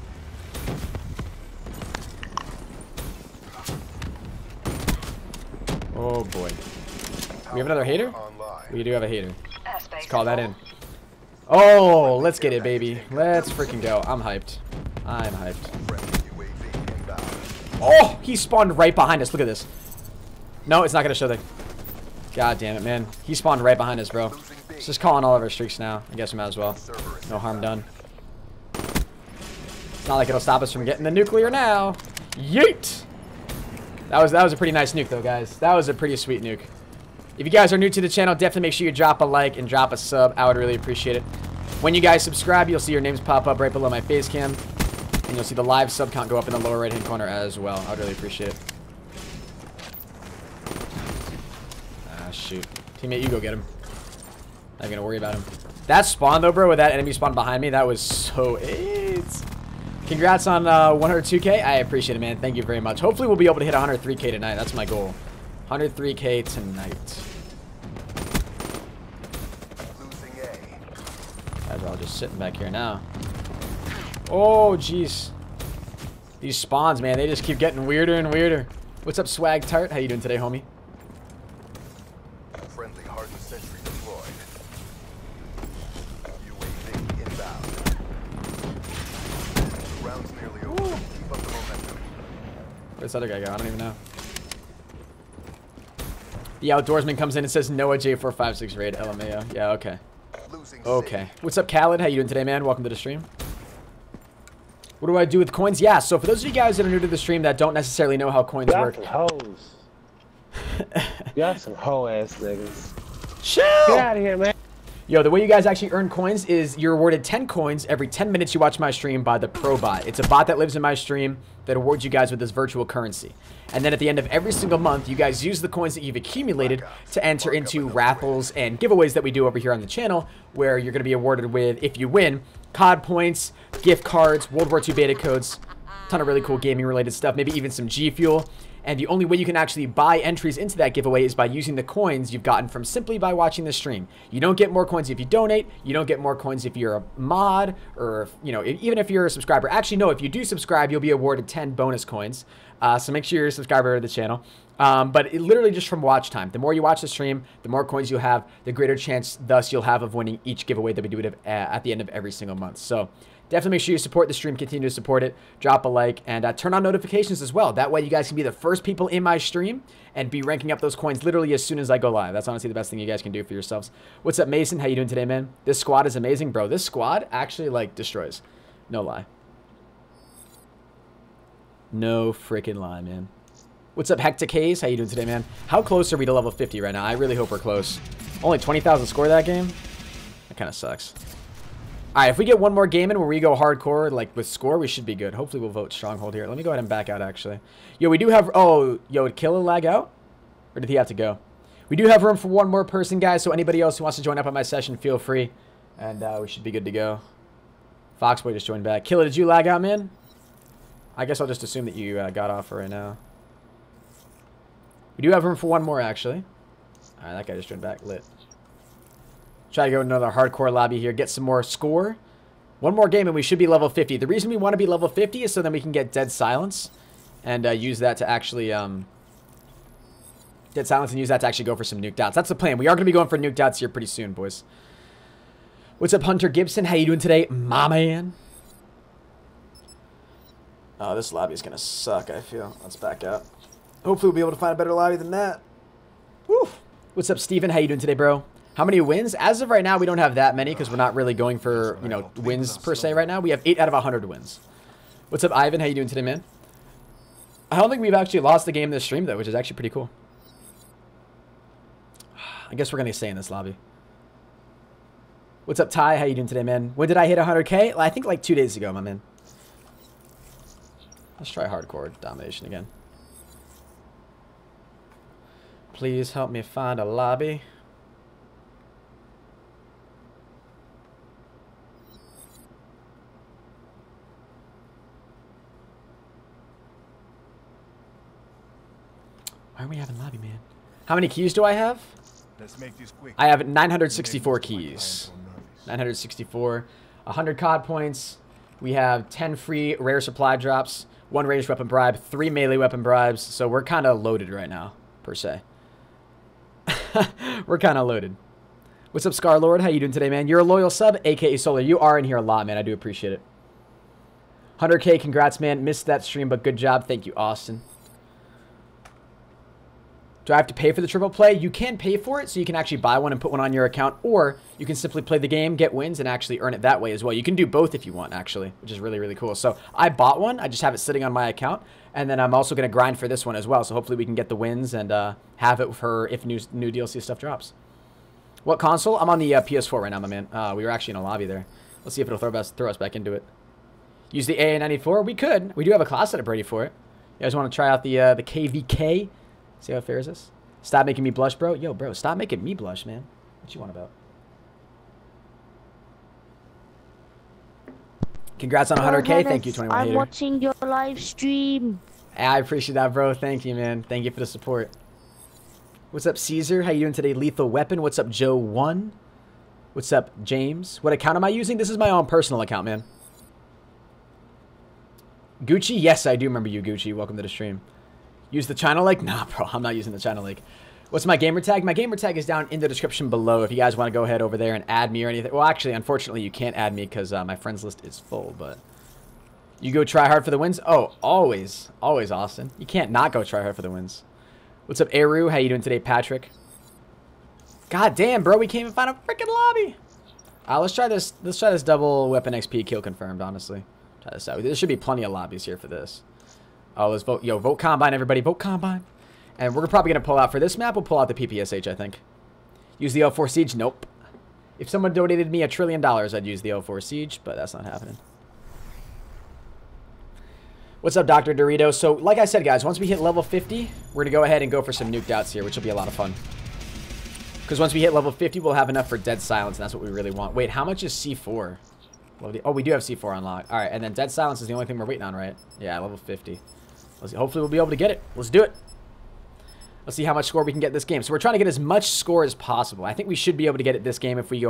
Oh boy. We have another hater? We do have a hater. Let's call that in. Oh, let's get it, baby. Let's freaking go. I'm hyped. I'm hyped. Oh, he spawned right behind us. Look at this. No, it's not going to show that. God damn it, man. He spawned right behind us, bro. It's just calling all of our streaks now. I guess we might as well. No harm done. It's not like it'll stop us from getting the nuclear now. Yeet! That was a pretty nice nuke, though, guys. That was a pretty sweet nuke. If you guys are new to the channel, definitely make sure you drop a like and drop a sub. I would really appreciate it. When you guys subscribe, you'll see your names pop up right below my face cam. And you'll see the live sub count go up in the lower right-hand corner as well. I would really appreciate it. Ah, shoot. Teammate, you go get him. Not even gonna worry about him. That spawn, though, bro, with that enemy spawn behind me, that was so AIDS. Congrats on 102K. I appreciate it, man. Thank you very much. Hopefully, we'll be able to hit 103K tonight. That's my goal. 103K tonight. Guys are all just sitting back here now. Oh, jeez. These spawns, man, they just keep getting weirder and weirder. What's up, Swag Tart? How you doing today, homie? Friendly hardened sentry deployed. UAV inbound. Rounds nearly over. Keep up the momentum. Where's this other guy go? I don't even know. The outdoorsman comes in and says Noah J456 raid LMAO. Yeah, okay. Okay. What's up, Khaled? How you doing today, man? Welcome to the stream. What do I do with coins? Yeah, so for those of you guys that are new to the stream that don't necessarily know how coins work. Some hoes. You got some hoe ass niggas. Chill! Get out of here, man. Yo, the way you guys actually earn coins is you're awarded 10 coins every 10 minutes you watch my stream by the Pro Bot. It's a bot that lives in my stream that awards you guys with this virtual currency. And then at the end of every single month, you guys use the coins that you've accumulated to enter into raffles and giveaways that we do over here on the channel, where you're going to be awarded with, if you win, COD points, gift cards, World War II beta codes, ton of really cool gaming related stuff, maybe even some G Fuel. And the only way you can actually buy entries into that giveaway is by using the coins you've gotten from simply by watching the stream. You don't get more coins if you donate. You don't get more coins if you're a mod or, you know, even if you're a subscriber. Actually, no, if you do subscribe, you'll be awarded 10 bonus coins. So make sure you're a subscriber to the channel. But it literally just from watch time. The more you watch the stream, the more coins you'll have, the greater chance thus you'll have of winning each giveaway that we do at the end of every single month. So definitely make sure you support the stream, continue to support it, drop a like, and turn on notifications as well. That way you guys can be the first people in my stream and be ranking up those coins literally as soon as I go live. That's honestly the best thing you guys can do for yourselves. What's up, Mason? How you doing today, man? This squad is amazing, bro. This squad actually, like, destroys. No lie. No freaking lie, man. What's up, Hectic Hayes? How you doing today, man? How close are we to level 50 right now? I really hope we're close. Only 20,000 score that game? That kind of sucks. Alright, if we get one more game in where we go hardcore, like, with score, we should be good. Hopefully we'll vote Stronghold here. Let me go ahead and back out, actually. Yo, we do have... Oh, yo, did Killer lag out? Or did he have to go? We do have room for one more person, guys, so anybody else who wants to join up on my session, feel free. And we should be good to go. Foxboy just joined back. Killer, did you lag out, man? I guess I'll just assume that you got off for right now. We do have room for one more, actually. Alright, that guy just joined back. Lit. Try to go another hardcore lobby here. Get some more score. One more game and we should be level 50. The reason we want to be level 50 is so then we can get Dead Silence. And use that to actually Dead silence and use that to actually go for some nuked outs. That's the plan. We are going to be going for nuked outs here pretty soon, boys. What's up, Hunter Gibson? How you doing today, my man? Oh, this lobby is going to suck, I feel. Let's back up. Hopefully we'll be able to find a better lobby than that. Woo. What's up, Steven? How you doing today, bro? How many wins? As of right now, we don't have that many because we're not really going for, you know, wins per se right now. We have 8 out of 100 wins. What's up, Ivan? How you doing today, man? I don't think we've actually lost the game this stream, though, which is actually pretty cool. I guess we're going to stay in this lobby. What's up, Ty? How you doing today, man? When did I hit 100K? I think like 2 days ago, my man. Let's try hardcore domination again. Please help me find a lobby. Why are we having lobby, man? How many keys do I have? Let's make this quick. I have 964 keys. 964. 100 COD points. We have 10 free rare supply drops. 1 ranged weapon bribe. 3 melee weapon bribes. So we're kind of loaded right now, per se. We're kind of loaded. What's up, Scarlord? How you doing today, man? You're a loyal sub, aka Solar. You are in here a lot, man. I do appreciate it. 100K, congrats, man. Missed that stream, but good job. Thank you, Austin. Do I have to pay for the triple play? You can pay for it, so you can actually buy one and put one on your account, or you can simply play the game, get wins, and actually earn it that way as well. You can do both if you want, actually, which is really, really cool. So I bought one. I just have it sitting on my account, and then I'm also going to grind for this one as well, so hopefully we can get the wins and have it for if new DLC stuff drops. What console? I'm on the PS4 right now, my man. We were actually in a lobby there. Let's see if it'll throw us back into it. Use the AA94? We could. We do have a class setup ready for it. You guys want to try out the KVK? See how it fares us? Stop making me blush, bro. Yo, bro, stop making me blush, man. What you want about? Congrats on 100K. Thank you, 21 I'm hater. watching your live stream. I appreciate that, bro. Thank you, man. Thank you for the support. What's up, Caesar? How you doing today? Lethal Weapon. What's up, Joe1? What's up, James? What account am I using? This is my own personal account, man. Gucci? Yes, I do remember you, Gucci. Welcome to the stream. Use the channel link? Nah, bro, I'm not using the channel link. What's my gamer tag? My gamer tag is down in the description below if you guys want to go ahead over there and add me or anything. Well, actually, unfortunately, you can't add me because my friends list is full, but you go try hard for the wins? Oh, always. Always, Austin. You can't not go try hard for the wins. What's up, Eru? How you doing today, Patrick? God damn, bro, we can't even find a freaking lobby. Let's try this. Let's try this double weapon XP kill confirmed, honestly. Try this out. There should be plenty of lobbies here for this. Oh, let's vote. Yo, vote Combine, everybody. Vote Combine. And we're probably going to pull out for this map. We'll pull out the PPSH, I think. Use the L4 Siege? Nope. If someone donated me $1 trillion, I'd use the L4 Siege, but that's not happening. What's up, Dr. Dorito? So, like I said, guys, once we hit level 50, we're going to go ahead and go for some nuked outs here, which will be a lot of fun. Because once we hit level 50, we'll have enough for Dead Silence, and that's what we really want. Wait, how much is C4? Oh, we do have C4 unlocked. All right, and then Dead Silence is the only thing we're waiting on, right? Yeah, level 50. Hopefully we'll be able to get it. Let's do it. Let's see how much score we can get this game. So we're trying to get as much score as possible. I think we should be able to get it this game if we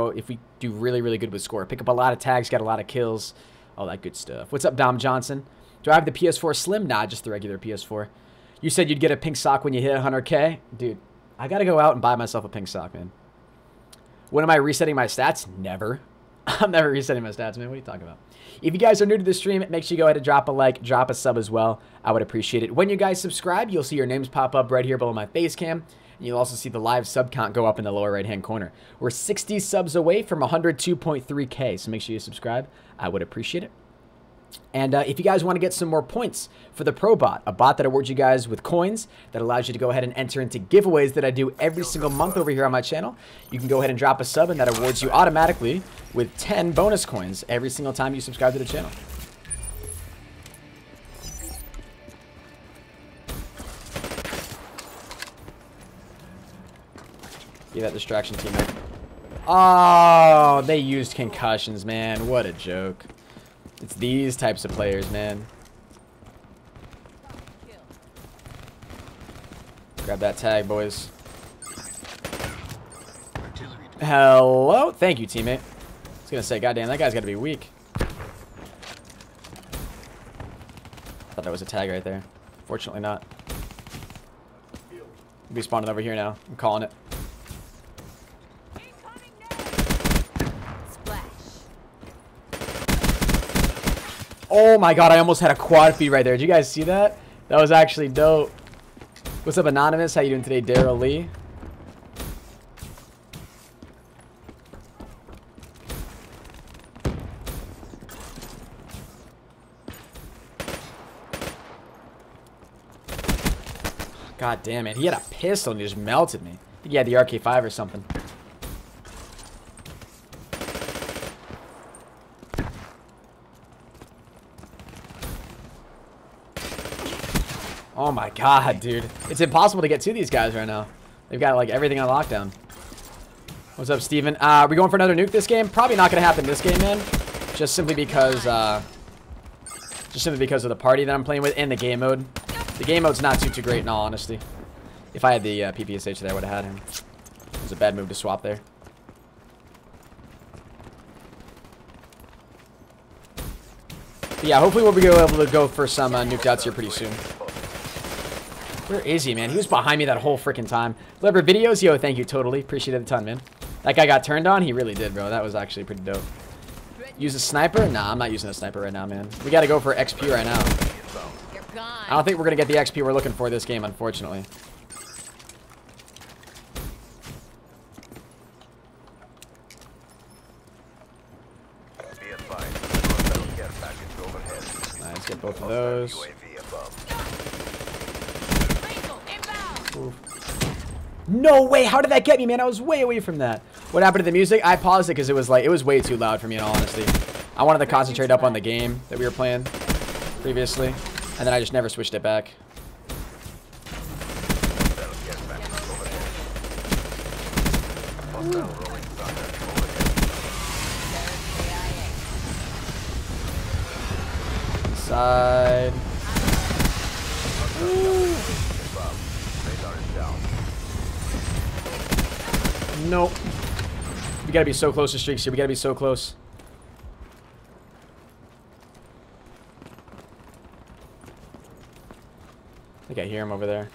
do really, really good with score. Pick up a lot of tags, get a lot of kills, all that good stuff. What's up, Dom Johnson? Do I have the PS4 Slim? Nah, just the regular PS4. You said you'd get a pink sock when you hit 100K? Dude, I got to go out and buy myself a pink sock, man. When am I resetting my stats? Never. I'm never resetting my stats, man. What are you talking about? If you guys are new to the stream, make sure you go ahead and drop a like, drop a sub as well. I would appreciate it. When you guys subscribe, you'll see your names pop up right here below my face cam. And you'll also see the live sub count go up in the lower right-hand corner. We're 60 subs away from 102.3K, so make sure you subscribe. I would appreciate it. And if you guys want to get some more points for the Pro Bot, a bot that awards you guys with coins that allows you to go ahead and enter into giveaways that I do every single month over here on my channel, you can go ahead and drop a sub, and that awards you automatically with 10 bonus coins every single time you subscribe to the channel. Give that distraction, teammate. Oh, they used concussions, man. What a joke. It's these types of players, man. Grab that tag, boys. Hello? Thank you, teammate. I was going to say, goddamn, that guy's got to be weak. Thought that was a tag right there. Fortunately not. We'll be spawning over here now. I'm calling it. Oh my god, I almost had a quad feed right there. Did you guys see that? That was actually dope. What's up, Anonymous? How you doing today, Daryl Lee? God damn it. He had a pistol and he just melted me. I think he had the RK5 or something. Oh my god, dude. It's impossible to get to these guys right now. They've got like everything on lockdown. What's up, Steven? We going for another nuke this game? Probably not gonna happen this game, man. Just simply because of the party that I'm playing with and the game mode. The game mode's not too great in all honesty. If I had the PPSH there, I would have had him. It was a bad move to swap there. But yeah, hopefully we'll be able to go for some nuked outs here pretty soon. Where is he, man? He was behind me that whole freaking time. Leopard videos, yo, thank you, totally. Appreciate it a ton, man. That guy got turned on? He really did, bro. That was actually pretty dope. Use a sniper? Nah, I'm not using a sniper right now, man. We gotta go for XP right now. I don't think we're gonna get the XP we're looking for this game, unfortunately. Let's get both of those. Oof. No way! How did that get me, man? I was way away from that. What happened to the music? I paused it because it was way too loud for me, in all honesty. I wanted to concentrate up on the game that we were playing previously, and then I just never switched it back. Side. Ooh. Nope. We gotta be so close to streaks here. We gotta be so close. I think I hear him over there.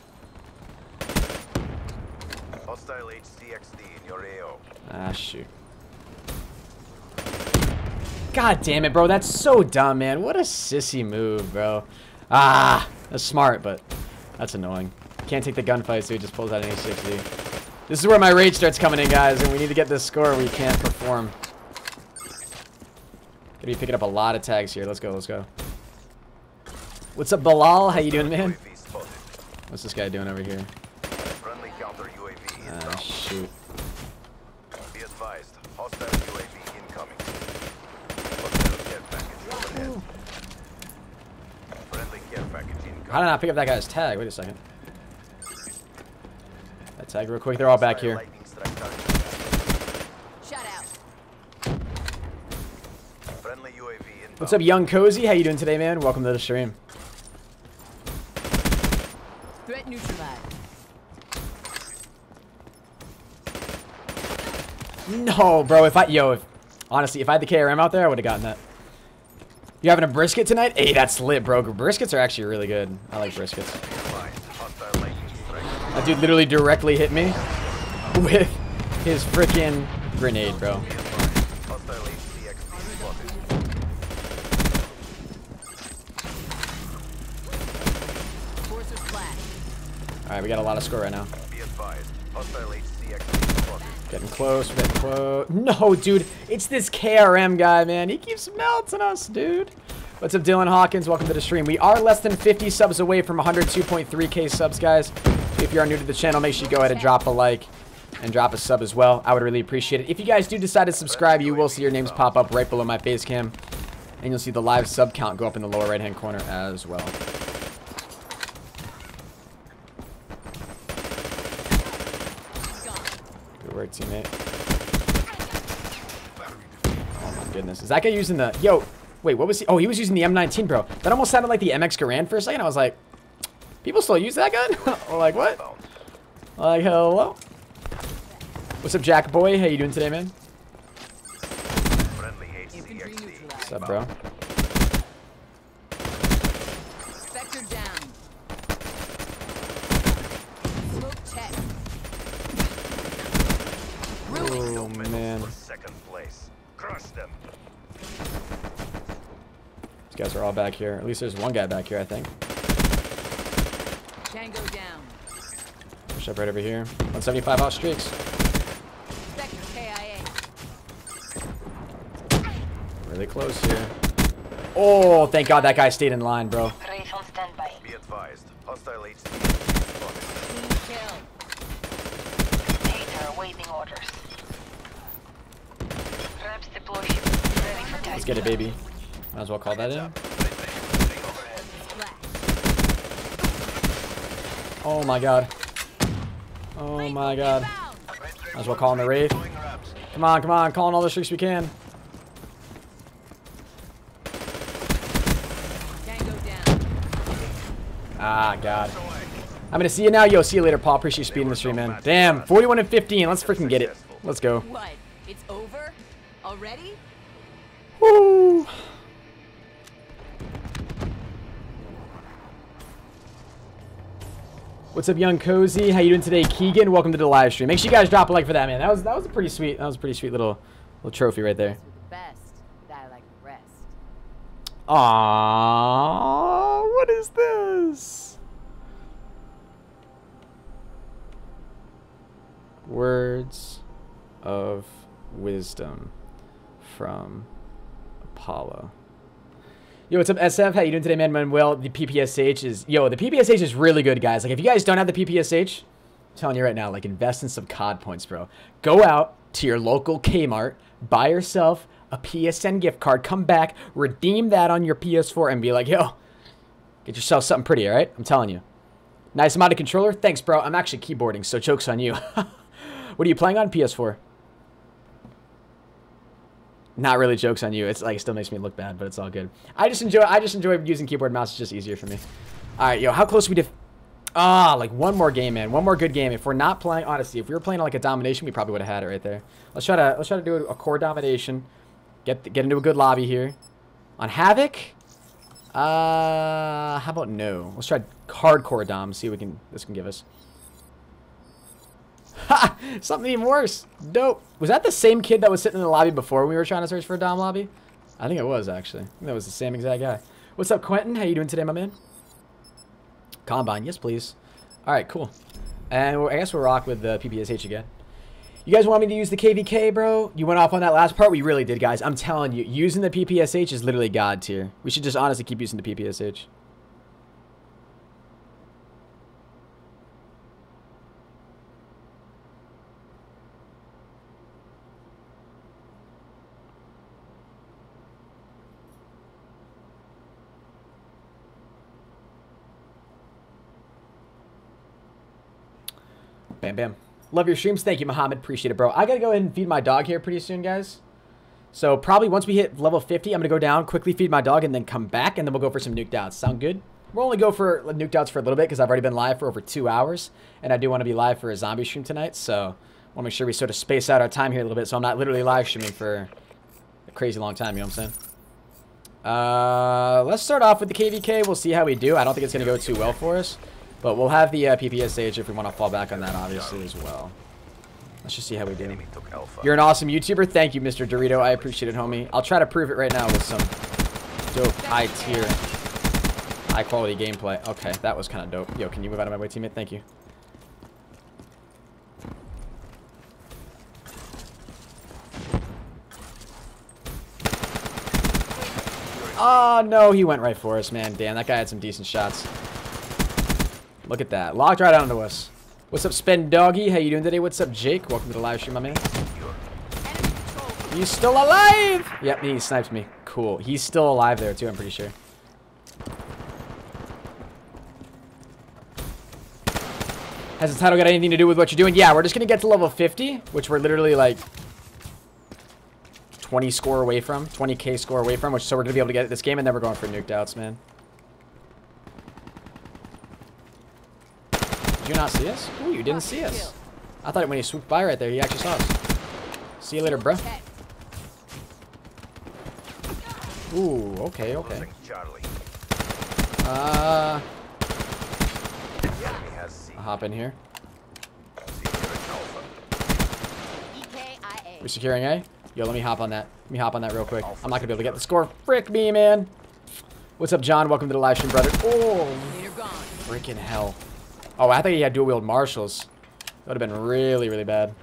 Hostile HCXD in your AO. Ah, shoot. God damn it, bro. That's so dumb, man. What a sissy move, bro. Ah, that's smart, but that's annoying. Can't take the gunfight, so he just pulls out an HCXD. This is where my rage starts coming in, guys, and we need to get this score or we can't perform. Gonna be picking up a lot of tags here. Let's go, let's go. What's up, Bilal? How you doing, man? What's this guy doing over here? Friendly counter UAV. Ah, shoot. Be advised, hostile UAV incoming. Hostile care package overhead. Friendly care package incoming. How did I not pick up that guy's tag? Wait a second. That tag real quick. They're all back here. Shut out. Friendly UAV inbound. What's up, Young Cozy? How you doing today, man? Welcome to the stream. Threat neutralized. No, bro. Honestly, if I had the KRM out there, I would have gotten that. You having a brisket tonight? Hey, that's lit, bro. Briskets are actually really good. I like briskets. That dude literally directly hit me with his freaking grenade, bro. Alright, we got a lot of score right now. Getting close, we're getting close. No, dude, it's this KRM guy, man. He keeps melting us, dude. What's up, Dylan Hawkins? Welcome to the stream. We are less than 50 subs away from 102.3k subs, guys. If you are new to the channel, make sure you go ahead and drop a like and drop a sub as well. I would really appreciate it. If you guys do decide to subscribe, you will see your names pop up right below my face cam. And you'll see the live sub count go up in the lower right-hand corner as well. Good work, teammate. Oh my goodness. Is that guy using the... Yo, wait, what was he? Oh, he was using the M19, bro. That almost sounded like the MX Garand for a second. I was like, people still use that gun? Like, what? Like, hello? What's up, Jack Boy? How you doing today, man? What's up, bro? Sector down. Smoke check. second place. Crush them. These guys are all back here. At least there's one guy back here, I think. Tango down. Push up right over here. 175 out streaks. Sector KIA. Really close here. Oh, thank God that guy stayed in line, bro. Wraith on standby. Be advised. Hostile HT. Team kill. Hater awaiting orders. Traps deploy ship. Ready for Let's task. get it, baby. Might as well call that in. Oh my God. Oh my God. Might as well call in the Wraith. Come on, come on. Calling all the streaks we can. Tango down. Ah, God. I'm gonna see you now. Yo, see you later, Paul. Appreciate you speeding the stream, man. Damn, 41 and 15. Let's freaking get it. Let's go. What? It's over? Already? Woo. What's up, young cozy? How you doing today, Keegan? Welcome to the live stream. Make sure you guys drop a like for that, man. That was a pretty sweet. That was a pretty sweet little trophy right there. The best. Die like the rest. Aww, what is this? Words of wisdom from Apollo. Yo, what's up, SF? How you doing today, man? Manuel, the PPSH is... Yo, the PPSH is really good, guys. Like, if you guys don't have the PPSH, I'm telling you right now, like, invest in some COD points, bro. Go out to your local Kmart, buy yourself a PSN gift card, come back, redeem that on your PS4, and be like, yo, get yourself something pretty, all right? I'm telling you. Nice amount of controller? Thanks, bro. I'm actually keyboarding, so joke's on you. What are you playing on? PS4? Not really, jokes on you. It's like, it still makes me look bad, but it's all good. I just enjoy using keyboard and mouse. It's just easier for me. All right, yo, how close we did? Like one more game, man. One more good game. If we're not playing, honestly, if we were playing like a domination, we probably would have had it right there. Let's try to do a core domination. Get into a good lobby here. On Havoc? How about no? Let's try hardcore dom. See what this can give us. Ha! Something even worse. Dope. Was that the same kid that was sitting in the lobby before when we were trying to search for a dom lobby? I think it was, actually. I think that was the same exact guy. What's up, Quentin? How you doing today, my man? Combine. Yes, please. All right, cool. And I guess we'll rock with the PPSH again. You guys want me to use the KVK, bro? You went off on that last part? We really did, guys. I'm telling you, using the PPSH is literally God tier. We should just honestly keep using the PPSH. Bam, bam. Love your streams. Thank you, Muhammad. Appreciate it, bro. I gotta go ahead and feed my dog here pretty soon, guys. So probably once we hit level 50, I'm gonna go down, quickly feed my dog, and then come back, and then we'll go for some nuked outs. Sound good? We'll only go for nuked outs for a little bit, because I've already been live for over 2 hours, and I do want to be live for a zombie stream tonight, so I want to make sure we sort of space out our time here a little bit, so I'm not literally live streaming for a crazy long time, you know what I'm saying? Let's start off with the KVK. We'll see how we do. I don't think it's gonna go too well for us. But we'll have the PPSH if we want to fall back on that, obviously, as well. Let's just see how we do. You're an awesome YouTuber. Thank you, Mr. Dorito. I appreciate it, homie. I'll try to prove it right now with some dope, high-tier, high-quality gameplay. Okay, that was kind of dope. Yo, can you move out of my way, teammate? Thank you. Oh, no, he went right for us, man. Damn, that guy had some decent shots. Look at that. Locked right onto us. What's up, Spend Doggy? How you doing today? What's up, Jake? Welcome to the live stream, my man. He's still alive! Yep, he sniped me. Cool. He's still alive there, too, I'm pretty sure. Has the title got anything to do with what you're doing? Yeah, we're just going to get to level 50, which we're literally, like, 20 score away from. 20k score away from, so we're going to be able to get this game, and then we're going for nuked outs, man. Did you not see us? Ooh, you didn't see us. I thought when he swooped by right there, he actually saw us. See you later, bro. Ooh, okay, okay. I'll hop in here. We securing A? Yo, let me hop on that. Let me hop on that real quick. I'm not gonna be able to get the score. Frick me, man. What's up, John? Welcome to the live stream, brother. Oh, freaking hell. Oh, I thought he had dual wield marshals. That would have been really, really bad.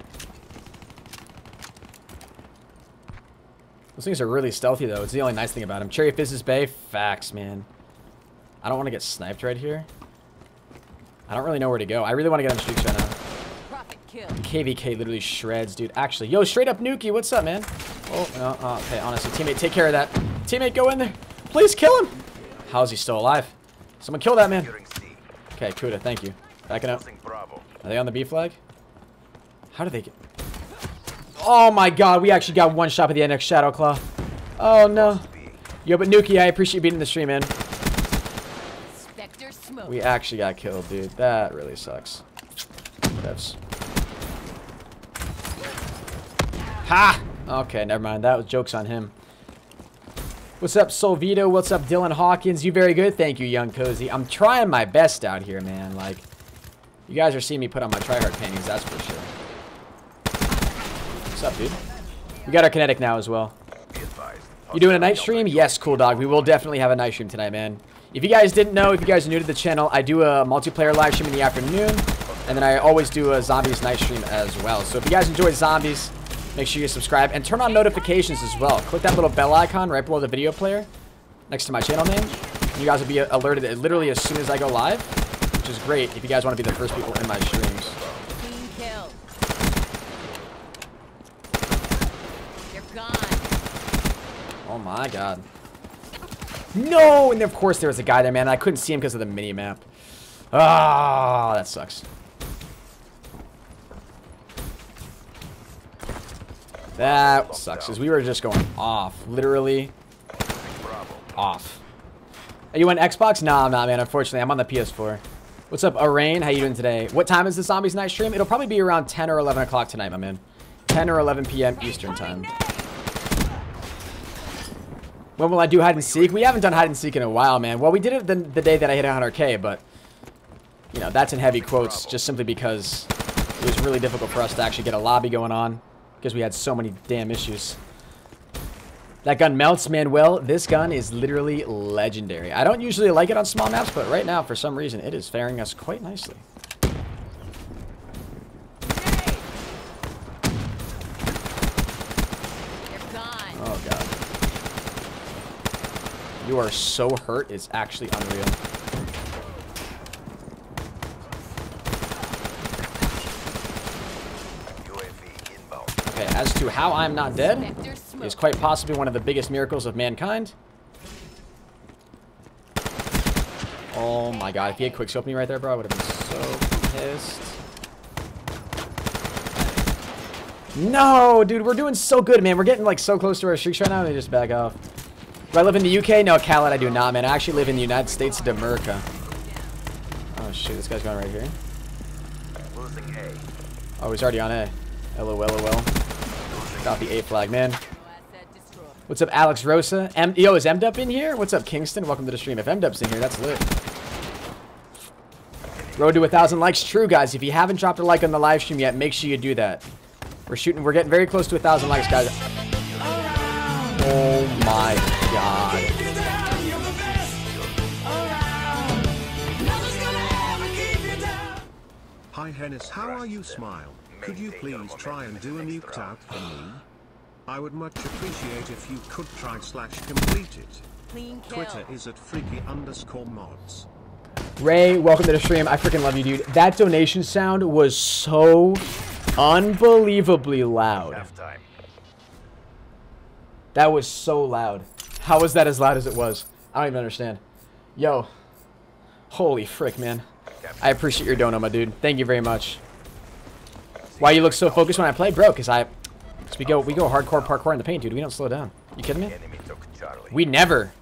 Those things are really stealthy, though. It's the only nice thing about them. Cherry Fizz's Bay. Facts, man. I don't want to get sniped right here. I don't really know where to go. I really want to get on streaks right now. KVK literally shreds, dude. Actually, yo, straight up Nuki. What's up, man? Oh, no. Oh, okay, honestly, teammate, take care of that. Teammate, go in there. Please kill him. How is he still alive? Someone kill that man. Okay, Kuda, thank you. Backing up. Are they on the B flag? How do they get... Oh my god, we actually got one shot at the NX Shadow Claw. Oh no. Yo, but Nuki, I appreciate you being in the stream, man. We actually got killed, dude. That really sucks. Devs. Ha! Okay, never mind. That was jokes on him. What's up, Solvito? What's up, Dylan Hawkins? You very good? Thank you, Young Cozy. I'm trying my best out here, man. Like, you guys are seeing me put on my tryhard paintings, that's for sure. What's up, dude? We got our kinetic now as well. You doing a night stream? Yes, cool dog. We will definitely have a night stream tonight, man. If you guys didn't know, if you guys are new to the channel, I do a multiplayer live stream in the afternoon. And then I always do a zombies night stream as well. So if you guys enjoy zombies, make sure you subscribe. And turn on notifications as well. Click that little bell icon right below the video player next to my channel name. And you guys will be alerted literally as soon as I go live. Which is great if you guys want to be the first people in my streams. Oh my god. No! And of course there was a guy there, man. I couldn't see him because of the mini-map. Ah, that sucks. That sucks, because we were just going off. Literally off. Are you on Xbox? Nah, I'm not, man. Unfortunately, I'm on the PS4. What's up, Arain? How you doing today? What time is the Zombies Night stream? It'll probably be around 10 or 11 o'clock tonight, my man. 10 or 11 p.m. Eastern time. When will I do hide and seek? We haven't done hide and seek in a while, man. Well, we did it the day that I hit 100K, but you know, that's in heavy quotes just simply because it was really difficult for us to actually get a lobby going on because we had so many damn issues. That gun melts, man. Well, this gun is literally legendary. I don't usually like it on small maps, but right now, for some reason, it is faring us quite nicely. Oh, God. You are so hurt, it's actually unreal. Okay, as to how I'm not dead is quite possibly one of the biggest miracles of mankind. Oh my god, if he had quickscoped me right there, bro, I would have been so pissed. No, dude, we're doing so good, man. We're getting like so close to our streaks right now, they just back off. Do I live in the UK? No, Khaled, I do not, man. I actually live in the United States of America. Oh, shoot. This guy's going right here. Oh, he's already on A. LOL. Got the A flag, man. What's up, Alex Rosa? Yo, is MDUP in here? What's up, Kingston? Welcome to the stream. If MDUP's in here, that's lit. Road to 1,000 likes. True, guys. If you haven't dropped a like on the live stream yet, make sure you do that. We're getting very close to 1,000 likes, guys. Oh my god. Hi Hennis, how are you? Smile. Could you please try and do a nuked out for me? I would much appreciate if you could try / complete it. Twitter is at freaky_mods. Ray, welcome to the stream. I freaking love you, dude. That donation sound was so unbelievably loud. That was so loud. How was that as loud as it was? I don't even understand. Yo. Holy frick, man. I appreciate your dono, my dude. Thank you very much. Why you look so focused when I play? Bro, because we go hardcore parkour in the paint, dude. We don't slow down. You kidding me? We never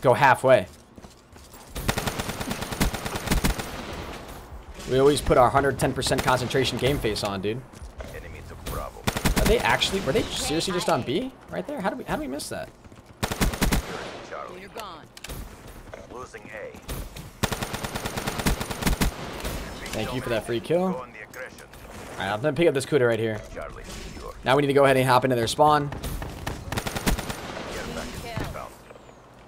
go halfway. We always put our 110% concentration game face on, dude. Are they actually? Were they seriously just on B right there? How do we miss that? You're gone. Losing A. Thank you for that free kill. Alright, I'm gonna pick up this Kuda right here. Now we need to go ahead and hop into their spawn.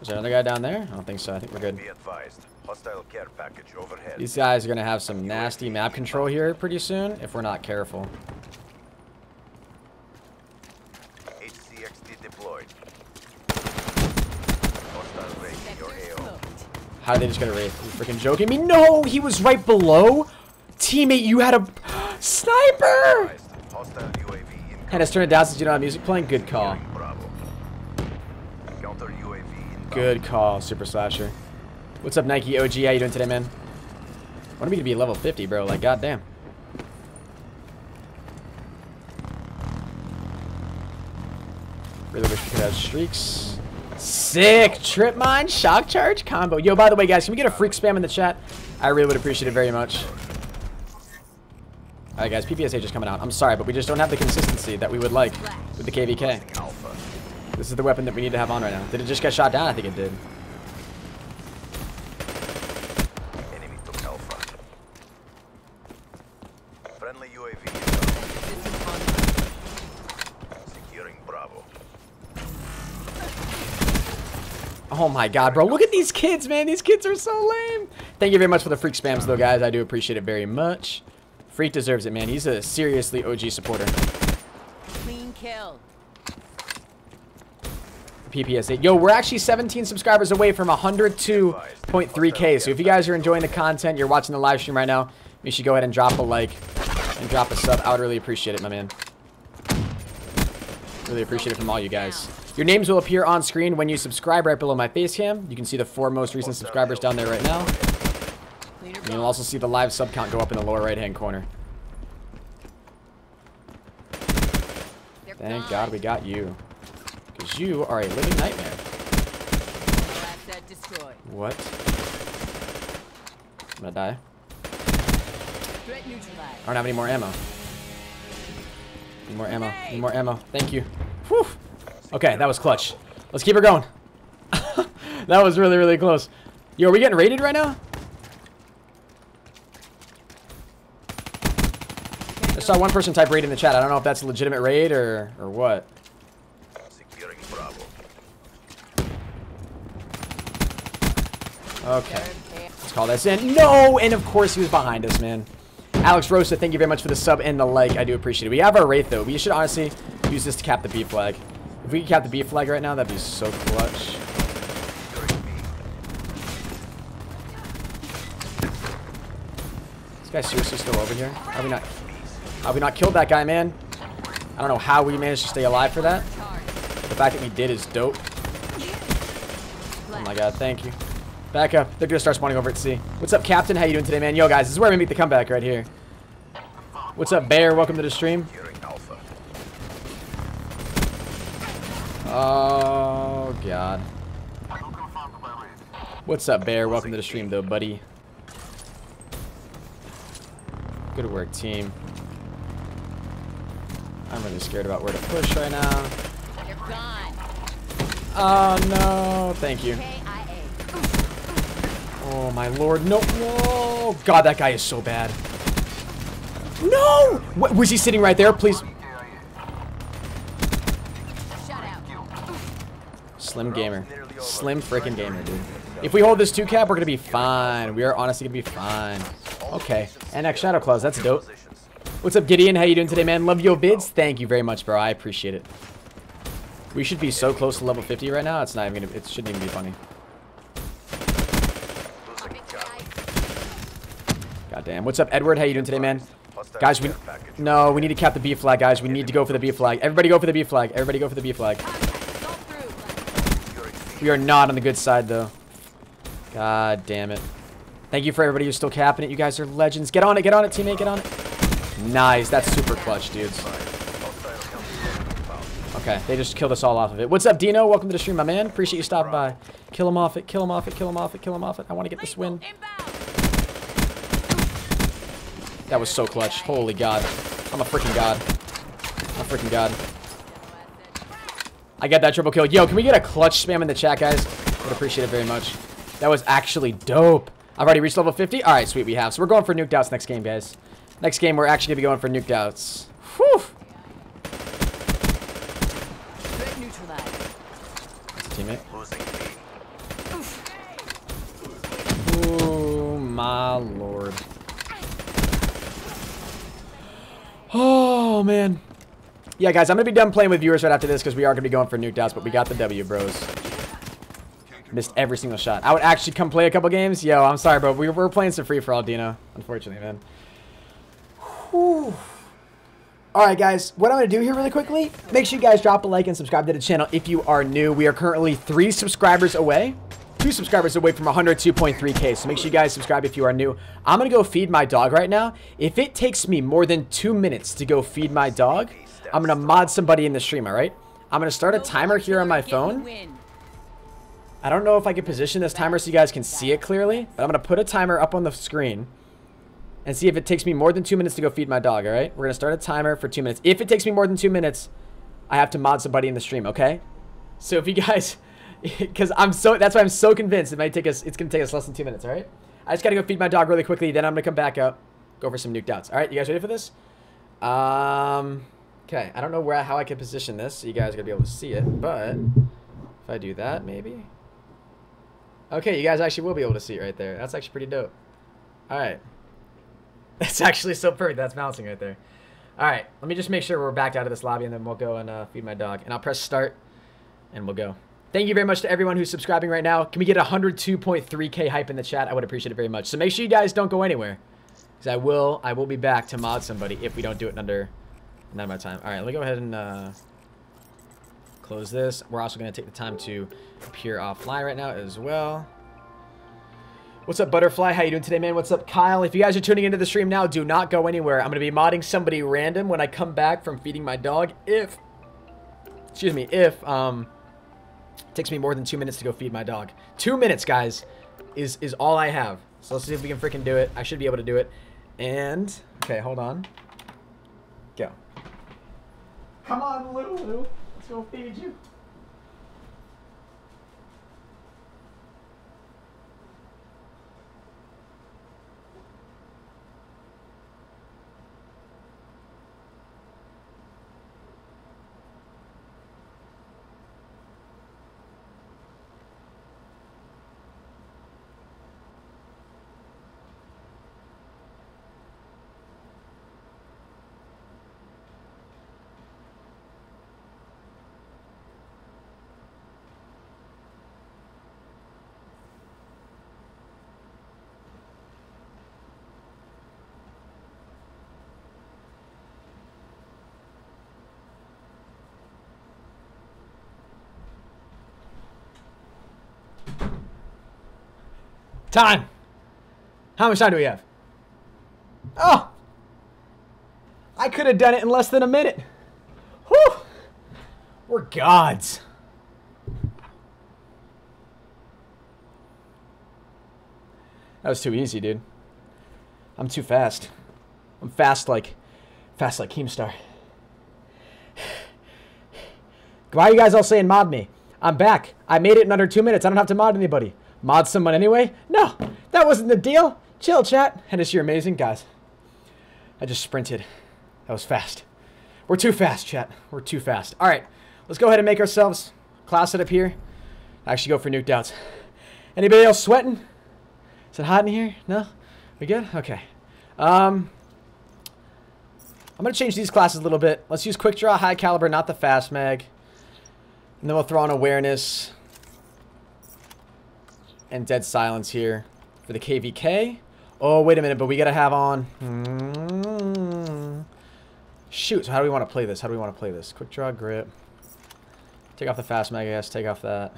Is there another guy down there? I don't think so. I think we're good. Be advised. Hostile care package overhead. These guys are going to have some nasty map control here pretty soon if we're not careful. HCXD deployed. Hostile raid in your AO. How did they just get a raid? Are you freaking joking me? No! He was right below! Teammate, you had a sniper! Hostile UAV incoming. Had us turn it down since you don't have music playing? Good call. Bravo. Counter UAV inbound. Good call, Super Slasher. What's up, Nike OG? How you doing today, man? Wanted me to be level 50, bro. Like, goddamn. Really wish we could have streaks. Sick! Trip mine, shock charge combo. Yo, by the way, guys, can we get a freak spam in the chat? I really would appreciate it very much. Alright, guys, PPSA just coming out. I'm sorry, but we just don't have the consistency that we would like with the KVK. This is the weapon that we need to have on right now. Did it just get shot down? I think it did. Enemy took Alpha. Friendly UAV inbound. Securing Bravo. Oh my god, bro. Look at these kids, man. These kids are so lame. Thank you very much for the freak spams, though, guys. I do appreciate it very much. Freak deserves it, man. He's a seriously OG supporter. Clean kill. PPSA. Yo, we're actually 17 subscribers away from 102.3K. So if you guys are enjoying the content, you're watching the live stream right now, you should go ahead and drop a like and drop a sub. I would really appreciate it, my man. Really appreciate it from all you guys. Your names will appear on screen when you subscribe right below my face cam. You can see the 4 most recent subscribers down there right now. And you'll also see the live sub count go up in the lower right hand corner. Thank God we got you. Because you are a living nightmare. What? I'm gonna die. I don't have any more ammo. Need more ammo. Need more ammo. Thank you. Whew. Okay, that was clutch. Let's keep her going. That was really, really close. Yo, are we getting raided right now? I saw one person type raid in the chat. I don't know if that's a legitimate raid or what. Securing Bravo. Okay. Let's call this in. No! And of course he was behind us, man. Alex Rosa, thank you very much for the sub and the like. I do appreciate it. We have our Wraith, though. We should honestly use this to cap the B flag. If we could cap the B flag right now, that'd be so clutch. This guy's seriously still over here? How we not killed that guy, man? I don't know how we managed to stay alive for that. The fact that we did is dope. Oh my god, thank you. Back up. They're gonna start spawning over at C. What's up, Captain? How you doing today, man? Yo, guys, this is where we make the comeback right here. What's up, Bear? Welcome to the stream. Oh, God. What's up, Bear? Welcome to the stream, though, buddy. Good work, team. I'm really scared about where to push right now. You're gone. Oh, no. Thank you. Oh, my lord. No. Whoa. God, that guy is so bad. No! What, was he sitting right there? Please. Slim gamer. Slim freaking gamer, dude. If we hold this 2 cap, we're going to be fine. We are honestly going to be fine. Okay. NX Shadow Claws. That's dope. What's up, Gideon? How you doing today, man? Love your vids. Thank you very much, bro. I appreciate it. We should be so close to level 50 right now. It's not even gonna, it shouldn't even be funny. Goddamn. What's up, Edward? How you doing today, man? Guys, we need to cap the B flag, guys. We need to go for the B flag. Everybody go for the B flag. Everybody go for the B flag. We are not on the good side, though. God damn it. Thank you for everybody who's still capping it. You guys are legends. Get on it, teammate. Get on it. Nice. That's super clutch, dudes. Okay, they just killed us all off of it. What's up, Dino? Welcome to the stream, my man. Appreciate you stopping by. Kill him off it. Kill him off it. Kill him off it. Kill him off it. I want to get this win. That was so clutch. Holy God. I'm a freaking god. I'm a freaking god. I got that triple kill. Yo, can we get a clutch spam in the chat, guys? Would appreciate it very much. That was actually dope. I've already reached level 50. All right, sweet, we have. So we're going for nuked outs next game, guys. Next game, we're actually going to be going for nuked outs. Whew. teammate. Oh, my lord. Oh, man. Yeah, guys, I'm going to be done playing with viewers right after this because we are going to be going for nuked outs, but we got the W, bros. Missed every single shot. I would actually come play a couple games. Yo, I'm sorry, bro. We're playing some free-for-all, Dino. Unfortunately, man. Whew. Alright, guys. What I'm going to do here really quickly, make sure you guys drop a like and subscribe to the channel if you are new. We are currently 3 subscribers away. 2 subscribers away from 102.3K. So make sure you guys subscribe if you are new. I'm going to go feed my dog right now. If it takes me more than 2 minutes to go feed my dog, I'm going to mod somebody in the stream, alright? I'm going to start a timer here on my phone. I don't know if I can position this timer so you guys can see it clearly, but I'm going to put a timer up on the screen and see if it takes me more than 2 minutes to go feed my dog, alright? We're going to start a timer for 2 minutes. If it takes me more than 2 minutes, I have to mod somebody in the stream, okay? So if you guys, because that's why I'm so convinced it's going to take us less than 2 minutes, alright? I just got to go feed my dog really quickly, then I'm going to come back up, go for some nuked outs. Alright, you guys ready for this? Okay, I don't know how I can position this so you guys are going to be able to see it, but if I do that, maybe. Okay, you guys actually will be able to see it right there. That's actually pretty dope. Alright. That's actually so perfect. That's bouncing right there. Alright, let me just make sure we're backed out of this lobby and then we'll go and feed my dog. And I'll press start and we'll go. Thank you very much to everyone who's subscribing right now. Can we get 102.3K hype in the chat? I would appreciate it very much. So make sure you guys don't go anywhere. Because I will be back to mod somebody if we don't do it in under my time. Alright, let me go ahead and close this. We're also going to take the time to appear offline right now as well. What's up, Butterfly? How you doing today, man? What's up, Kyle? If you guys are tuning into the stream now, do not go anywhere. I'm going to be modding somebody random when I come back from feeding my dog. If it takes me more than 2 minutes to go feed my dog. 2 minutes, guys, is all I have. So let's see if we can freaking do it. I should be able to do it. And, okay, hold on. Go. Come on, Lulu. Let's go feed you. Time. How much time do we have? Oh! I could have done it in less than a minute. Whew! We're gods. That was too easy, dude. I'm too fast. I'm fast like Keemstar. Why are you guys all saying mod me? I'm back. I made it in under 2 minutes. I don't have to mod anybody. Mod someone anyway? No, that wasn't the deal. Chill, chat. Hennis, you're amazing. Guys, I just sprinted. That was fast. We're too fast, chat. We're too fast. All right, let's go ahead and make ourselves class set up here. Actually go for nuked outs. Anybody else sweating? Is it hot in here? No? We good? Okay. I'm going to change these classes a little bit. Let's use quick draw, high caliber, not the fast mag. And then we'll throw on awareness and dead silence here for the KVK. Oh, wait a minute, but we gotta have on. Shoot, so how do we want to play this? Quick draw, grip. Take off the fast mag, I guess. Take off that.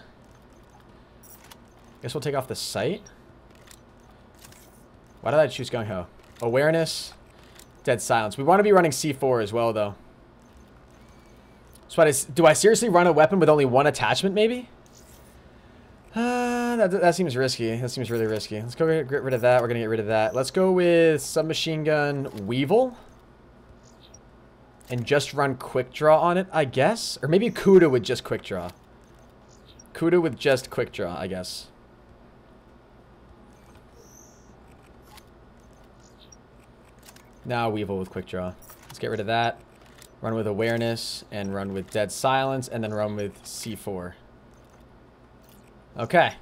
Guess we'll take off the sight. Why did I choose gung ho? Awareness, dead silence. We want to be running C4 as well, though. So do I seriously run a weapon with only one attachment, maybe? That seems risky. That seems really risky. Let's go get rid of that. We're going to get rid of that. Let's go with submachine gun Weevil. And just run quick draw on it, I guess. Or maybe Kuda with just quick draw. Kuda with just quick draw, I guess. Now Weevil with quick draw. Let's get rid of that. Run with awareness and run with dead silence and then run with C4. Okay.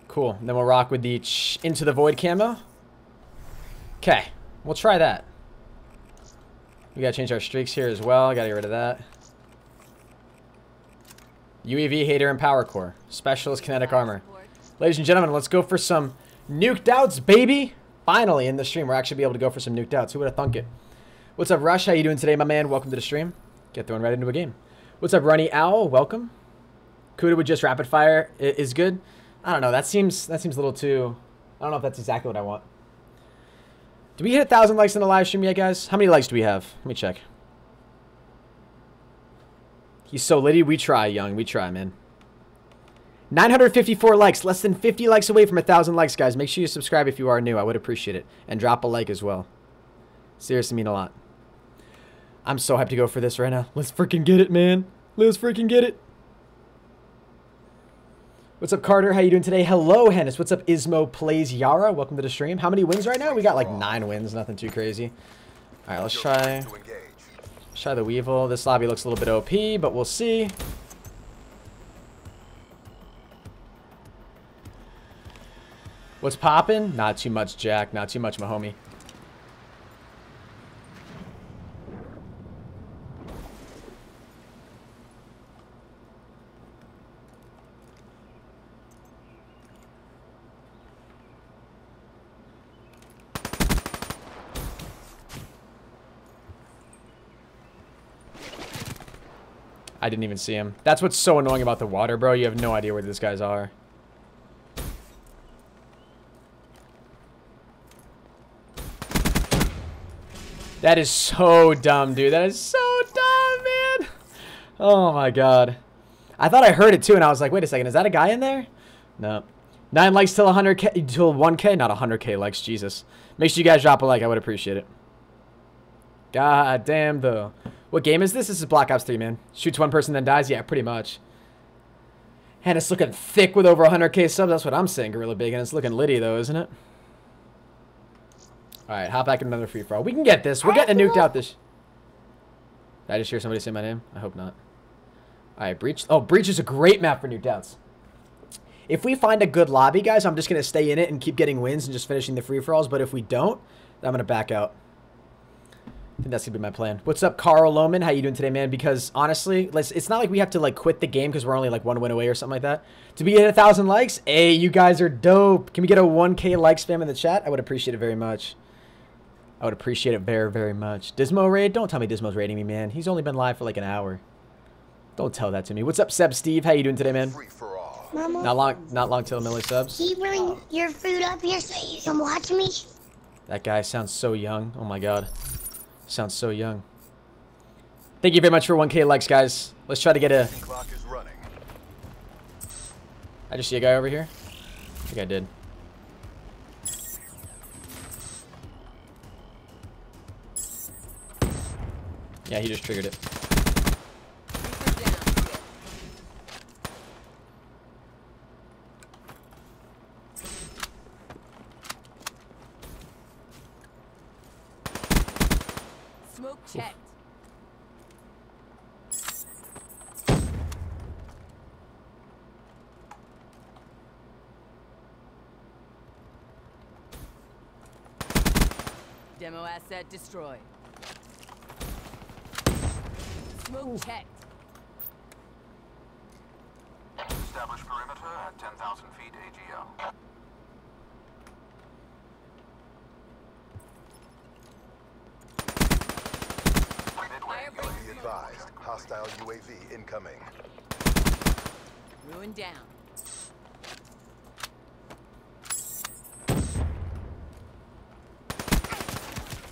Cool. And then we'll rock with the Into the Void camo. Okay. We'll try that. We gotta change our streaks here as well. Gotta get rid of that. UAV, Hater, and Power Core. Specialist Kinetic Armor. Ladies and gentlemen, let's go for some nuked outs, baby! Finally, in the stream, we're actually be able to go for some nuked outs. Who would have thunk it? What's up, Rush? How you doing today, my man? Welcome to the stream. Get thrown right into a game. What's up, Runny Owl? Welcome. Kuda with just rapid fire is good. I don't know. That seems a little too... I don't know if that's exactly what I want. Do we hit 1,000 likes in the live stream yet, guys? How many likes do we have? Let me check. He's so litty. We try, Young. We try, man. 954 likes. Less than 50 likes away from 1,000 likes, guys. Make sure you subscribe if you are new. I would appreciate it. And drop a like as well. Seriously mean a lot. I'm so hyped to go for this right now. Let's freaking get it, man. Let's freaking get it. What's up, Carter? How you doing today? Hello, Hennis. What's up, Ismo Plays Yara? Welcome to the stream. How many wins right now? We got like 9 wins. Nothing too crazy. All right, let's try the Weevil. This lobby looks a little bit OP, but we'll see. What's poppin'? Not too much, Jack. Not too much, my homie. I didn't even see him. That's what's so annoying about the water, bro. You have no idea where these guys are. That is so dumb, dude. That is so dumb, man. Oh, my God. I thought I heard it, too, and I was like, wait a second. Is that a guy in there? No. 9 likes till 100K, till 1K? Not 100K likes, Jesus. Make sure you guys drop a like. I would appreciate it. God damn, though. What game is this? This is Black Ops 3, man. Shoots one person, then dies? Yeah, pretty much. And it's looking thick with over 100K subs. That's what I'm saying, Gorilla Big. And it's looking litty, though, isn't it? Alright, hop back in another free-for-all. We can get this. We're getting nuked out this... Did I just hear somebody say my name? I hope not. Alright, Breach. Oh, Breach is a great map for nuked outs. If we find a good lobby, guys, I'm just going to stay in it and keep getting wins and just finishing the free-for-alls. But if we don't, then I'm going to back out. I think that's gonna be my plan. What's up, Carl Lohman? How you doing today, man? Because honestly, it's not like we have to like quit the game because we're only like 1 win away or something like that. To be at 1,000 likes, hey, you guys are dope. Can we get a 1K like spam in the chat? I would appreciate it very much. I would appreciate it very, very much. Dismo raid? Don't tell me Dismo's raiding me, man. He's only been live for like an hour. Don't tell that to me. What's up, Seb Steve? How you doing today, man? Mama, not long till a milli subs. can you bring your food up here so you can watch me? That guy sounds so young. Oh my God. Sounds so young. Thank you very much for 1K likes, guys. Let's try to get a... I just see a guy over here. I think I did. Yeah, he just triggered it. Smoke checked. Demo asset destroyed. Smoke checked. Establish perimeter at 10,000 feet AGL. Be advised, hostile UAV incoming. Ruin down.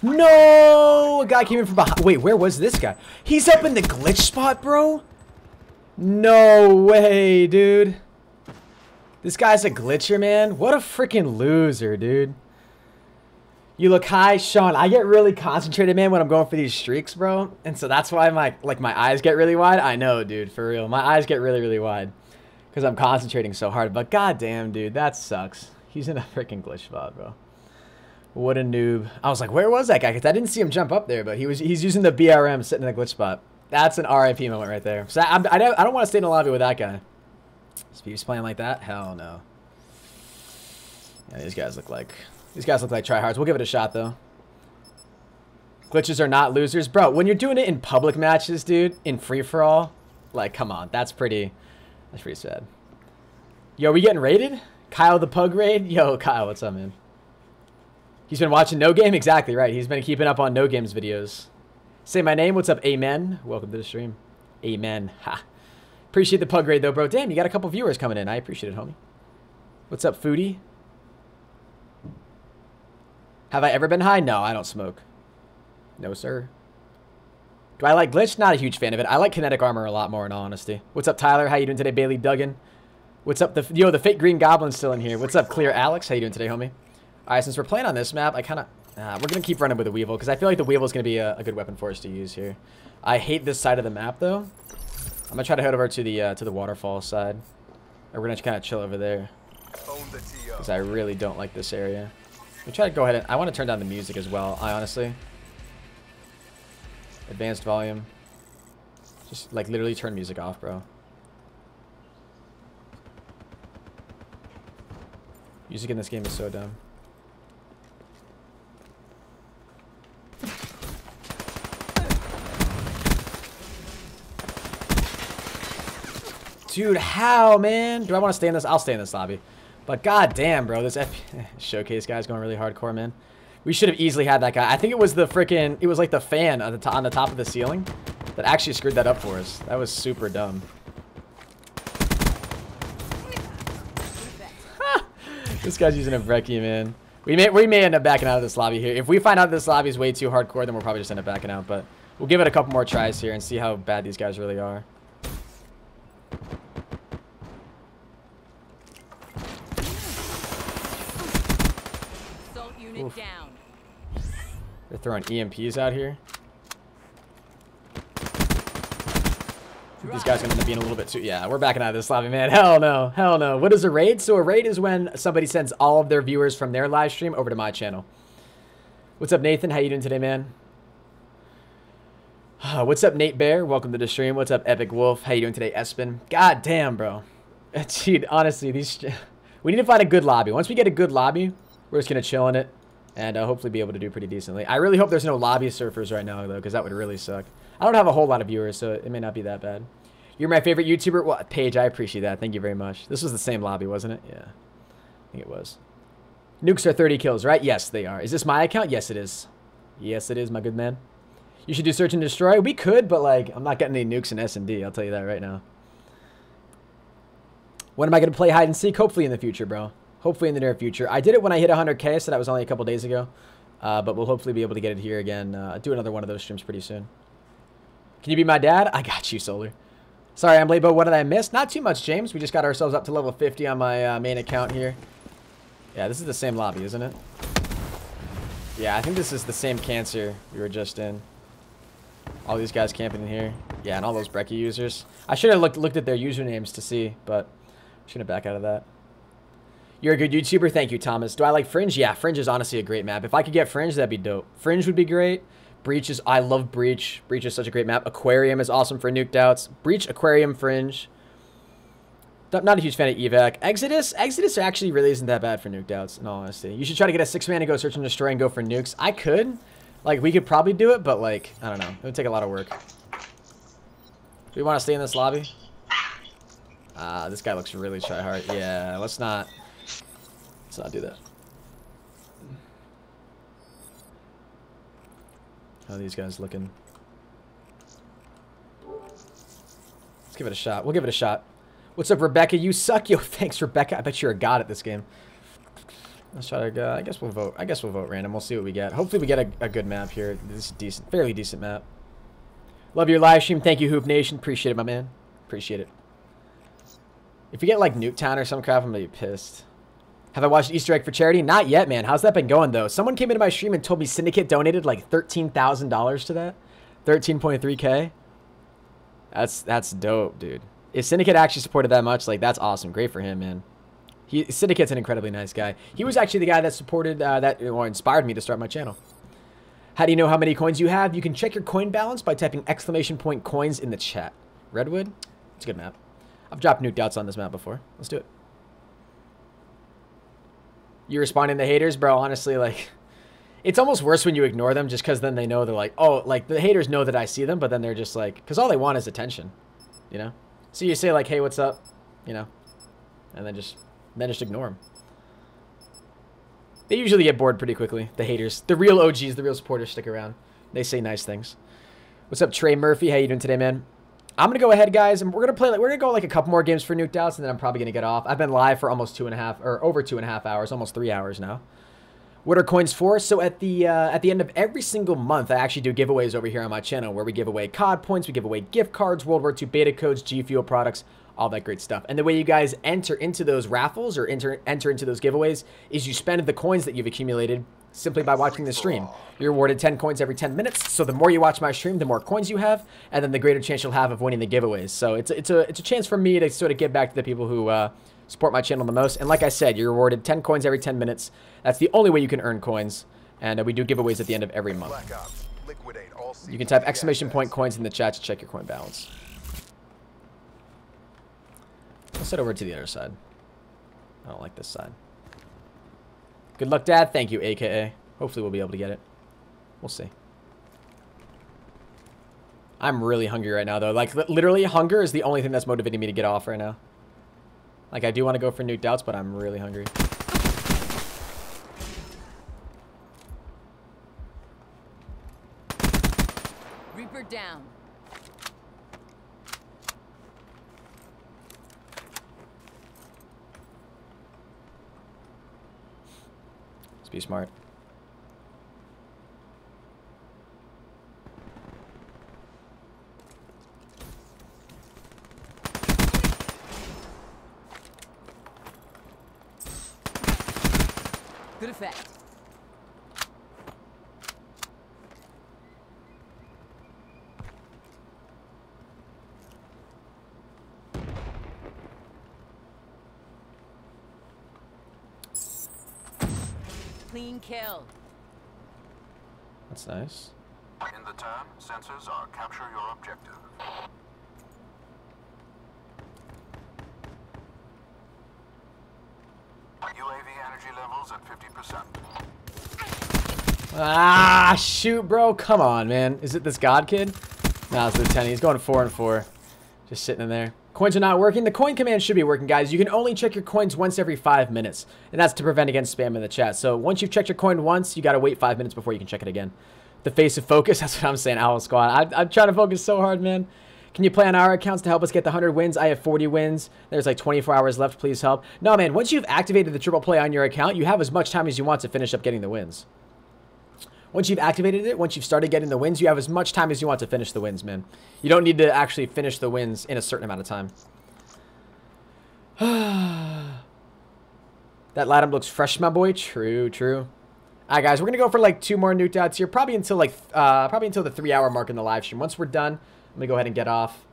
No! A guy came in from behind. Wait, where was this guy? He's up in the glitch spot, bro? No way, dude. This guy's a glitcher, man. What a freaking loser, dude. You look high, Sean. I get really concentrated, man, when I'm going for these streaks, bro. And so that's why my eyes get really wide. I know, dude, for real. My eyes get really, really wide because I'm concentrating so hard. But goddamn, dude, that sucks. He's in a freaking glitch spot, bro. What a noob. I was like, where was that guy? Because I didn't see him jump up there, but he's using the BRM sitting in a glitch spot. That's an RIP moment right there. So I don't want to stay in the lobby with that guy. Steve's playing like that? Hell no. Yeah, these guys look like tryhards. We'll give it a shot though. Glitches are not losers, bro. When you're doing it in public matches, dude, in free for all, like, come on, that's pretty sad. Yo, we getting raided? Kyle the Pug raid? Yo, Kyle, what's up, man? He's been watching No Game? Exactly right. He's been keeping up on No Game's videos. Say my name. What's up, Amen? Welcome to the stream. Amen. Ha. Appreciate the Pug raid, though, bro. Damn, you got a couple viewers coming in. I appreciate it, homie. What's up, Foodie? Have I ever been high? No, I don't smoke. No, sir. Do I like glitch? Not a huge fan of it. I like kinetic armor a lot more, in all honesty. What's up, Tyler? How you doing today, Bailey Duggan? What's up, the fake green goblin's still in here. What's up, Clear Alex? How you doing today, homie? All right, since we're playing on this map, I kind of... we're going to keep running with the Weevil, because I feel like the Weevil is going to be a good weapon for us to use here. I hate this side of the map, though. I'm going to try to head over to the waterfall side. Or we're going to kind of chill over there. Because I really don't like this area. We try to go ahead and... I want to turn down the music as well, honestly. Advanced volume. Just, like, literally turn music off, bro. Music in this game is so dumb. Dude, how, man? Do I want to stay in this? I'll stay in this lobby. But goddamn, bro, this showcase guy's going really hardcore, man. We should have easily had that guy. I think it was the freaking... It was like the fan on the top of the ceiling that actually screwed that up for us. That was super dumb. This guy's using a brecci, man. We may end up backing out of this lobby here. If we find out this lobby is way too hardcore, then we'll probably just end up backing out. But we'll give it a couple more tries here and see how bad these guys really are. Oof. They're throwing EMPs out here. These guys are going to end up being a little bit too... Yeah, we're backing out of this lobby, man. Hell no. Hell no. What is a raid? So a raid is when somebody sends all of their viewers from their live stream over to my channel. What's up, Nathan? How you doing today, man? What's up, Nate Bear? Welcome to the stream. What's up, Epic Wolf? How you doing today, Espen? God damn, bro. Dude, honestly, we need to find a good lobby. Once we get a good lobby, we're just going to chill in it. And hopefully be able to do pretty decently. I really hope there's no lobby surfers right now, though, because that would really suck. I don't have a whole lot of viewers, so it may not be that bad. You're my favorite YouTuber? Well, Paige, I appreciate that. Thank you very much. This was the same lobby, wasn't it? Yeah. I think it was. Nukes are 30 kills, right? Yes, they are. Is this my account? Yes, it is. Yes, it is, my good man. You should do search and destroy. We could, but, like, I'm not getting any nukes in S&D. I'll tell you that right now. When am I going to play hide and seek? Hopefully in the future, bro. Hopefully in the near future. I did it when I hit 100K, so that was only a couple days ago. But we'll hopefully be able to get it here again. Do another one of those streams pretty soon. Can you be my dad? I got you, Solar. Sorry, I'm late, but what did I miss? Not too much, James. We just got ourselves up to level 50 on my main account here. Yeah, this is the same lobby, isn't it? Yeah, I think this is the same cancer we were just in. All these guys camping in here. Yeah, and all those brecci users. I should have looked at their usernames to see, but I'm just going to back out of that. You're a good YouTuber. Thank you, Thomas. Do I like Fringe? Yeah, Fringe is honestly a great map. If I could get Fringe, that'd be dope. Fringe would be great. Breach is... I love Breach. Breach is such a great map. Aquarium is awesome for nuked outs. Breach, Aquarium, Fringe. Not a huge fan of Evac. Exodus? Exodus actually really isn't that bad for nuked outs, in all honesty. You should try to get a 6-man and go search and destroy and go for nukes. I could. Like, we could probably do it, but, like, I don't know. It would take a lot of work. Do we want to stay in this lobby? This guy looks really try-hard. Yeah, let's not do that. How are these guys looking? Let's give it a shot. We'll give it a shot. What's up, Rebecca? You suck. Yo, thanks, Rebecca. I bet you're a god at this game. Let's try to go. I guess we'll vote. I guess we'll vote random. We'll see what we get. Hopefully we get a good map here. This is decent. Fairly decent map. Love your live stream. Thank you, Hoop Nation. Appreciate it, my man. Appreciate it. If we get, like, Nuketown or some crap, I'm gonna be pissed. Have I watched Easter egg for charity? Not yet, man. How's that been going, though? Someone came into my stream and told me Syndicate donated, like, $13,000 to that. 13.3K. That's dope, dude. If Syndicate actually supported that much, like, that's awesome. Great for him, man. Syndicate's an incredibly nice guy. He was actually the guy that supported, or inspired me to start my channel. How do you know how many coins you have? You can check your coin balance by typing !coins in the chat. Redwood? It's a good map. I've dropped nuked outs on this map before. Let's do it. You responding to haters? Bro, honestly, like, it's almost worse when you ignore them just because then they know they're like, oh, like, the haters know that I see them, but then they're just like, because all they want is attention, you know? So you say, like, hey, what's up? You know? And then just ignore them. They usually get bored pretty quickly, the haters. The real OGs, the real supporters stick around. They say nice things. What's up, Trey Murphy? How you doing today, man? I'm going to go ahead, guys, and we're going to play, like, we're going to go, like, a couple more games for nuked outs, and then I'm probably going to get off. I've been live for almost over 2.5 hours, almost 3 hours now. What are coins for? So at the end of every single month, I actually do giveaways over here on my channel where we give away COD points, we give away gift cards, World War II beta codes, G Fuel products, all that great stuff. And the way you guys enter into those raffles or enter into those giveaways is you spend the coins that you've accumulated simply by watching the stream. You're awarded 10 coins every 10 minutes. So the more you watch my stream, the more coins you have, and then the greater chance you'll have of winning the giveaways. So it's a chance for me to sort of give back to the people who support my channel the most. And like I said, you're awarded 10 coins every 10 minutes. That's the only way you can earn coins. And we do giveaways at the end of every month. You can type exclamation point coins in the chat to check your coin balance. Let's head over to the other side. I don't like this side. Good luck, Dad. Thank you, AKA. Hopefully we'll be able to get it. We'll see. I'm really hungry right now, though. Like, literally, hunger is the only thing that's motivating me to get off right now. Like, I do want to go for nuked outs, but I'm really hungry. Reaper down. Let's be smart. Good effect. Clean kill. That's nice. In the turn, sensors are capture your objective. UAV energy levels at 50%. Ah, shoot, bro. Come on, man. Is it this God kid? No, it's Lieutenant. He's going 4 and 4. Just sitting in there. Coins are not working. The coin command should be working, guys. You can only check your coins once every 5 minutes. And that's to prevent against spam in the chat. So once you've checked your coin once, you got to wait 5 minutes before you can check it again. The face of focus. That's what I'm saying, Owl Squad. I'm trying to focus so hard, man. Can you play on our accounts to help us get the 100 wins? I have 40 wins. There's like 24 hours left. Please help. No, man. Once you've activated the triple play on your account, you have as much time as you want to finish up getting the wins. Once you've activated it, once you've started getting the wins, you have as much time as you want to finish the wins, man. You don't need to actually finish the wins in a certain amount of time. That Latham looks fresh, my boy. True, true. All right, guys, we're gonna go for like 2 more nuked outs here, probably until like the 3-hour mark in the live stream. Once we're done, I'm gonna go ahead and get off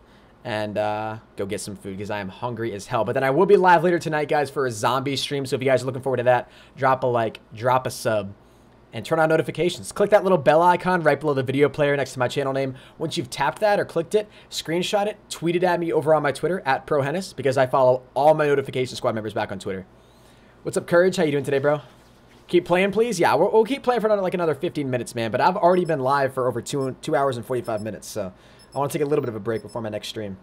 and go get some food because I am hungry as hell. But then I will be live later tonight, guys, for a zombie stream. So if you guys are looking forward to that, drop a like, drop a sub, and turn on notifications. Click that little bell icon right below the video player next to my channel name. Once you've tapped that or clicked it, screenshot it, tweet it at me over on my Twitter at ProHenis because I follow all my notification squad members back on Twitter. What's up, Courage? How you doing today, bro? Keep playing, please. Yeah, we'll keep playing for another 15 minutes, man. But I've already been live for over 2 hours and 45 minutes, so I want to take a little bit of a break before my next stream.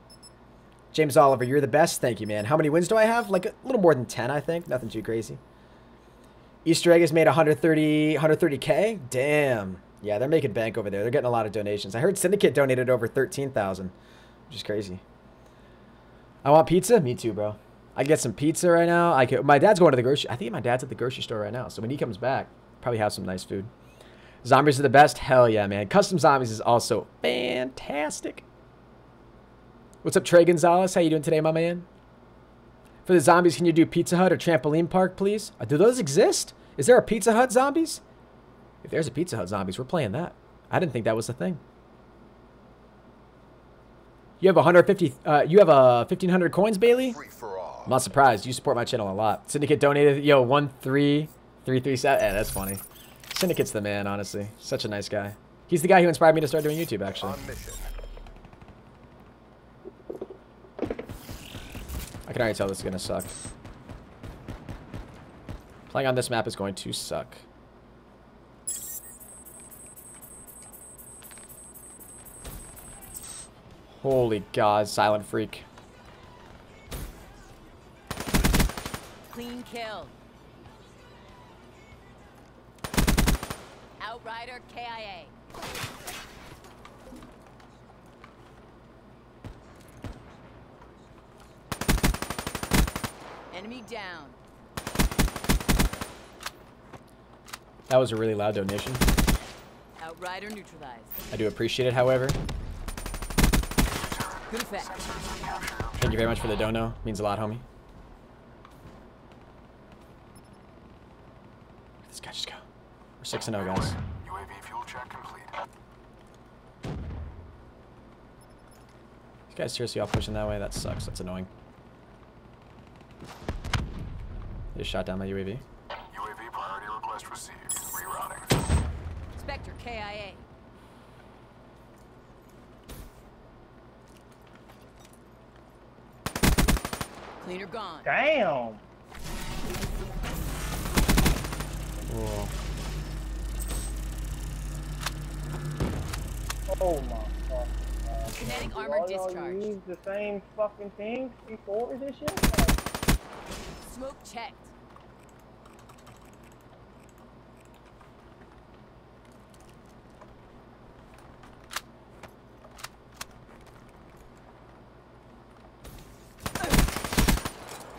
James Oliver, you're the best. Thank you, man. How many wins do I have? Like a little more than 10, I think. Nothing too crazy. Easter egg has made 130K. Damn. Yeah, they're making bank over there. They're getting a lot of donations. I heard Syndicate donated over 13,000, which is crazy. I want pizza. Me too, bro. I can get some pizza right now. My dad's going to the grocery. I think my dad's at the grocery store right now. So when he comes back, probably have some nice food. Zombies are the best. Hell yeah, man. Custom zombies is also fantastic. What's up, Trey Gonzalez? How you doing today, my man? For the zombies, can you do Pizza Hut or Trampoline Park, please? Do those exist? Is there a Pizza Hut zombies? If there's a Pizza Hut zombies, we're playing that. I didn't think that was a thing. You have 150. You have 1,500 coins, Bailey. I'm not surprised. You support my channel a lot. Syndicate donated. Yo, 13337. Yeah, that's funny. Syndicate's the man, honestly. Such a nice guy. He's the guy who inspired me to start doing YouTube, actually. can already tell this is going to suck. Playing on this map is going to suck. Holy God, silent freak. Clean kill. Outrider KIA. Enemy down. That was a really loud donation. Outrider neutralized. I do appreciate it, however. Good effect. Thank you very much for the dono. Means a lot, homie. This guy just go. We're 6-0, guys. UAV fuel check complete. These guys seriously all pushing that way? That sucks. That's annoying. They just shot down my UAV. UAV priority request received. Rerouting. Spectre KIA. Cleaner gone. Damn. Whoa. Oh my God. Kinetic armor All y'all discharge. use the same fucking things before this shit? Smoke checked.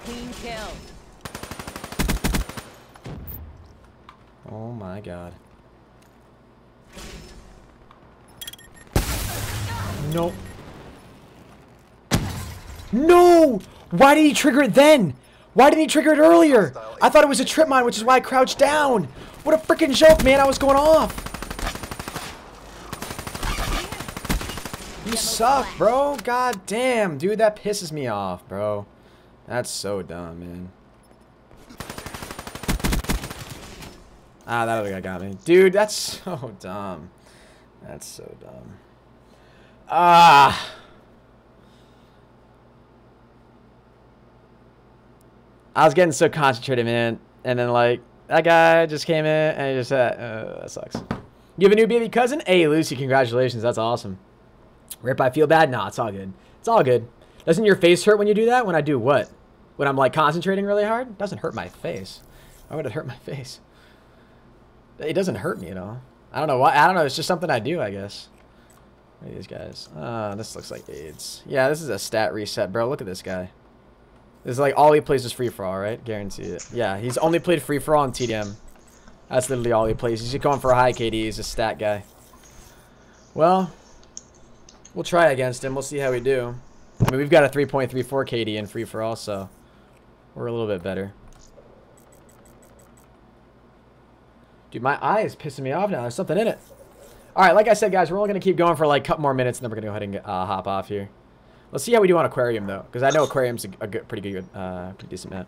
Clean kill. Oh my God. No. No! Why did he trigger it then? Why didn't he trigger it earlier? I thought it was a trip mine, which is why I crouched down. What a freaking joke, man. I was going off. You suck, bro. God damn, dude. That pisses me off, bro. That's so dumb, man. Ah, that other guy got me. Dude, that's so dumb. That's so dumb. Ah. I was getting so concentrated, man. And then, like, that guy just came in and he just said, that sucks. You have a new baby cousin? Hey, Lucy, congratulations. That's awesome. Rip, I feel bad? Nah, it's all good. It's all good. Doesn't your face hurt when you do that? When I do what? When I'm, like, concentrating really hard? It doesn't hurt my face. Why would it hurt my face? It doesn't hurt me at all. I don't know why. I don't know. It's just something I do, I guess. Look at these guys. This looks like AIDS. Yeah, this is a stat reset, bro. Look at this guy. This is like all he plays is free-for-all, right? Guarantee it. Yeah, he's only played free-for-all on TDM. That's literally all he plays. He's going for a high KD. He's a stat guy. Well, we'll try against him. We'll see how we do. I mean, we've got a 3.34 KD in free-for-all, so we're a little bit better. Dude, my eye is pissing me off now. There's something in it. All right, like I said, guys, we're only going to keep going for like a couple more minutes, and then we're going to go ahead and hop off here. Let's see how we do on Aquarium, though, because I know Aquarium's a good, pretty good, pretty decent map.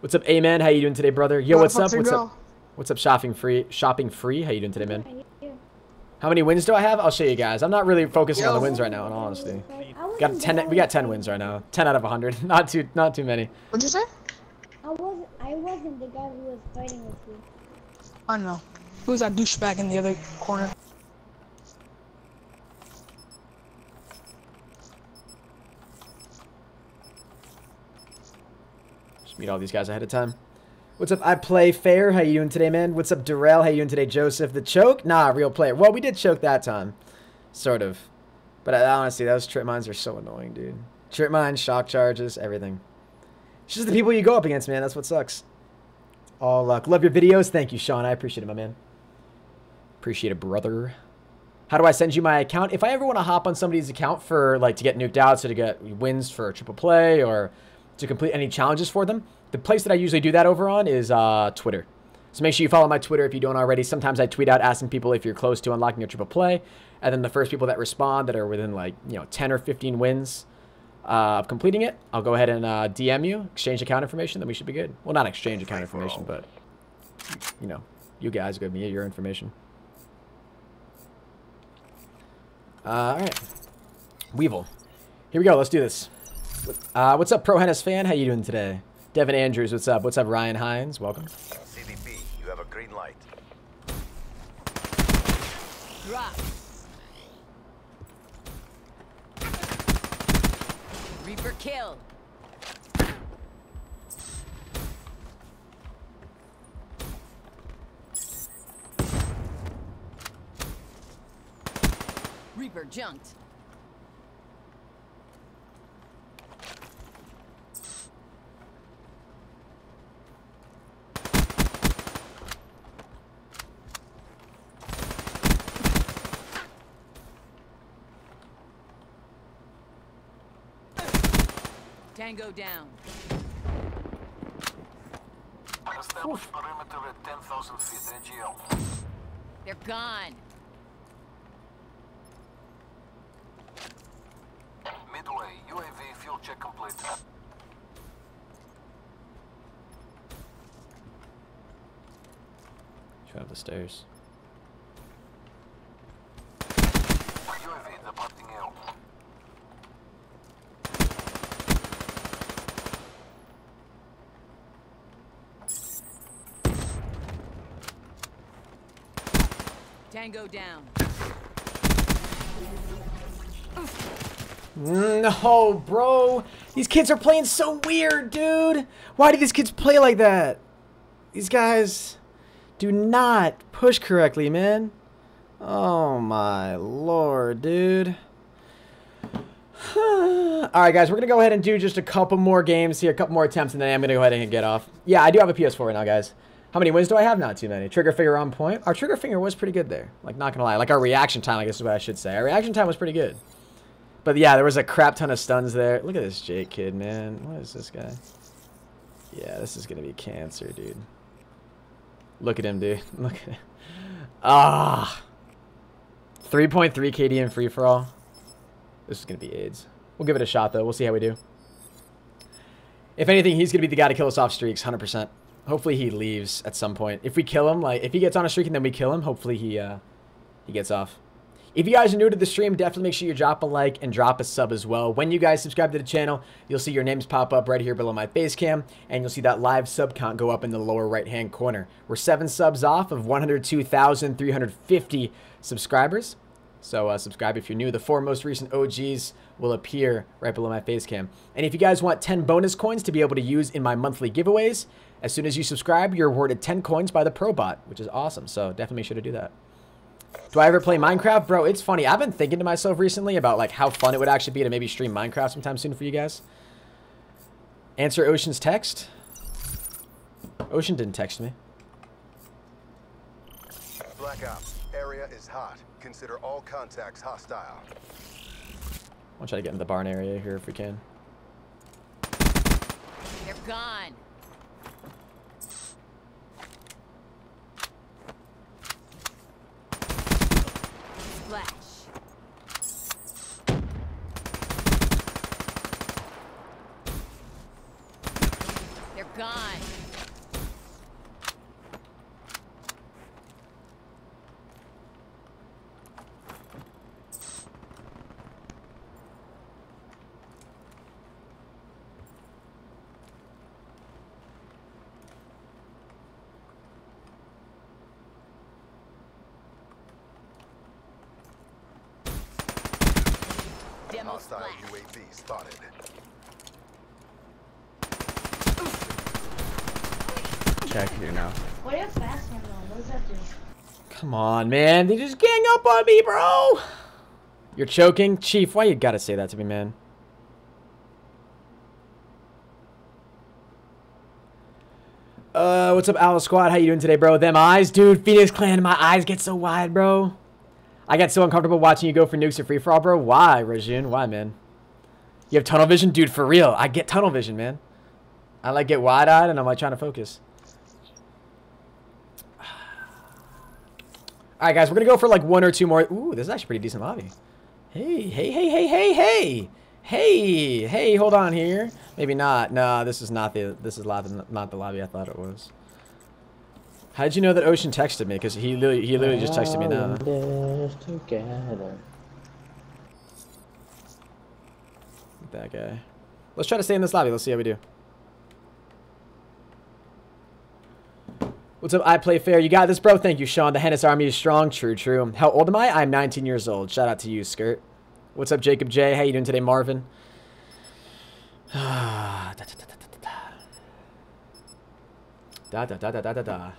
What's up, Amen? How you doing today, brother? Yo, what's up? What's up? What's up, Shopping Free? How you doing today, man? How many wins do I have? I'll show you guys. I'm not really focusing on the wins right now, in all honesty. We got 10 wins right now. 10 out of 100. Not too many. What'd you say? I wasn't the guy who was fighting with you. I know. Who's that douchebag in the other corner? Just meet all these guys ahead of time. What's up? I play fair. How you doing today, man? What's up, Darrell? How you doing today, Joseph? The choke? Nah, real player. Well, we did choke that time. Sort of. But honestly, those trip mines are so annoying, dude. Trip mines, shock charges, everything. It's just the people you go up against, man. That's what sucks. All luck. Love your videos. Thank you, Sean. I appreciate it, my man. Appreciate it, brother. How do I send you my account? If I ever want to hop on somebody's account for, like, to get nuked out, so to get wins for triple play or to complete any challenges for them, the place that I usually do that over on is Twitter. So make sure you follow my Twitter if you don't already. Sometimes I tweet out asking people if you're close to unlocking your triple play. And then the first people that respond that are within, like, 10 or 15 wins of completing it, I'll go ahead and DM you, exchange account information, then we should be good. Well, not exchange account information, but, you guys give me your information. All right. Weevil. Here we go. Let's do this. What's up, ProHenis fan? How you doing today? Devin Andrews, what's up? What's up, Ryan Hines? Welcome. CDP, you have a green light. Drop. Reaper kill. Reaper junked. Tango down. Establish perimeter at 10,000 feet, AGL. They're gone. Midway, UAV fuel check complete. Try up the stairs. UAV departing L. Tango down. No, bro. These kids are playing so weird, dude. Why do these kids play like that? These guys do not push correctly, man. Oh, my lord, dude. Alright, guys. We're going to go ahead and do just a couple more games here. A couple more attempts, and then I'm going to go ahead and get off. Yeah, I do have a PS4 right now, guys. How many wins do I have? Not too many. Trigger finger on point. Our trigger finger was pretty good there. Like, not going to lie. Like, our reaction time, I guess is what I should say. Our reaction time was pretty good. But yeah, there was a crap ton of stuns there. Look at this Jake kid, man. What is this guy? Yeah, this is going to be cancer, dude. Look at him, dude. Look at him. Ah. 3.3 KD in free-for-all. This is going to be AIDS. We'll give it a shot, though. We'll see how we do. If anything, he's going to be the guy to kill us off streaks, 100%. Hopefully he leaves at some point. If we kill him, like, if he gets on a streak and then we kill him, hopefully he gets off. If you guys are new to the stream, definitely make sure you drop a like and drop a sub as well. When you guys subscribe to the channel, you'll see your names pop up right here below my face cam, and you'll see that live sub count go up in the lower right-hand corner. We're 7 subs off of 102,350 subscribers. So subscribe if you're new. The 4 most recent OGs will appear right below my face cam. And if you guys want 10 bonus coins to be able to use in my monthly giveaways, as soon as you subscribe, you're awarded 10 coins by the ProBot, which is awesome. So definitely make sure to do that. Do I ever play Minecraft? Bro, it's funny. I've been thinking to myself recently about like how fun it would actually be to maybe stream Minecraft sometime soon for you guys. Answer Ocean's text. Ocean didn't text me. Black Ops, area is hot. Consider all contacts hostile. I'll try to get in the barn area here if we can. They're gone. Splash. They're gone. Hostile UAV spotted. Check here now. What if fast one though? What does that do? Come on, man. They just gang up on me, bro. You're choking? Chief, why you gotta say that to me, man? What's up, Owl Squad? How you doing today, bro? Them eyes, dude. Phoenix Clan, my eyes get so wide, bro. I get so uncomfortable watching you go for nukes or free-for-all, bro. Why, Rajun? Why, man? You have tunnel vision? Dude, for real. I get tunnel vision, man. I, like, get wide-eyed, and I'm, like, trying to focus. All right, guys. We're going to go for, like, 1 or 2 more. Ooh, this is actually a pretty decent lobby. Hey, hey, hey, hey, hey, hey. Hey, hey, hold on here. Maybe not. No, this is not the lobby I thought it was. How did you know that Ocean texted me? Because he literally just texted me now. That guy. Let's try to stay in this lobby. Let's see how we do. What's up? I play fair. You got this, bro. Thank you, Sean. The Hennis army is strong. True, true. How old am I? I'm 19 years old. Shout out to you, Skirt. What's up, Jacob J? How you doing today, Marvin? Da, da, da, da, da, da, da.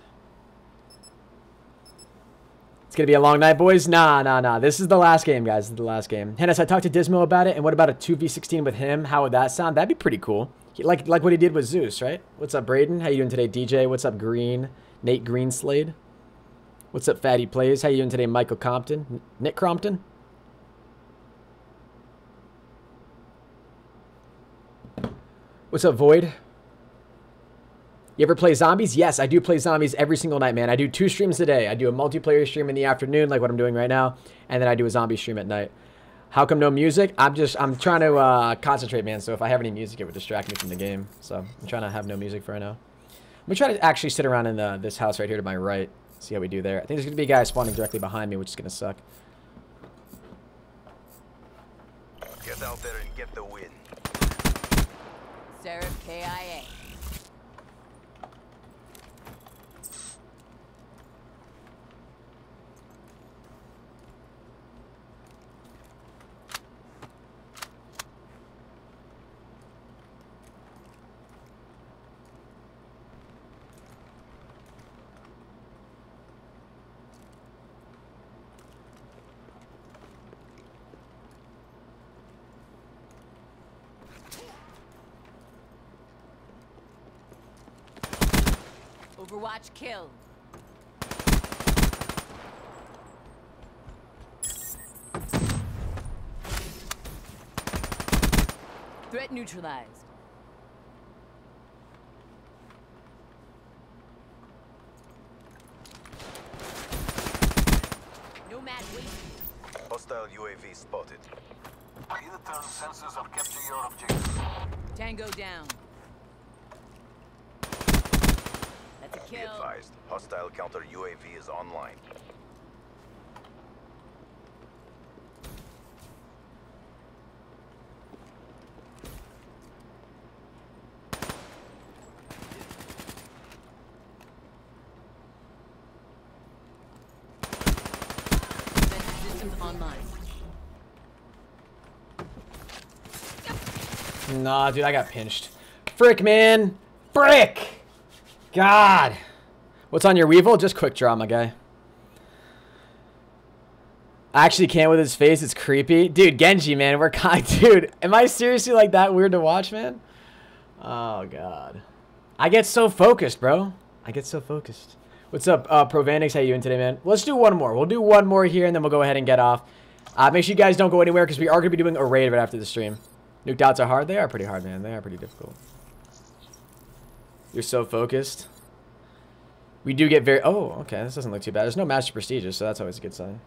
It's gonna be a long night, boys. Nah. This is the last game, guys. This is the last game. Hennis, I talked to Dismo about it, and what about a 2v16 with him? How would that sound? That'd be pretty cool. Like what he did with Zeus, right? What's up, Braden? How you doing today, DJ? What's up, Green? Nate Greenslade? What's up, Fatty Plays? How you doing today, Michael Compton? Nick Crompton? What's up, Void? You ever play zombies? Yes, I do play zombies every single night, man. I do 2 streams a day. I do a multiplayer stream in the afternoon, like what I'm doing right now, and then I do a zombie stream at night. How come no music? I'm trying to concentrate, man. So if I have any music, it would distract me from the game. So I'm trying to have no music for right now. I'm gonna try to actually sit around in this house right here to my right. See how we do there. I think there's gonna be a guy spawning directly behind me, which is gonna suck. Get out there and get the win. Seraph KIA. Overwatch kill. Threat neutralized. No match wasted. Hostile UAV spotted. Predator sensors are capture your objective. Tango down. That's a Be kill. advised, hostile counter UAV is online. Systems online. Nah, dude, I got pinched. Frick, man. Frick! God. What's on your Weevil? Just quick draw, my guy. I actually can't with his face. It's creepy. Dude, Genji, man. We're kind. Dude, am I seriously like that weird to watch, man? Oh, God. I get so focused, bro. I get so focused. What's up, ProHenis? How you doing today, man? Let's do one more. We'll do one more here, and then we'll go ahead and get off. Make sure you guys don't go anywhere, because we are going to be doing a raid right after the stream. Nuked outs are hard. They are pretty hard, man. They are pretty difficult. You're so focused. We do get very... Oh, okay. This doesn't look too bad. There's no match to prestigious, so that's always a good sign.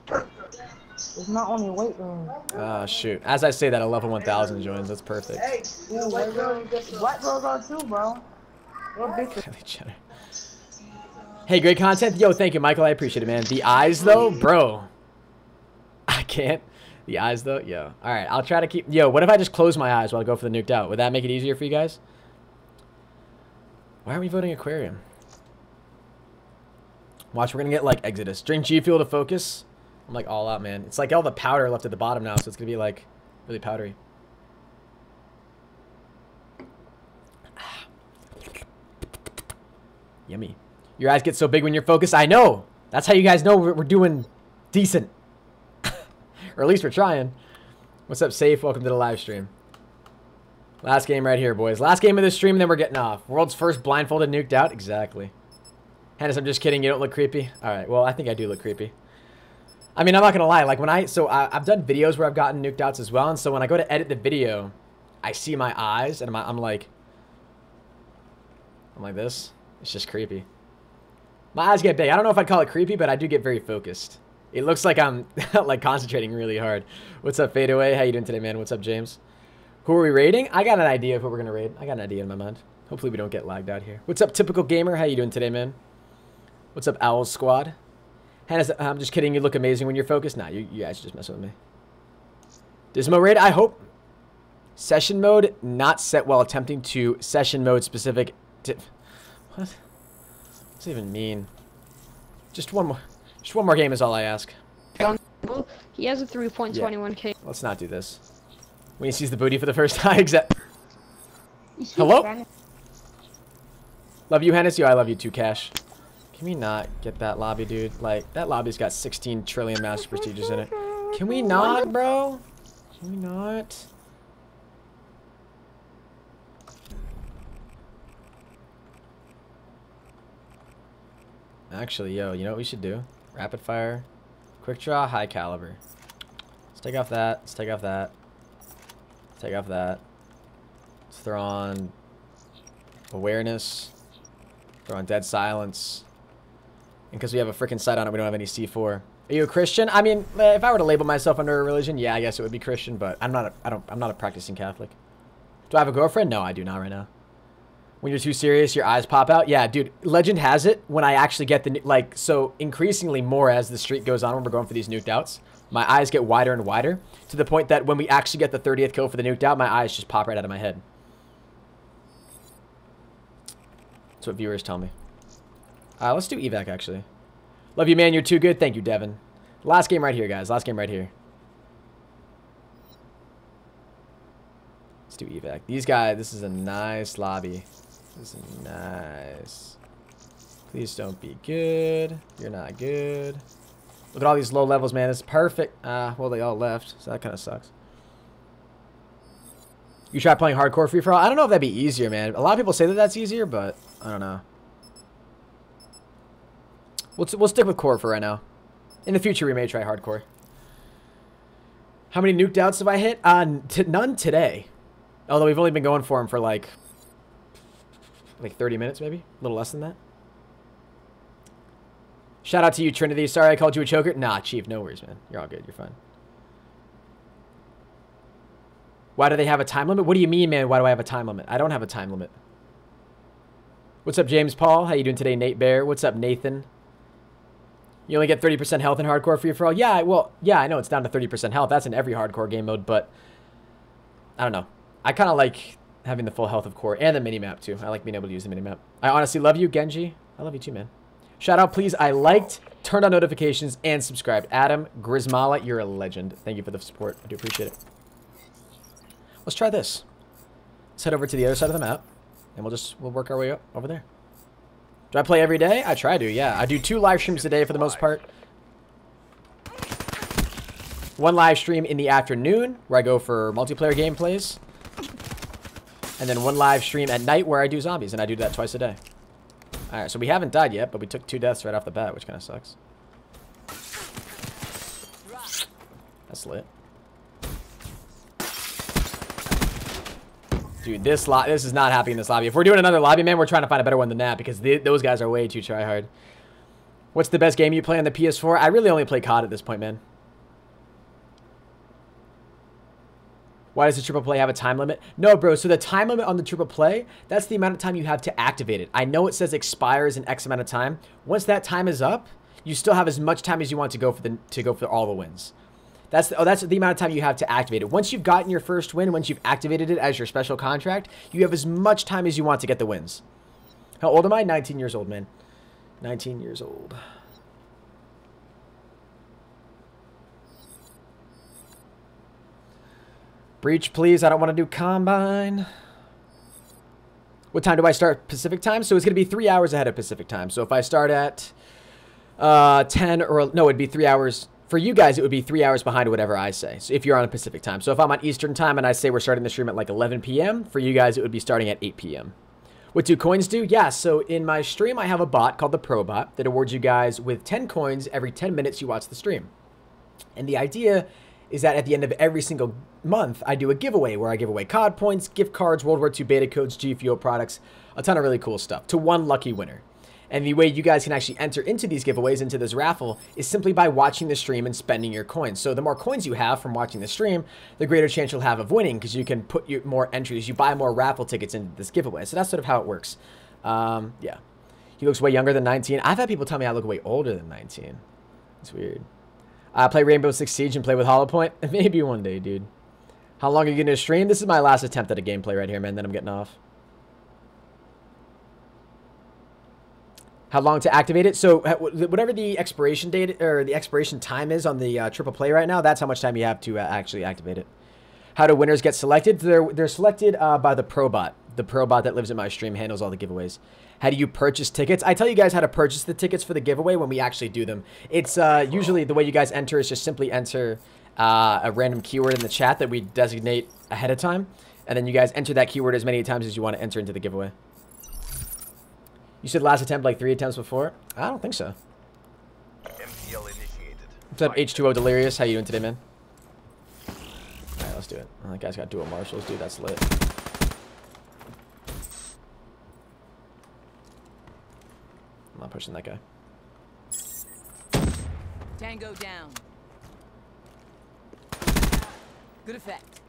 It's not only weight room. Ah, shoot. As I say that, a level 1000 joins. That's perfect. Hey, white girls are too, bro. Hey, great content. Yo, thank you, Michael. I appreciate it, man. The eyes, though? Bro. I can't. The eyes, though? Yo. All right. I'll try to keep... Yo, what if I just close my eyes while I go for the nuked out? Would that make it easier for you guys? Why are we voting Aquarium? Watch, we're going to get, like, Exodus. Drink G Fuel to focus. I'm, like, all out, man. It's, like, all the powder left at the bottom now, so it's going to be, like, really powdery. Yummy. Your eyes get so big when you're focused. I know. That's how you guys know we're doing decent. Or at least we're trying. What's up, Safe? Welcome to the live stream. Last game right here, boys. Last game of this stream, and then we're getting off. World's first blindfolded nuked out. Exactly. Hennis, I'm just kidding. You don't look creepy. All right. Well, I think I do look creepy. I mean, I'm not going to lie. Like, when I've done videos where I've gotten nuked outs as well. And so when I go to edit the video, I see my eyes, and I'm like this. It's just creepy. My eyes get big. I don't know if I'd call it creepy, but I do get very focused. It looks like I'm, like, concentrating really hard. What's up, Fadeaway? How you doing today, man? What's up, James? Who are we raiding? I got an idea of who we're going to raid. I got an idea in my mind. Hopefully we don't get lagged out here. What's up, Typical Gamer? How you doing today, man? What's up, Owls Squad? Hennis, I'm just kidding. You look amazing when you're focused. Nah, you guys are just messing with me. Dismo raid? I hope. Session mode not set while attempting to session mode specific. What? What's it even mean? Just one more game is all I ask. He has a 3.21k. Yeah. Let's not do this. When he sees the booty for the first time, Hello? Love you, Hennessy. I love you too, Cash. Can we not get that lobby, dude? Like, that lobby's got 16 trillion master prestiges in it. Can we not, bro? Can we not? Actually, yo, you know what we should do? Rapid fire, quick draw, high caliber. Let's take off that. Let's take off that. Let's take off that. Let's throw on awareness. Throw on dead silence. And because we have a freaking sight on it, we don't have any C4. Are you a Christian? I mean, if I were to label myself under a religion, yeah, I guess it would be Christian. But I'm not a practicing Catholic. Do I have a girlfriend? No, I do not right now. When you're too serious, your eyes pop out. Yeah, dude. Legend has it when I actually get the like. So increasingly more as the streak goes on when we're going for these nuked outs, my eyes get wider and wider to the point that when we actually get the 30th kill for the nuked out, my eyes just pop right out of my head. That's what viewers tell me. Let's do evac actually. Love you, man. You're too good. Thank you, Devin. Last game right here, guys. Last game right here. Let's do evac. These guys. This is a nice lobby. This is nice. Please don't be good. You're not good. Look at all these low levels, man. It's perfect. Well, they all left, so that kind of sucks. You try playing hardcore free for all? I don't know if that'd be easier, man. A lot of people say that that's easier, but I don't know. We'll stick with core for right now. In the future, we may try hardcore. How many nuked outs have I hit? None today. Although we've only been going for them for like 30 minutes, maybe? A little less than that. Shout out to you, Trinity. Sorry I called you a choker. Nah, Chief, no worries, man. You're all good. You're fine. Why do they have a time limit? What do you mean, man? Why do I have a time limit? I don't have a time limit. What's up, James Paul? How you doing today, Nate Bear? What's up, Nathan? You only get 30% health in hardcore free for all? Yeah, well, yeah, I know it's down to 30% health. That's in every hardcore game mode, but I don't know. I kind of like having the full health of core and the minimap, too. I like being able to use the minimap. I honestly love you, Genji. I love you, too, man. Shout out, please. I liked, turned on notifications, and subscribed. Adam Grismala, you're a legend. Thank you for the support. I do appreciate it. Let's try this. Let's head over to the other side of the map, and we'll work our way up over there. Do I play every day? I try to, yeah. I do 2 live streams a day for the most part. 1 live stream in the afternoon where I go for multiplayer gameplays. And then 1 live stream at night where I do zombies, and I do that twice a day. Alright, so we haven't died yet, but we took 2 deaths right off the bat, which kind of sucks. That's lit. Dude, this is not happening in this lobby. If we're doing another lobby, man, we're trying to find a better one than that because those guys are way too tryhard. What's the best game you play on the PS4? I really only play COD at this point, man. Why does the triple play have a time limit? No, bro. So the time limit on the triple play, that's the amount of time you have to activate it. I know it says expires in X amount of time. Once that time is up, you still have as much time as you want to go for all the wins. That's the amount of time you have to activate it. Once you've gotten your first win, once you've activated it as your special contract, you have as much time as you want to get the wins. How old am I? 19 years old, man. 19 years old. Breach, please. I don't want to do Combine. What time do I start Pacific time? So it's going to be 3 hours ahead of Pacific time. So if I start at 10 or... No, it'd be 3 hours... For you guys, it would be 3 hours behind whatever I say. So if you're on a Pacific time. So if I'm on Eastern time and I say we're starting the stream at like 11 p.m., for you guys, it would be starting at 8 p.m. What do coins do? Yeah, so in my stream, I have a bot called the Pro Bot that awards you guys with 10 coins every 10 minutes you watch the stream. And the idea is that at the end of every single month, I do a giveaway where I give away COD points, gift cards, World War II beta codes, G Fuel products, a ton of really cool stuff to 1 lucky winner. And the way you guys can actually enter into these giveaways, into this raffle, is simply by watching the stream and spending your coins. So the more coins you have from watching the stream, the greater chance you'll have of winning because you can put more entries. You buy more raffle tickets into this giveaway. So that's sort of how it works. Yeah. He looks way younger than 19. I've had people tell me I look way older than 19. It's weird. I play Rainbow Six Siege and play with Hollow Point. Maybe one day, dude. How long are you going to stream? This is my last attempt at a gameplay right here, man. Then I'm getting off. How long to activate it? So whatever the expiration date or the expiration time is on the triple play right now, that's how much time you have to actually activate it. How do winners get selected? They're selected by the pro bot. The pro bot that lives in my stream handles all the giveaways. How do you purchase tickets? I tell you guys how to purchase the tickets for the giveaway when we actually do them. It's usually the way you guys enter is just simply enter a random keyword in the chat that we designate ahead of time. And then you guys enter that keyword as many times as you want to enter into the giveaway. You said last attempt like 3 attempts before? I don't think so. MTL initiated. What's up, H2O Delirious? How you doing today, man? Alright, let's do it. Oh, that guy's got dual marshals, dude. That's lit. I'm not pushing that guy. Tango down. Good effect.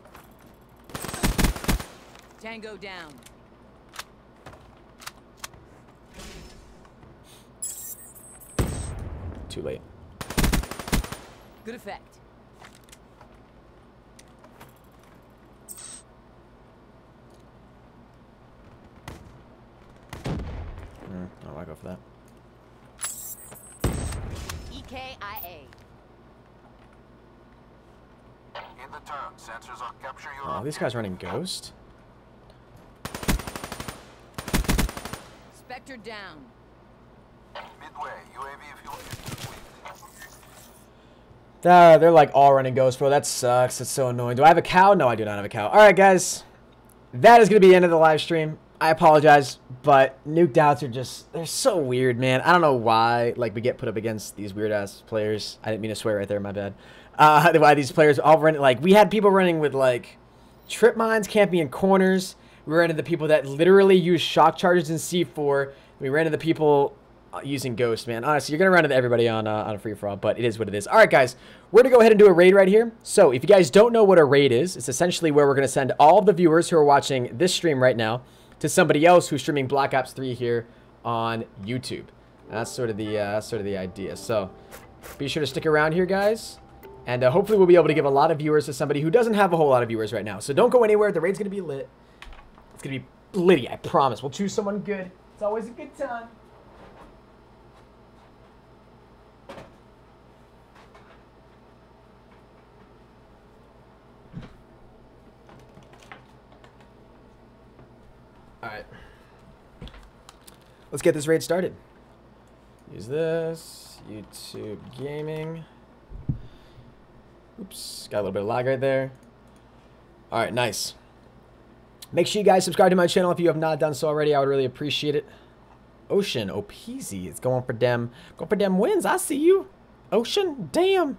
Tango down. Too late. Good effect. I want to go for that. EKIA. In the turn, sensors on capture your Oh, these guys running Ghost? Spectre down. midway. UAV fuel is complete. They're like all running Ghost, bro. That sucks. It's so annoying. Do I have a cow? No, I do not have a cow. All right, guys. That is going to be the end of the live stream. I apologize, but nuked outs are just, they're so weird, man. I don't know why, like, we get put up against these weird-ass players. I didn't mean to swear right there, my bad. Why these players all run, like, we had people running with, like, trip mines, camping in corners. We ran into the people that literally use shock charges in C4. We ran into the people using Ghost, man. Honestly, you're going to run into everybody on a free-for-all, but it is what it is. All right, guys, we're going to go ahead and do a raid right here. So if you guys don't know what a raid is, it's essentially where we're going to send all of the viewers who are watching this stream right now to somebody else who's streaming Black Ops 3 here on YouTube. And that's sort of the idea. So be sure to stick around here, guys. And hopefully we'll be able to give a lot of viewers to somebody who doesn't have a whole lot of viewers right now. So don't go anywhere. The raid's going to be lit. It's going to be litty, I promise. We'll choose someone good. It's always a good time. Alright. Let's get this raid started. Use this. YouTube Gaming. Oops. Got a little bit of lag right there. Alright, nice. Make sure you guys subscribe to my channel if you have not done so already. I would really appreciate it. Ocean. Opeasy. It's going for them. Going for them wins. I see you. Ocean. Damn.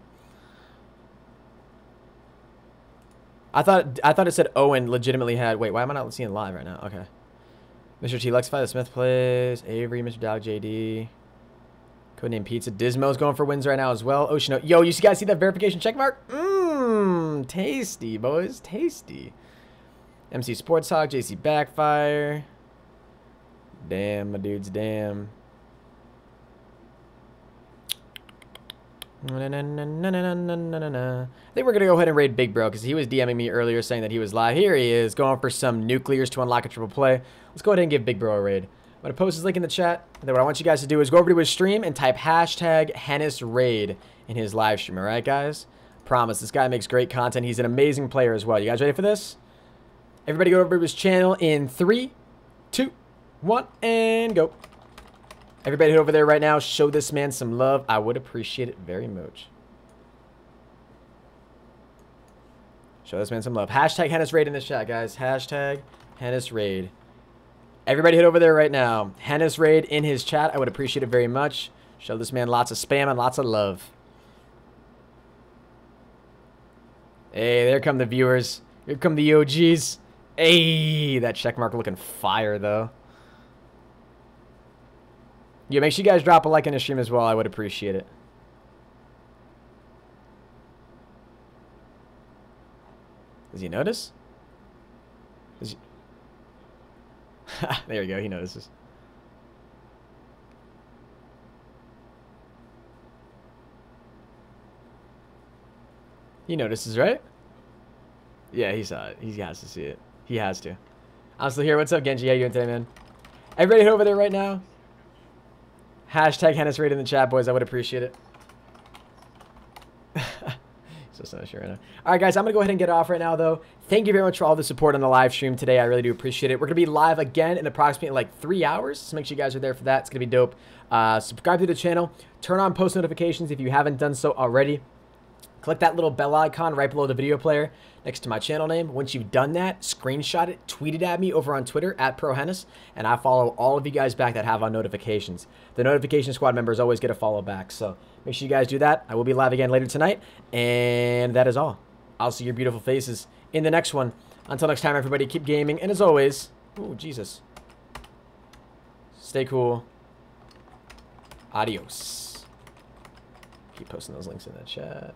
I thought it said Owen legitimately had... Wait, why am I not seeing it live right now? Okay. Mr. T. Lexify, the Smith plays. Avery, Mr. Dog, JD. Codename Pizza. Dismo's going for wins right now as well. Ocean. Yo, you guys see that verification check mark? Mmm. Tasty, boys. Tasty. MC Sports Hawk, JC Backfire. Damn, my dudes, damn. I think we're going to go ahead and raid Big Bro because he was DMing me earlier saying that he was live. Here he is, going for some nuclears to unlock a triple play. Let's go ahead and give Big Bro a raid. I'm going to post his link in the chat. And then what I want you guys to do is go over to his stream and type hashtag HennisRaid in his live stream. All right, guys? Promise, this guy makes great content. He's an amazing player as well. You guys ready for this? Everybody go over to his channel in 3, 2, 1, and go. Everybody head over there right now. Show this man some love. I would appreciate it very much. Show this man some love. Hashtag HennisRaid in the chat, guys. Hashtag HennisRaid. Everybody head over there right now. HennisRaid in his chat. I would appreciate it very much. Show this man lots of spam and lots of love. Hey, there come the viewers. Here come the OGs. Hey, that check mark looking fire, though. Yeah, make sure you guys drop a like in the stream as well. I would appreciate it. Does he notice? Does he... There you go. He notices. He notices, right? Yeah, he saw it. He has to see it. He has to. I'm still here. What's up, Genji? How you doing today, man? Everybody over there right now. Hashtag Hennis raid in the chat, boys. I would appreciate it. So not sure right now. All right, guys, I'm going to go ahead and get off right now, though. Thank you very much for all the support on the live stream today. I really do appreciate it. We're going to be live again in approximately like 3 hours, so make sure you guys are there for that. It's going to be dope. Subscribe to the channel. Turn on post notifications if you haven't done so already. Click that little bell icon right below the video player next to my channel name. Once you've done that, screenshot it, tweet it at me over on Twitter at ProHenis, and I follow all of you guys back that have on notifications. The notification squad members always get a follow back, so make sure you guys do that. I will be live again later tonight, and that is all. I'll see your beautiful faces in the next one. Until next time, everybody, keep gaming, and as always, ooh, Jesus, stay cool. Adios. Keep posting those links in the chat.